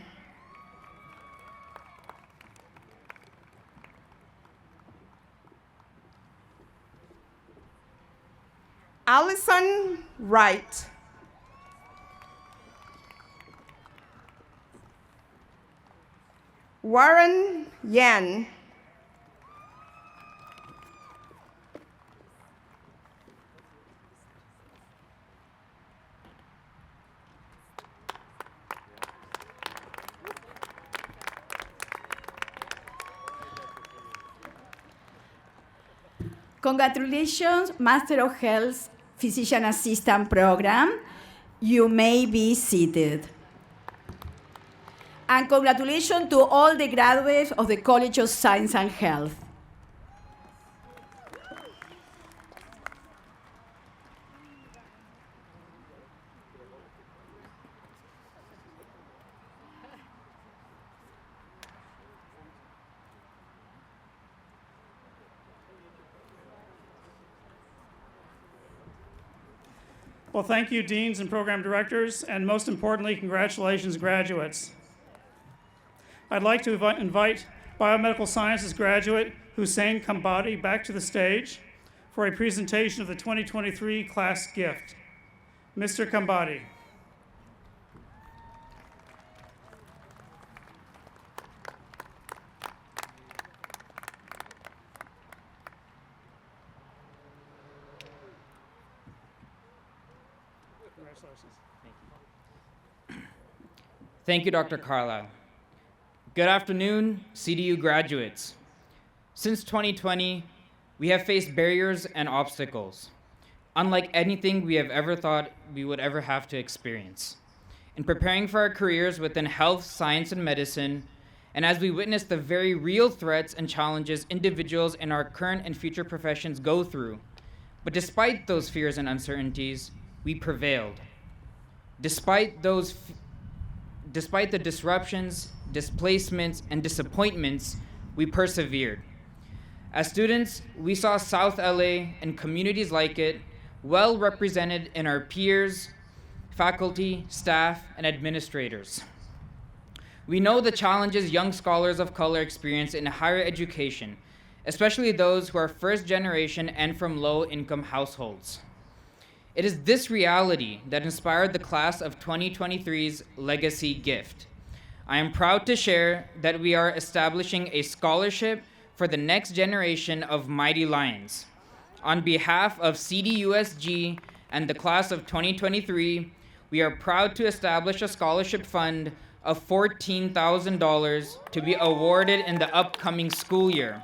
Allison Wright. Warren Yan. Congratulations, Master of Health Physician Assistant Program. You may be seated. And congratulations to all the graduates of the College of Science and Health. Well, thank you, deans and program directors, and most importantly, congratulations, graduates. I'd like to invite biomedical sciences graduate Hussein Kambadi back to the stage for a presentation of the 2023 class gift. Mr. Kambadi. Thank you, Dr. Carlisle. Good afternoon, CDU graduates. Since 2020, we have faced barriers and obstacles, unlike anything we have ever thought we would ever have to experience. In preparing for our careers within health, science, and medicine, and as we witness the very real threats and challenges individuals in our current and future professions go through, but despite those fears and uncertainties, we prevailed. Despite the disruptions, displacements, and disappointments, we persevered. As students, we saw South LA and communities like it well represented in our peers, faculty, staff, and administrators. We know the challenges young scholars of color experience in higher education, especially those who are first generation and from low-income households. It is this reality that inspired the class of 2023's legacy gift. I am proud to share that we are establishing a scholarship for the next generation of Mighty Lions. On behalf of CDUSG and the class of 2023, we are proud to establish a scholarship fund of $14,000 to be awarded in the upcoming school year.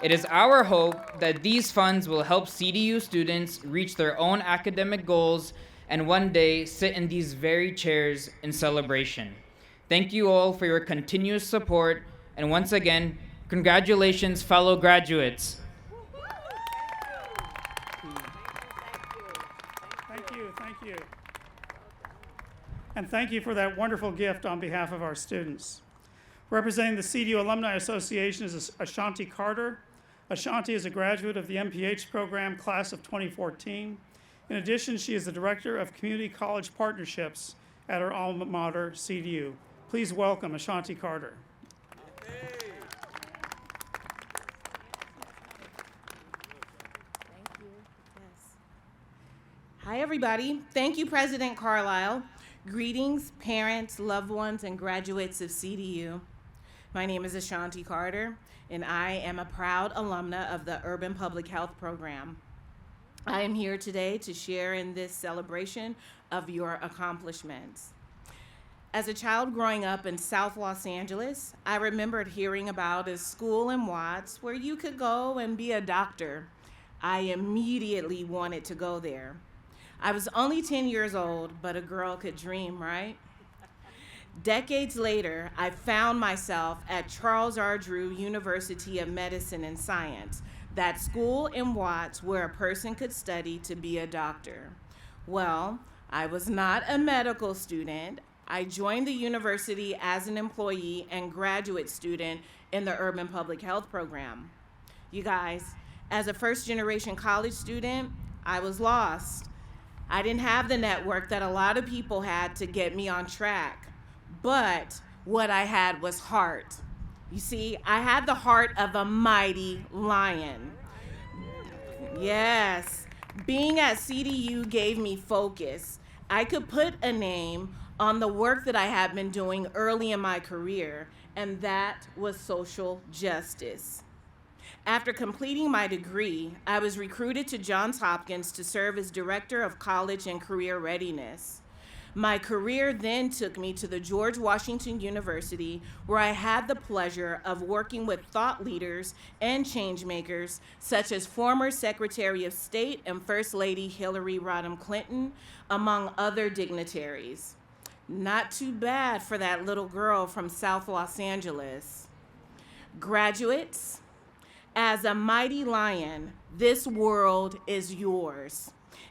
It is our hope that these funds will help CDU students reach their own academic goals and one day sit in these very chairs in celebration. Thank you all for your continuous support, and once again, congratulations, fellow graduates. Thank you. And thank you for that wonderful gift on behalf of our students. Representing the CDU Alumni Association is Ashanti Carter. Ashanti is a graduate of the MPH program, class of 2014. In addition, she is the Director of Community College Partnerships at her alma mater, CDU. Please welcome Ashanti Carter. Hi, everybody. Thank you, President Carlisle. Greetings, parents, loved ones, and graduates of CDU. My name is Ashanti Carter, and I am a proud alumna of the Urban Public Health Program. I am here today to share in this celebration of your accomplishments. As a child growing up in South Los Angeles, I remembered hearing about a school in Watts where you could go and be a doctor. I immediately wanted to go there. I was only 10 years old, but a girl could dream, right? Decades later, I found myself at Charles R. Drew University of Medicine and Science, that school in Watts where a person could study to be a doctor. Well, I was not a medical student. I joined the university as an employee and graduate student in the Urban Public Health Program. You guys, as a first-generation college student, I was lost. I didn't have the network that a lot of people had to get me on track, but what I had was heart. You see, I had the heart of a mighty lion. Yes, being at CDU gave me focus. I could put a name on the work that I had been doing early in my career, and that was social justice. After completing my degree, I was recruited to Johns Hopkins to serve as Director of College and Career Readiness. My career then took me to the George Washington University, where I had the pleasure of working with thought leaders and change makers, such as former Secretary of State and First Lady Hillary Rodham Clinton, among other dignitaries. Not too bad for that little girl from South Los Angeles. Graduates, as a mighty lion, this world is yours.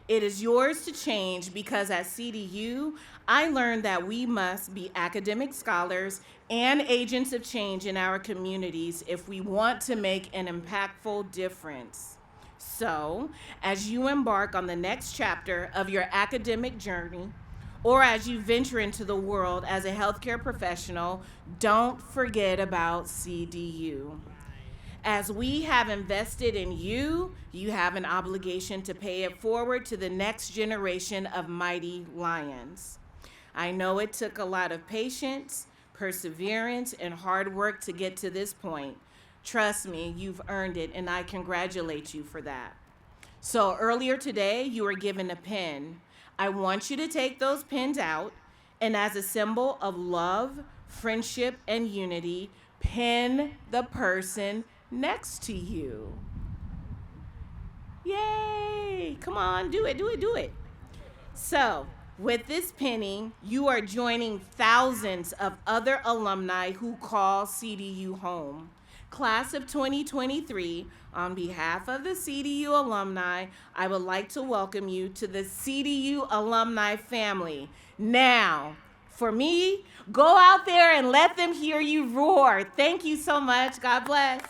It is yours to change because at CDU, I learned that we must be academic scholars and agents of change in our communities if we want to make an impactful difference. So, as you embark on the next chapter of your academic journey, or as you venture into the world as a healthcare professional, don't forget about CDU. As we have invested in you, you have an obligation to pay it forward to the next generation of mighty lions. I know it took a lot of patience, perseverance, and hard work to get to this point. Trust me, you've earned it, and I congratulate you for that. So earlier today, you were given a pen. I want you to take those pens out, and as a symbol of love, friendship, and unity, pin the person next to you. Yay! Come on, do it, do it, do it. So, with this pinning, you are joining thousands of other alumni who call CDU home. Class of 2023, on behalf of the CDU alumni, I would like to welcome you to the CDU alumni family. Now, for me, go out there and let them hear you roar. Thank you so much. God bless.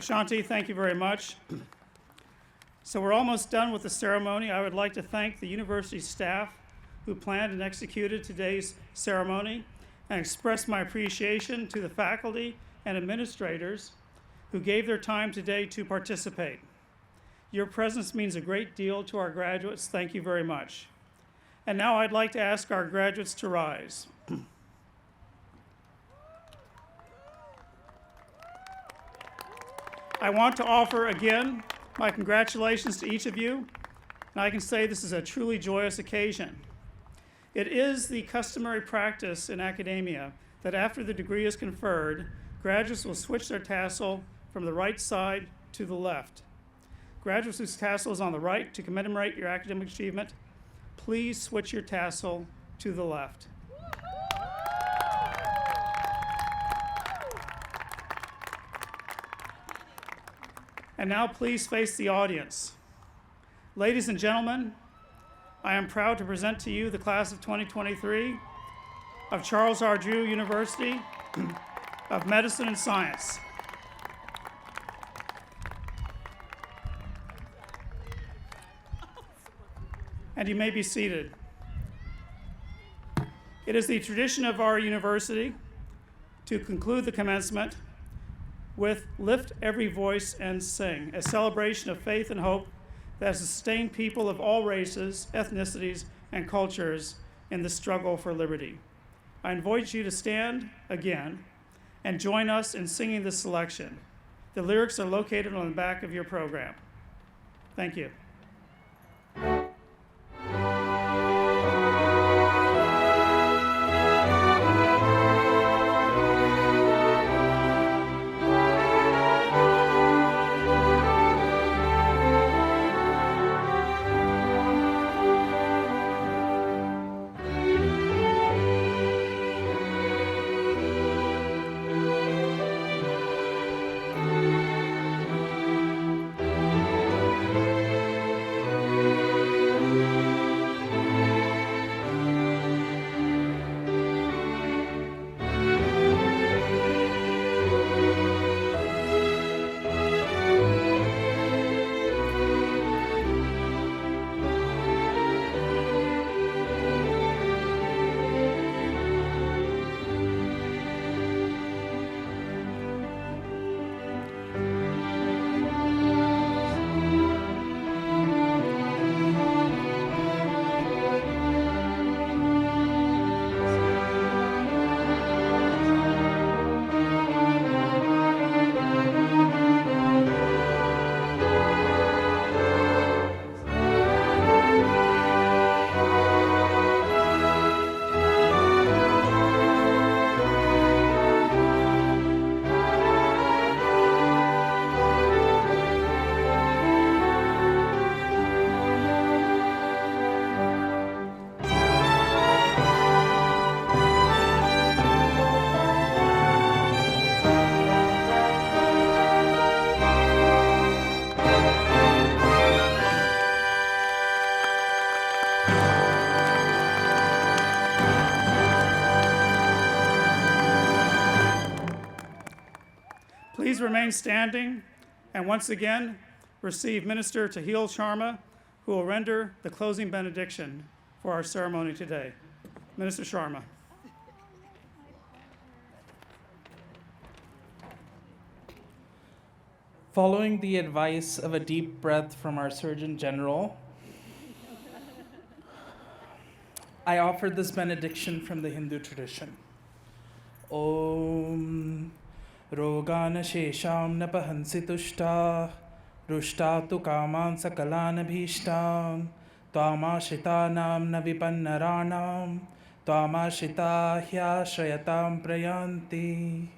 Ashanti, thank you very much. So we're almost done with the ceremony. I would like to thank the university staff who planned and executed today's ceremony and express my appreciation to the faculty and administrators who gave their time today to participate. Your presence means a great deal to our graduates. Thank you very much. And now I'd like to ask our graduates to rise. I want to offer again my congratulations to each of you, and I can say this is a truly joyous occasion. It is the customary practice in academia that after the degree is conferred, graduates will switch their tassel from the right side to the left. Graduates whose tassel is on the right to commemorate your academic achievement, please switch your tassel to the left. And now please face the audience. Ladies and gentlemen, I am proud to present to you the class of 2023 of Charles R. Drew University of Medicine and Science. And you may be seated. It is the tradition of our university to conclude the commencement with Lift Every Voice and Sing, a celebration of faith and hope that has sustained people of all races, ethnicities, and cultures in the struggle for liberty. I invite you to stand again and join us in singing this selection. The lyrics are located on the back of your program. Thank you. Please remain standing and once again receive Minister Tahil Sharma, who will render the closing benediction for our ceremony today. Minister Sharma. Following the advice of a deep breath from our Surgeon General, I offer this benediction from the Hindu tradition. Om Rogana Shesham Napahansi Tushta Rushta Tu Kaman Sakalana Bhishtam Tvamashitanam Navipannaranam Tvamashita Hyashrayatam Prayanti.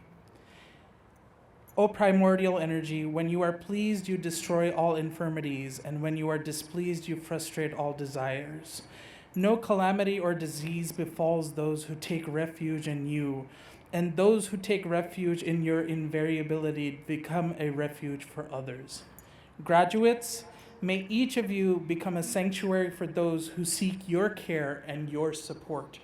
O primordial energy, when you are pleased, you destroy all infirmities, and when you are displeased, you frustrate all desires. No calamity or disease befalls those who take refuge in you, and those who take refuge in your invariability become a refuge for others. Graduates, may each of you become a sanctuary for those who seek your care and your support.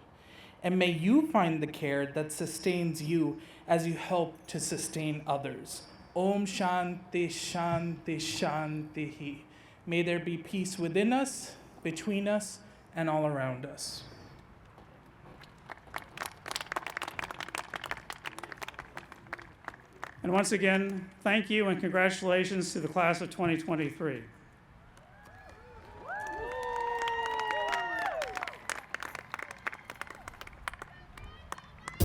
And may you find the care that sustains you as you help to sustain others. Om Shanti Shanti Shanti. May there be peace within us, between us, and all around us. And once again, thank you and congratulations to the class of 2023.